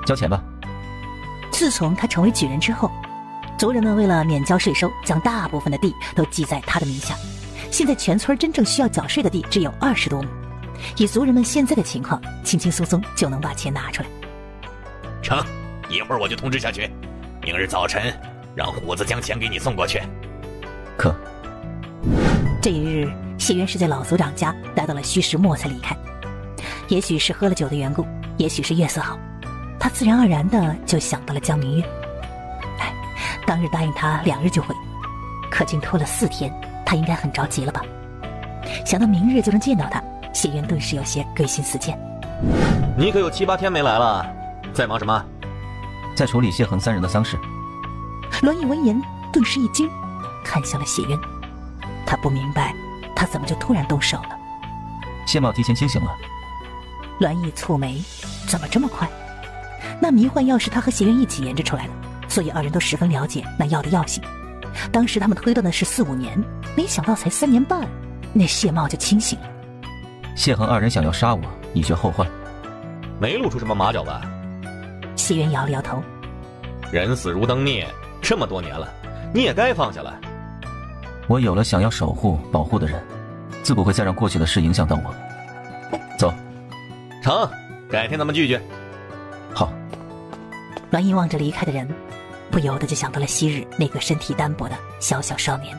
交钱吧。”自从他成为举人之后，族人们为了免交税收，将大部分的地都记在他的名下。现在全村真正需要缴税的地只有20多亩，以族人们现在的情况，轻轻松松就能把钱拿出来。“成，一会儿我就通知下去，明日早晨让虎子将钱给你送过去。”“可。”这一日，谢渊是在老族长家待到了戌时末才离开。也许是喝了酒的缘故，也许是月色好，他自然而然的就想到了江明月。当日答应他2日就回，可竟拖了4天，他应该很着急了吧？想到明日就能见到他，谢渊顿时有些归心似箭。“你可有7、8天没来了，在忙什么？”“在处理谢恒3人的丧事。”栾毅闻言顿时一惊，看向了谢渊。他不明白他怎么就突然动手了。谢茂提前清醒了。栾毅蹙眉，怎么这么快？那迷幻药是他和谢渊一起研制出来的，所以二人都十分了解那药的药性。当时他们推断的是4、5年，没想到才3年半，那谢茂就清醒了。谢恒2人想要杀我，以绝后患。没露出什么马脚吧？谢渊摇了摇头。人死如灯灭，这么多年了，你也该放下了。我有了想要守护、保护的人，自不会再让过去的事影响到我。走。成，改天咱们聚聚。好。栾毅望着离开的人，不由得就想到了昔日那个身体单薄的小小少年。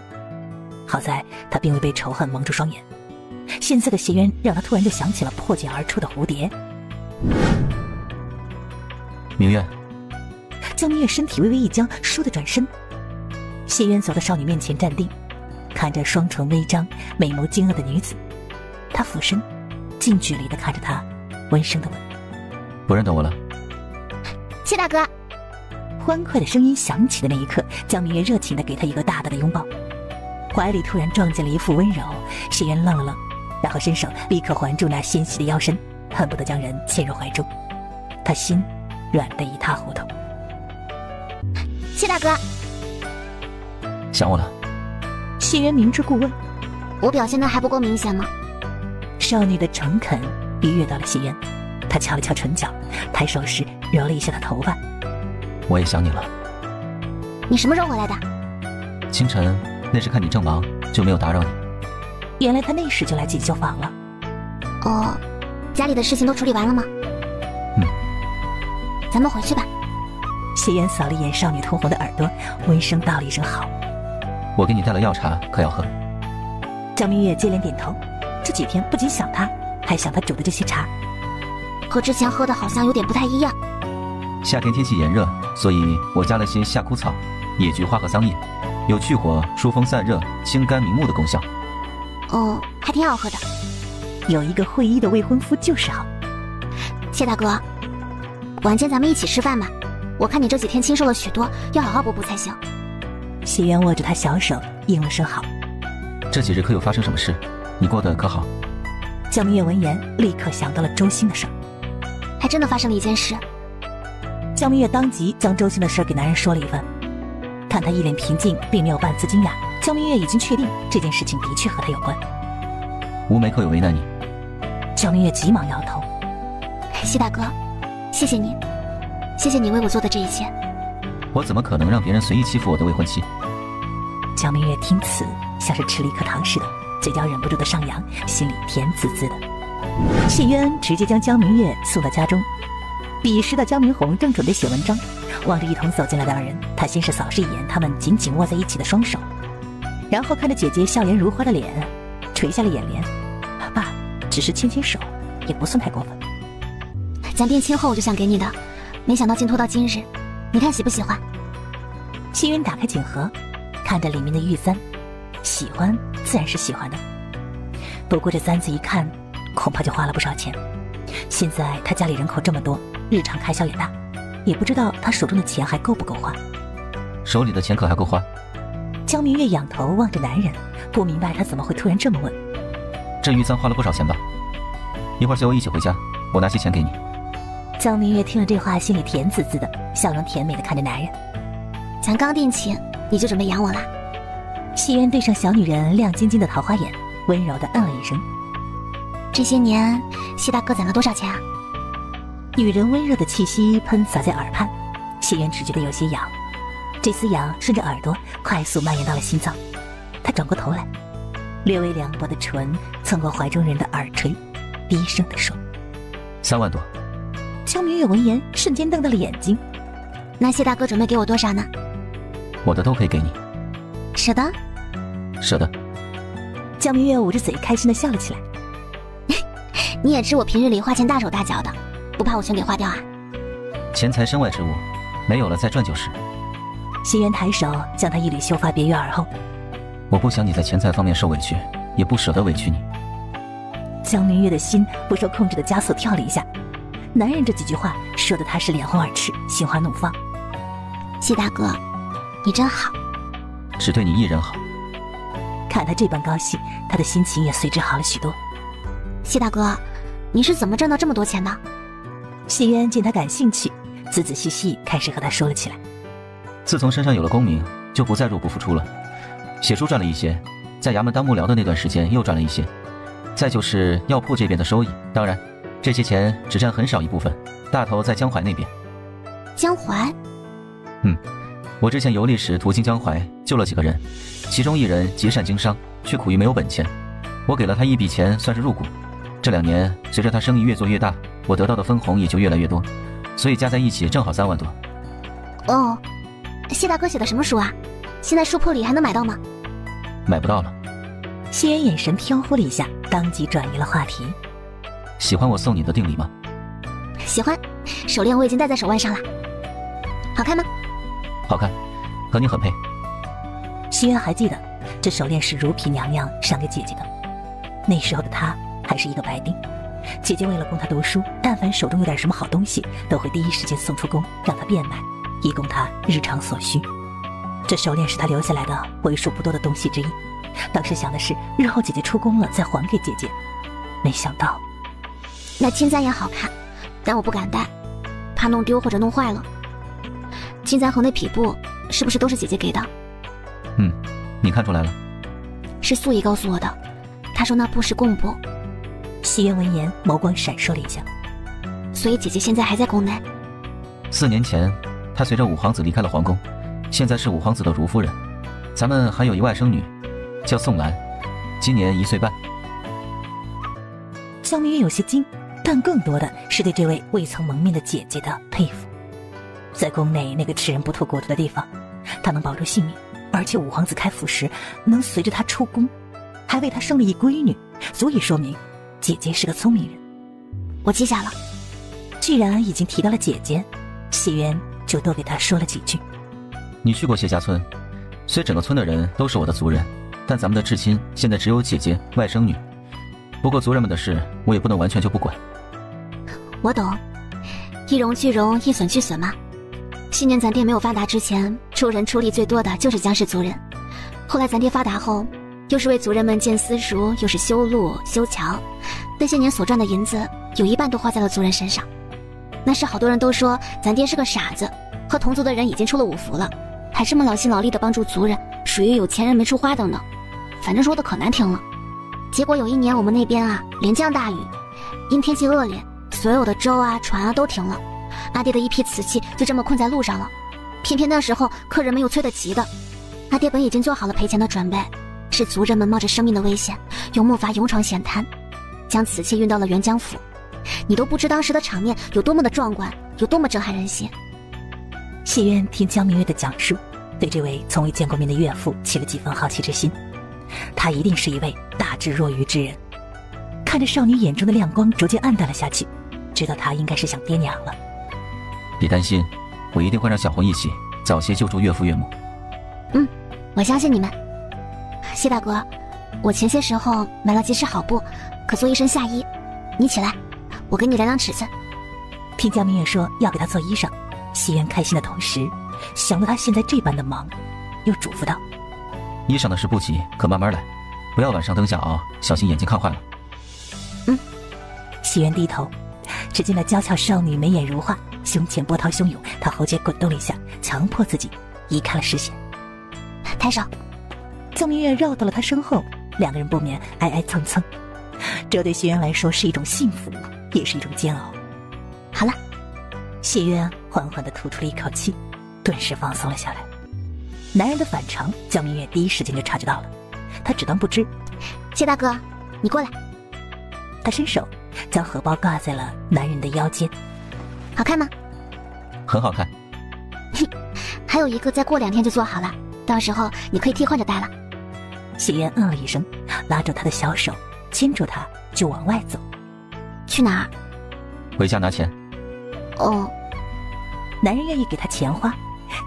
好在他并未被仇恨蒙住双眼，现在的谢渊让他突然就想起了破茧而出的蝴蝶。明月。江明月身体微微一僵，倏地转身。谢渊走到少女面前站定，看着双唇微张、美眸惊愕的女子，他俯身，近距离地看着她，温声地问：“不认得我了？”谢大哥。欢快的声音响起的那一刻，江明月热情地给他一个大大的拥抱，怀里突然撞进了一副温柔。谢渊愣了愣，然后伸手立刻环住那纤细的腰身，恨不得将人嵌入怀中。他心软得一塌糊涂。谢大哥，想我了？谢渊明知故问。我表现的还不够明显吗？少女的诚恳愉悦到了谢渊，他敲了敲唇角，抬手时揉了一下他头发。我也想你了。你什么时候回来的？清晨，那时看你正忙，就没有打扰你。原来他那时就来锦绣坊了。哦，家里的事情都处理完了吗？咱们回去吧。谢渊扫了一眼少女通红的耳朵，温声道了一声好。我给你带了药茶，可要喝？江明月接连点头，这几天不仅想他，还想他煮的这些茶，和之前喝的好像有点不太一样。夏天天气炎热，所以我加了些夏枯草、野菊花和桑叶，有去火、疏风散热、清肝明目的功效。哦，还挺好喝的。有一个会医的未婚夫就是好。谢大哥，晚间咱们一起吃饭吧。我看你这几天清瘦了许多，要好好补补才行。谢渊握着他小手，应了声好。这几日可有发生什么事？你过得可好？江明月闻言，立刻想到了周兴的事儿。还真的发生了一件事。江明月当即将周兴的事儿给男人说了一番。看他一脸平静，并没有半丝惊讶，江明月已经确定这件事情的确和他有关。吴梅可有为难你？江明月急忙摇头。谢大哥，谢谢你，谢谢你为我做的这一切。我怎么可能让别人随意欺负我的未婚妻？江明月听此，像是吃了一颗糖似的，嘴角忍不住的上扬，心里甜滋滋的。谢渊直接将江明月送到家中。彼时的江明红正准备写文章，望着一同走进来的二人，他先是扫视一眼他们紧紧握在一起的双手，然后看着姐姐笑颜如花的脸，垂下了眼帘。爸，只是牵牵手，也不算太过分。咱定亲后我就想给你的，没想到竟拖到今日，你看喜不喜欢？谢渊打开锦盒，看着里面的玉簪，喜欢自然是喜欢的，不过这簪子一看，恐怕就花了不少钱。现在他家里人口这么多，日常开销也大，也不知道他手中的钱还够不够花。手里的钱可还够花？江明月仰头望着男人，不明白他怎么会突然这么问。这玉簪花了不少钱吧？一会儿随我一起回家，我拿些钱给你。江明月听了这话，心里甜滋滋的，笑容甜美的看着男人。咱刚定亲，你就准备养我啦？谢渊对上小女人亮晶晶的桃花眼，温柔的嗯了一声。这些年，谢大哥攒了多少钱啊？女人温热的气息喷洒在耳畔，谢渊只觉得有些痒，这丝痒顺着耳朵快速蔓延到了心脏。他转过头来，略微凉薄的唇蹭过怀中人的耳垂，低声地说：“3万多。”江明月闻言瞬间瞪大了眼睛。那谢大哥准备给我多少呢？我的都可以给你。舍得？舍得。江明月捂着嘴开心地笑了起来。你也知我平日里花钱大手大脚的，不怕我全给花掉啊？钱财身外之物，没有了再赚就是。谢渊抬手将他一缕秀发别于耳后。我不想你在钱财方面受委屈，也不舍得委屈你。江明月的心不受控制的加速跳了一下。男人这几句话说的他是脸红耳赤，心花怒放。谢大哥，你真好。只对你一人好。看他这般高兴，他的心情也随之好了许多。谢大哥，你是怎么挣到这么多钱的？谢渊见他感兴趣，仔仔细细开始和他说了起来。自从身上有了功名，就不再入不敷出了。写书赚了一些，在衙门当幕僚的那段时间又赚了一些，再就是药铺这边的收益。当然这些钱只占很少一部分，大头在江淮那边。江淮？我之前游历时途经江淮，救了几个人，其中一人极善经商，却苦于没有本钱，我给了他一笔钱，算是入股。这2年随着他生意越做越大，我得到的分红也就越来越多，所以加在一起正好3万多。哦，谢大哥写的什么书啊？现在书铺里还能买到吗？买不到了。谢渊眼神飘忽了一下，当即转移了话题。喜欢我送你的定礼吗？喜欢，手链我已经戴在手腕上了。好看吗？好看，和你很配。谢渊还记得，这手链是如嫔娘娘赏给姐姐的。那时候的她还是一个白丁，姐姐为了供她读书，但凡手中有点什么好东西，都会第一时间送出宫，让她变卖，以供他日常所需。这手链是他留下来的为数不多的东西之一，当时想的是日后姐姐出宫了再还给姐姐，没想到那金簪也好看，但我不敢戴，怕弄丢或者弄坏了。金簪和那匹布是不是都是姐姐给的？你看出来了？是素姨告诉我的，她说那布是贡布。西渊闻言眸光闪烁了一下。所以姐姐现在还在宫内？4年前，她随着五皇子离开了皇宫，现在是五皇子的如夫人。咱们还有一外甥女，叫宋兰，今年1岁半。江明月有些惊，但更多的是对这位未曾蒙面的姐姐的佩服。在宫内那个吃人不吐骨头的地方，她能保住性命，而且五皇子开府时能随着她出宫，还为她生了一闺女，足以说明姐姐是个聪明人。我记下了。既然已经提到了姐姐，西渊就多给她说了几句。你去过谢家村，虽整个村的人都是我的族人，但咱们的至亲现在只有姐姐、外甥女。不过族人们的事，我也不能完全就不管。我懂，一荣俱荣，一损俱损嘛。昔年咱爹没有发达之前，出人出力最多的就是江氏族人。后来咱爹发达后，又是为族人们建私塾，又是修路、修桥，那些年所赚的银子，有一半都花在了族人身上。那时好多人都说咱爹是个傻子，和同族的人已经出了5福了，还这么劳心劳力的帮助族人，属于有钱人没处花的呢。反正说的可难听了。结果有一年我们那边连降大雨，因天气恶劣，所有的舟船都停了，阿爹的一批瓷器就这么困在路上了。偏偏那时候客人们又催得急的，阿爹本已经做好了赔钱的准备，是族人们冒着生命的危险，用木筏勇闯险滩，将瓷器运到了沅江府。你都不知当时的场面有多么的壮观，有多么震撼人心。谢渊听江明月的讲述，对这位从未见过面的岳父起了几分好奇之心。他一定是一位大智若愚之人。看着少女眼中的亮光逐渐暗淡了下去，知道她应该是想爹娘了。别担心，我一定会让小红一起早些救助岳父岳母。我相信你们。谢大哥，我前些时候买了几尺好布，可做一身夏衣，你起来，我给你量量尺寸。听江明月说要给他做衣裳，西渊开心的同时想到他现在这般的忙，又嘱咐道：衣裳的事不急，可慢慢来，不要晚上灯下熬，小心眼睛看坏了。西渊低头，只见那娇俏少女眉眼如画，胸前波涛汹涌，他喉结滚动了一下，强迫自己移开了视线。抬手。江明月绕到了他身后，两个人不免挨挨蹭蹭。这对谢渊来说是一种幸福，也是一种煎熬。好了。谢渊缓缓地吐出了一口气，顿时放松了下来。男人的反常，江明月第一时间就察觉到了，他只当不知。谢大哥，你过来。他伸手将荷包挂在了男人的腰间。好看吗？很好看。还有一个再过2天就做好了，到时候你可以替换着戴了。谢渊嗯了一声，拉住他的小手，牵住他就往外走。去哪儿？回家拿钱。哦。男人愿意给他钱花，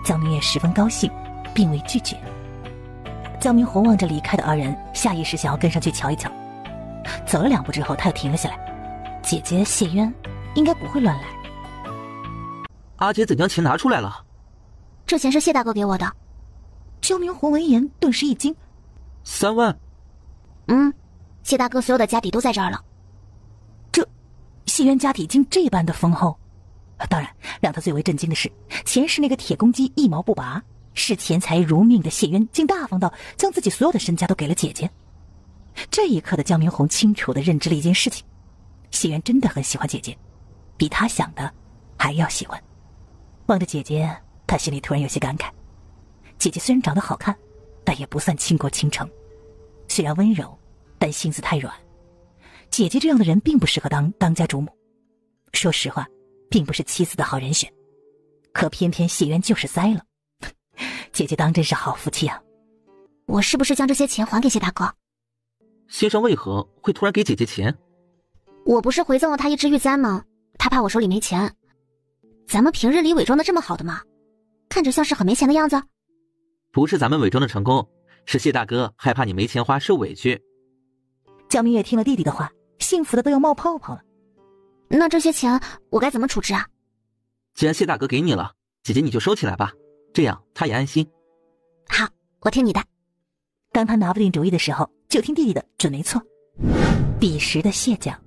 江明月十分高兴，并未拒绝。江明红望着离开的二人，下意识想要跟上去瞧一瞧。走了2步之后，他又停了下来。姐姐谢渊应该不会乱来。阿姐怎将钱拿出来了？这钱是谢大哥给我的。江明红闻言顿时一惊。3万？谢大哥所有的家底都在这儿了。这谢渊家底竟这般的丰厚。当然让他最为震惊的是，前世那个铁公鸡一毛不拔，视钱财如命的谢渊竟大方到将自己所有的身家都给了姐姐。这一刻的江明红清楚地认知了一件事情，谢渊真的很喜欢姐姐，比他想的还要喜欢。望着姐姐，他心里突然有些感慨。姐姐虽然长得好看，但也不算倾国倾城。虽然温柔，但性子太软。姐姐这样的人并不适合当家主母，说实话并不是妻子的好人选。可偏偏谢渊就是栽了。姐姐当真是好福气啊。我是不是将这些钱还给谢大哥？先生为何会突然给姐姐钱？我不是回赠了他一只玉簪吗？他怕我手里没钱。咱们平日里伪装的这么好的吗？看着像是很没钱的样子。不是咱们伪装的成功，是谢大哥害怕你没钱花受委屈。江明月听了弟弟的话，幸福的都要冒泡泡了。那这些钱我该怎么处置啊？既然谢大哥给你了，姐姐你就收起来吧，这样她也安心。好，我听你的。当他拿不定主意的时候，就听弟弟的准没错。彼时的谢家，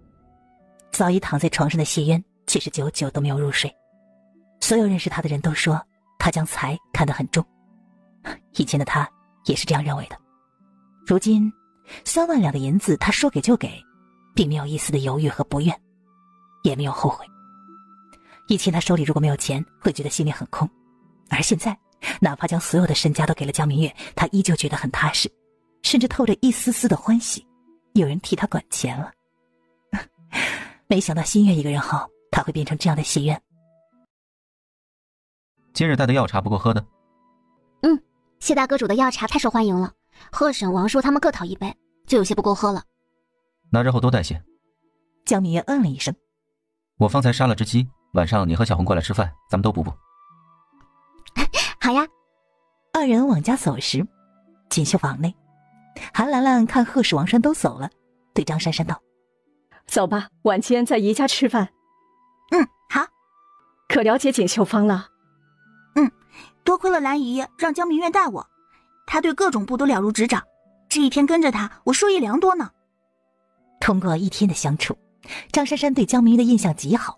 早已躺在床上的谢渊却是久久都没有入睡。所有认识他的人都说他将财看得很重，以前的他也是这样认为的。如今3万两的银子他说给就给，并没有一丝的犹豫和不愿，也没有后悔。以前他手里如果没有钱，会觉得心里很空，而现在哪怕将所有的身家都给了江明月，他依旧觉得很踏实，甚至透着一丝丝的欢喜，有人替他管钱了。没想到新月一个人后，他会变成这样的谢渊。今日带的药茶不够喝的。谢大哥煮的药茶太受欢迎了，贺婶、王叔他们各讨一杯，就有些不够喝了。那日后多带些。江明月嗯了一声。我方才杀了只鸡，晚上你和小红过来吃饭，咱们都补补。好呀。二人往家走时，锦绣房内，韩兰兰看贺氏、王山都走了，对张珊珊道：走吧，晚间在姨家吃饭。好。可了解锦绣坊了？多亏了兰姨让江明月带我，他对各种部都了如指掌，这一天跟着他，我受益良多呢。通过一天的相处，张珊珊对江明月的印象极好，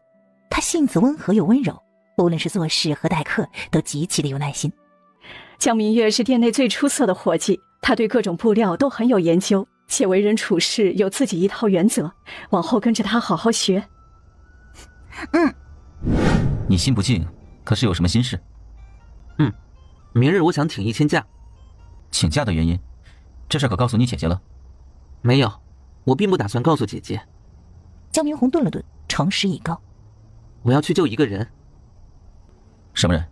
他性子温和又温柔，无论是做事和待客都极其的有耐心。江明月是店内最出色的伙计，他对各种布料都很有研究，且为人处事有自己一套原则，往后跟着他好好学。你心不静，可是有什么心事？明日我想请1000假。请假的原因，这事可告诉你姐姐了？没有，我并不打算告诉姐姐。江明红顿了顿，诚实以告：我要去救一个人。什么人？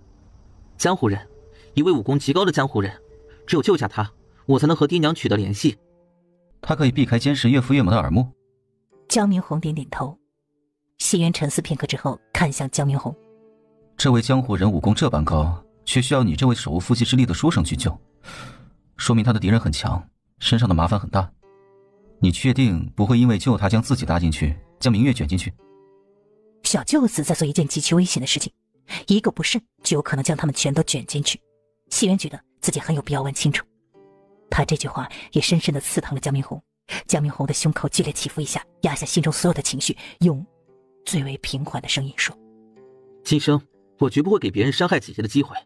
江湖人，一位武功极高的江湖人，只有救下他，我才能和爹娘取得联系。他可以避开监视岳父岳母的耳目？江明红点点头。谢渊沉思片刻之后，看向江明红：这位江湖人武功这般高，却需要你这位手无缚鸡之力的书生去救，说明他的敌人很强，身上的麻烦很大。你确定不会因为救他将自己搭进去，将明月卷进去？小舅子在做一件极其危险的事情，一个不慎就有可能将他们全都卷进去。谢渊觉得自己很有必要问清楚。他这句话也深深地刺疼了江明红。江明红的胸口剧烈起伏一下，压下心中所有的情绪，用最为平缓的声音说：今生我绝不会给别人伤害姐姐的机会，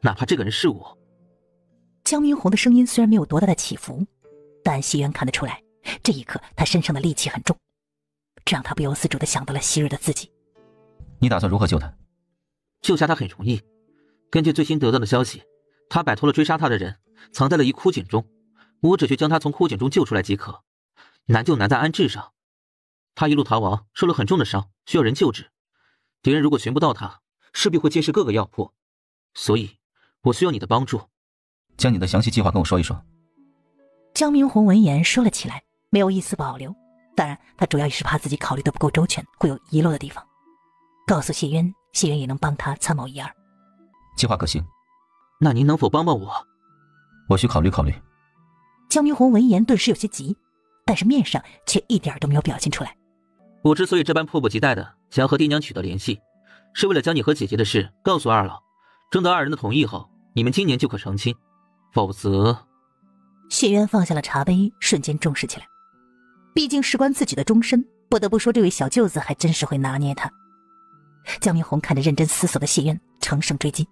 哪怕这个人是我。江明红的声音虽然没有多大的起伏，但谢渊看得出来，这一刻他身上的戾气很重，这让他不由自主地想到了昔日的自己。你打算如何救他？救下他很容易，根据最新得到的消息，他摆脱了追杀他的人，藏在了一枯井中，我只需将他从枯井中救出来即可。难就难在安置上，他一路逃亡，受了很重的伤，需要人救治。敌人如果寻不到他，势必会监视各个药铺，所以我需要你的帮助。将你的详细计划跟我说一说。江明红闻言说了起来，没有一丝保留。当然他主要也是怕自己考虑的不够周全，会有遗漏的地方。告诉谢渊，谢渊也能帮他参谋一二。计划可行，那您能否帮帮我？我需考虑考虑。江明红闻言顿时有些急，但是面上却一点都没有表现出来。我之所以这般迫不及待的想要和爹娘取得联系，是为了将你和姐姐的事告诉二老，征得二人的同意后，你们今年就可成亲，否则……谢渊放下了茶杯，瞬间重视起来。毕竟事关自己的终身，不得不说这位小舅子还真是会拿捏他。江明红看着认真思索的谢渊，乘胜追击：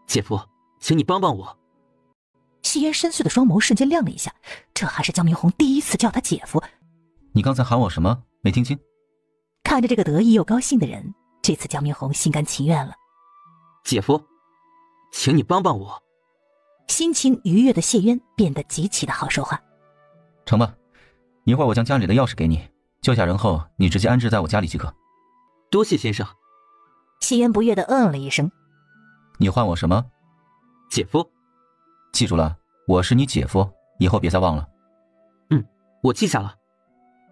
姐夫，请你帮帮我。谢渊深邃的双眸瞬间亮了一下，这还是江明红第一次叫他姐夫。你刚才喊我什么？没听清。看着这个得意又高兴的人，这次江明红心甘情愿了。姐夫，请你帮帮我。心情愉悦的谢渊变得极其的好说话。成吧，一会儿我将家里的钥匙给你，救下人后你直接安置在我家里即可。多谢先生。谢渊不悦地嗯了一声。你唤我什么？姐夫。记住了，我是你姐夫，以后别再忘了。我记下了。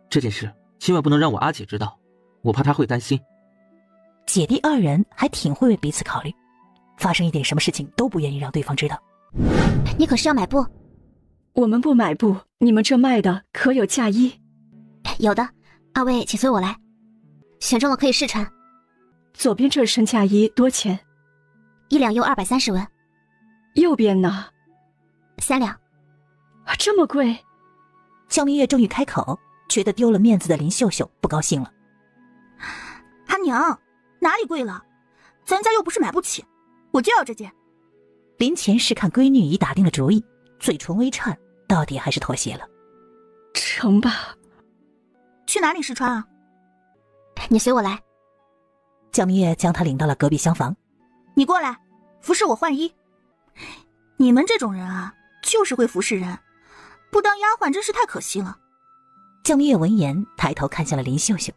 这件事千万不能让我阿姐知道，我怕她会担心。姐弟二人还挺会为彼此考虑，发生一点什么事情都不愿意让对方知道。你可是要买布？我们不买布，你们这卖的可有嫁衣？有的，二位请随我来，选中了可以试穿。左边这身嫁衣多钱1两又230文。右边呢？3两。这么贵？江明月终于开口，觉得丢了面子的林秀秀不高兴了。阿娘，哪里贵了？咱家又不是买不起，我就要这件。林前是看闺女已打定了主意，嘴唇微颤，到底还是妥协了。成吧。去哪里试穿啊？你随我来。江明月将她领到了隔壁厢房。你过来，服侍我换衣。你们这种人啊，就是会服侍人，不当丫鬟真是太可惜了。江明月闻言，抬头看向了林秀秀。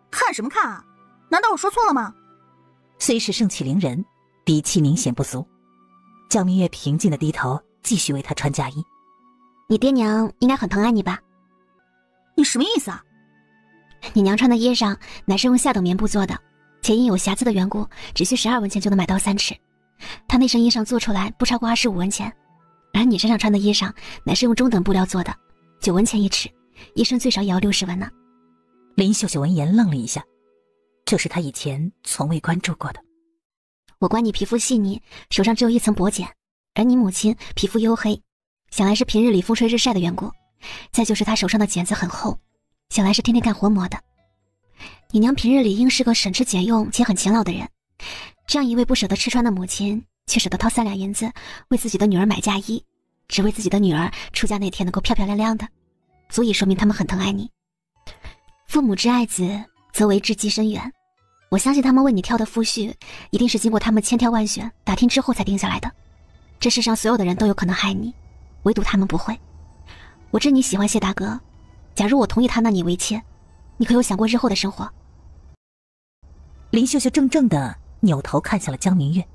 看什么看啊？难道我说错了吗？虽是盛气凌人，底气明显不足。江明月平静地低头，继续为她穿嫁衣。你爹娘应该很疼爱你吧？你什么意思啊？你娘穿的衣裳乃是用下等棉布做的，且因有瑕疵的缘故，只需12文钱就能买到3尺。她那身衣裳做出来不超过25文钱，而你身上穿的衣裳乃是用中等布料做的，9文钱1尺，一身最少也要60文呢。林秀秀闻言愣了一下，这是她以前从未关注过的。我观你皮肤细腻，手上只有1层薄茧，而你母亲皮肤黝黑，想来是平日里风吹日晒的缘故。再就是她手上的茧子很厚，想来是天天干活磨的。你娘平日里应是个省吃俭用且很勤劳的人，这样一位不舍得吃穿的母亲，却舍得掏3两银子为自己的女儿买嫁衣，只为自己的女儿出嫁那天能够漂漂亮亮的，足以说明他们很疼爱你。父母之爱子，则为之计深远。我相信他们为你挑的夫婿，一定是经过他们千挑万选打听之后才定下来的。这世上所有的人都有可能害你，唯独他们不会。我知你喜欢谢大哥，假如我同意他纳你为妾，你可有想过日后的生活？林秀秀怔怔地扭头看向了江明月。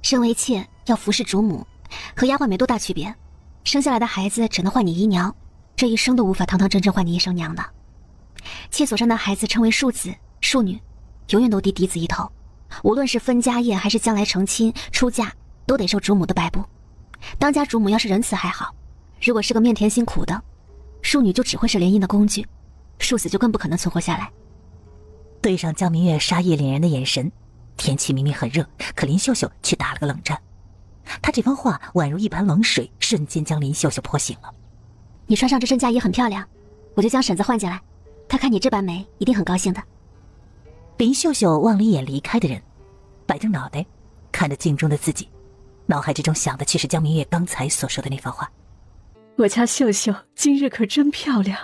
身为妾要服侍主母，和丫鬟没多大区别，生下来的孩子只能换你姨娘，这一生都无法堂堂正正换你一声娘的。妾所生的孩子称为庶子庶女，永远都低嫡子一头，无论是分家业还是将来成亲出嫁，都得受主母的摆布。当家主母要是仁慈还好，如果是个面甜心苦的，庶女就只会是联姻的工具，庶子就更不可能存活下来。对上江明月杀业凛然的眼神，天气明明很热，可林秀秀却打了个冷战。她这番话宛如一盆冷水，瞬间将林秀秀泼醒了。你穿上这身嫁衣很漂亮，我就将婶子换进来，她看你这般美，一定很高兴的。林秀秀望了一眼离开的人，摆正脑袋，看着镜中的自己，脑海之中想的却是江明月刚才所说的那番话。我家秀秀今日可真漂亮。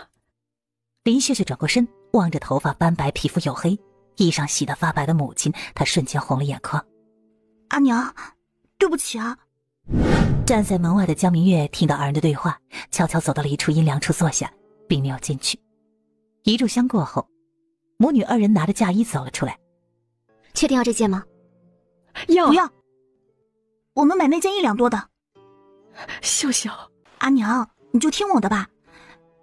林秀秀转过身，望着头发斑白、皮肤黝黑、衣裳洗得发白的母亲，她瞬间红了眼眶。阿娘，对不起啊。站在门外的江明月听到二人的对话，悄悄走到了一处阴凉处坐下，并没有进去。一炷香过后，母女二人拿着嫁衣走了出来。确定要这件吗？要。不要，我们买那件1两多的。秀秀，阿娘，你就听我的吧，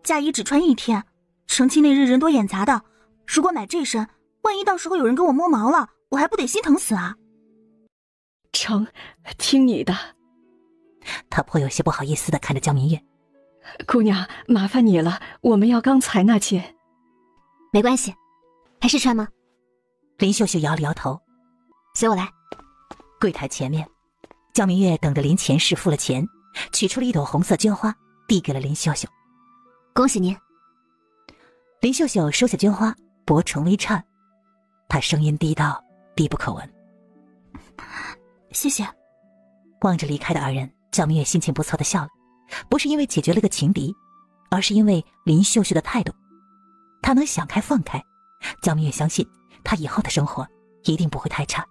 嫁衣只穿1天，成亲那日人多眼杂的，如果买这身，万一到时候有人跟我摸毛了，我还不得心疼死啊。成，听你的。她颇有些不好意思地看着江明月。姑娘，麻烦你了，我们要刚才那件。没关系，还是穿吗？林秀秀摇了摇头。随我来。柜台前面，江明月等着林前世付了钱，取出了一朵红色绢花，递给了林秀秀。恭喜您。林秀秀收下绢花，薄唇微颤，她声音低到低不可闻。谢谢。望着离开的二人，江明月心情不错地笑了，不是因为解决了个情敌，而是因为林秀秀的态度。她能想开放开，江明月相信她以后的生活一定不会太差。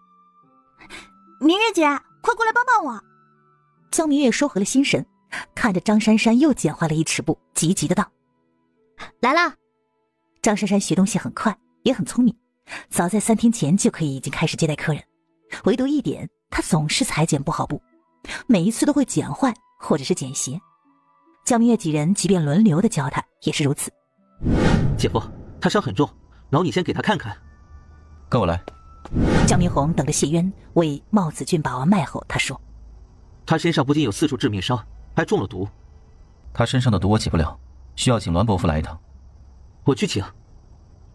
明月姐，快过来帮帮我。江明月收回了心神，看着张珊珊又减坏了1尺布，急急的道：来了。张珊珊学东西很快，也很聪明，早在3天前就可以已经开始接待客人，唯独一点，她总是裁剪不好布，每一次都会剪坏或者是剪斜。江明月几人即便轮流的教她，也是如此。姐夫，他伤很重，劳你先给他看看。跟我来。江明红等着谢渊为茂子俊把完脉后，他说：他身上不仅有4处致命伤，还中了毒。他身上的毒我解不了，需要请栾伯父来一趟。我去请。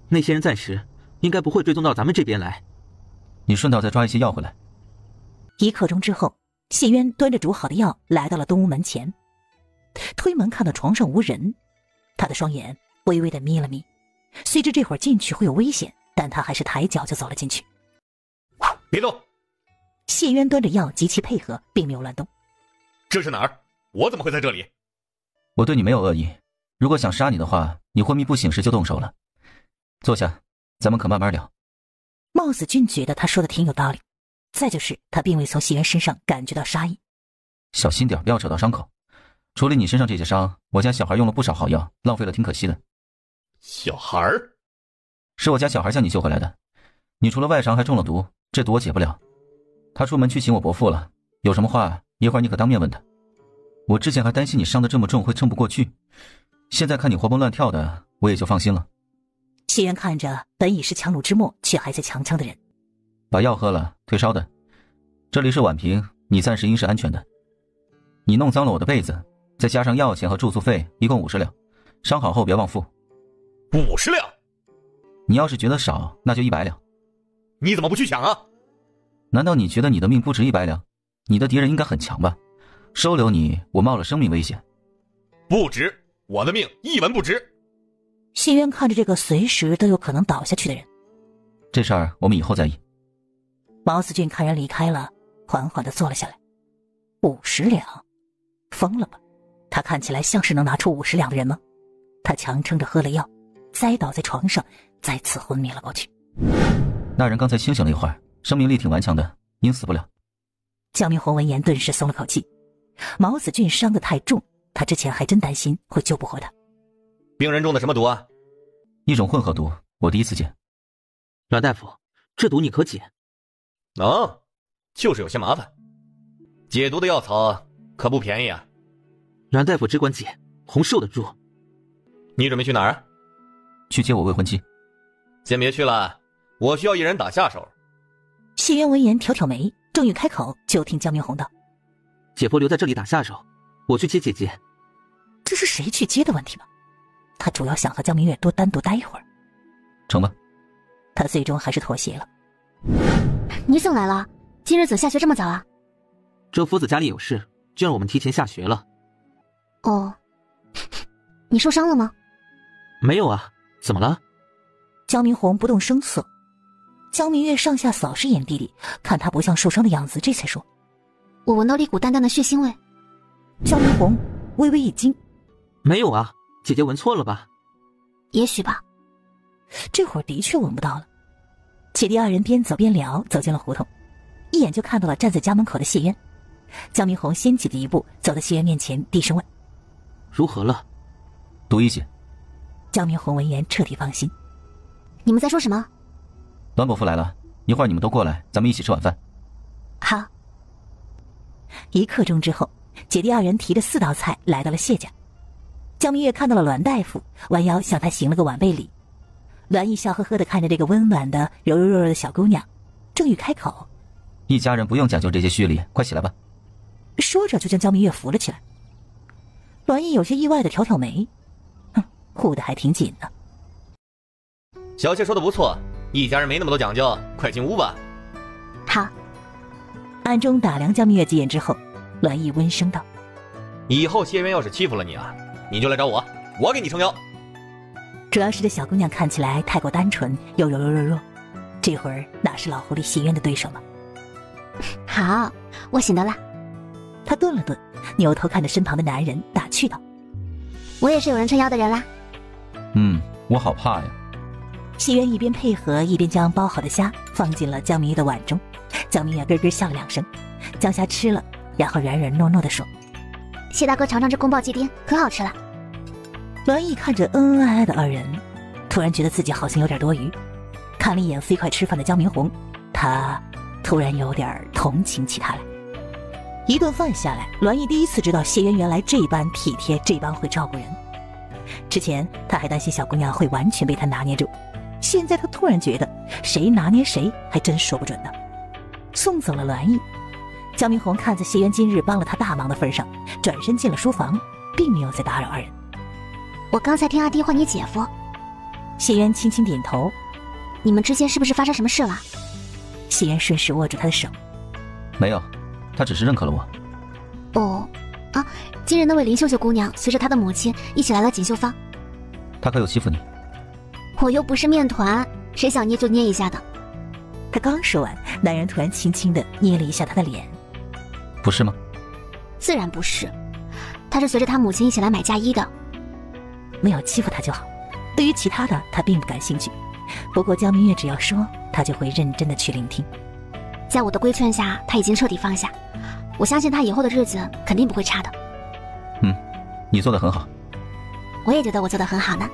那些人暂时应该不会追踪到咱们这边来。你顺道再抓一些药回来。1刻钟之后，谢渊端着煮好的药来到了东屋门前，推门看到床上无人，他的双眼微微的眯了眯，虽知这会儿进去会有危险，但他还是抬脚就走了进去。别动！谢渊端着药极其配合，并没有乱动。这是哪儿？我怎么会在这里？我对你没有恶意，如果想杀你的话，你昏迷不醒时就动手了。坐下，咱们可慢慢聊。貌子俊觉得他说的挺有道理，再就是他并未从谢渊身上感觉到杀意。小心点，不要扯到伤口。处理你身上这些伤，我家小孩用了不少好药，浪费了挺可惜的。小孩？是我家小孩将你救回来的，你除了外伤还中了毒，这毒我解不了。他出门去请我伯父了，有什么话一会儿你可当面问他。我之前还担心你伤得这么重会撑不过去，现在看你活蹦乱跳的，我也就放心了。谢渊看着本已是强弩之末却还在强的人，把药喝了，退烧的。这里是宛平，你暂时应是安全的。你弄脏了我的被子，再加上药钱和住宿费，一共50两，伤好后别忘付。50两？你要是觉得少，那就100两。你怎么不去抢啊？难道你觉得你的命不值100两？你的敌人应该很强吧？收留你，我冒了生命危险。不值，我的命一文不值。谢渊看着这个随时都有可能倒下去的人，这事儿我们以后再议。毛子俊看人离开了，缓缓地坐了下来。50两？疯了吧？他看起来像是能拿出50两的人吗？他强撑着喝了药，栽倒在床上，再次昏迷了过去。那人刚才清醒了一会儿，生命力挺顽强的，应死不了。江明红闻言顿时松了口气。毛子俊伤得太重，他之前还真担心会救不活他。病人中的什么毒啊？一种混合毒，我第一次见。阮大夫，这毒你可解？就是有些麻烦。解毒的药草可不便宜啊。阮大夫只管解，红受得住。你准备去哪儿啊？去接我未婚妻。先别去了，我需要一人打下手。谢渊闻言挑眉，正欲开口，就听江明红道：姐夫留在这里打下手，我去接姐姐。这是谁去接的问题吗？他主要想和江明月多单独待一会儿。成吧。他最终还是妥协了。你怎么来了？今日怎下学这么早啊？周夫子家里有事，就让我们提前下学了。哦，你受伤了吗？没有啊，怎么了？江明红不动声色。江明月上下扫视眼弟弟，看他不像受伤的样子，这才说：我闻到了一股淡淡的血腥味。江明红微微一惊：没有啊，姐姐闻错了吧？也许吧。这会儿的确闻不到了。姐弟二人边走边聊，走进了胡同，一眼就看到了站在家门口的谢渊。江明红先起的一步走到谢渊面前，低声问：如何了？毒一解。江明红闻言彻底放心。你们在说什么？栾伯父来了，一会儿你们都过来，咱们一起吃晚饭。好。1刻钟之后，姐弟二人提着4道菜来到了谢家。江明月看到了栾大夫，弯腰向他行了个晚辈礼。栾毅笑呵呵地看着这个温婉的柔柔弱弱的小姑娘，正欲开口：一家人不用讲究这些虚礼，快起来吧。说着就将江明月扶了起来。栾毅有些意外地挑眉，护得还挺紧呢。小谢说的不错，一家人没那么多讲究，快进屋吧。好。暗中打量江明月几眼之后，栾毅温声道：以后谢渊要是欺负了你啊，你就来找我，我给你撑腰。主要是这小姑娘看起来太过单纯又柔柔弱弱，这会儿哪是老狐狸谢渊的对手嘛。好，我醒得了。他顿了顿，扭头看着身旁的男人打趣道：我也是有人撑腰的人啦。我好怕呀。谢渊一边配合，一边将包好的虾放进了江明月的碗中。江明月咯咯笑了2声，将虾吃了，然后软软糯糯地说：谢大哥尝尝这宫爆鸡丁，可好吃了。栾毅看着恩恩爱爱的二人，突然觉得自己好像有点多余，看了一眼飞快吃饭的江明红，他突然有点同情起他来。一顿饭下来，栾毅第一次知道谢渊原来这般体贴，这般会照顾人。之前他还担心小姑娘会完全被他拿捏住，现在他突然觉得谁拿捏谁还真说不准呢。送走了栾毅，江明红看在谢渊今日帮了他大忙的份上，转身进了书房，并没有再打扰二人。我刚才听阿弟唤你姐夫。谢渊轻轻点头。你们之间是不是发生什么事了？谢渊顺势握住他的手。没有，他只是认可了我。哦，啊，今日那位林秀秀姑娘随着她的母亲一起来了锦绣坊。她可有欺负你？我又不是面团，谁想捏就捏一下的。他刚说完，男人突然轻轻地捏了一下他的脸。不是吗？自然不是，他是随着他母亲一起来买嫁衣的。没有欺负他就好，对于其他的他并不感兴趣。不过江明月只要说，他就会认真的去聆听。在我的规劝下，他已经彻底放下。我相信他以后的日子肯定不会差的。你做得很好。我也觉得我做得很好呢。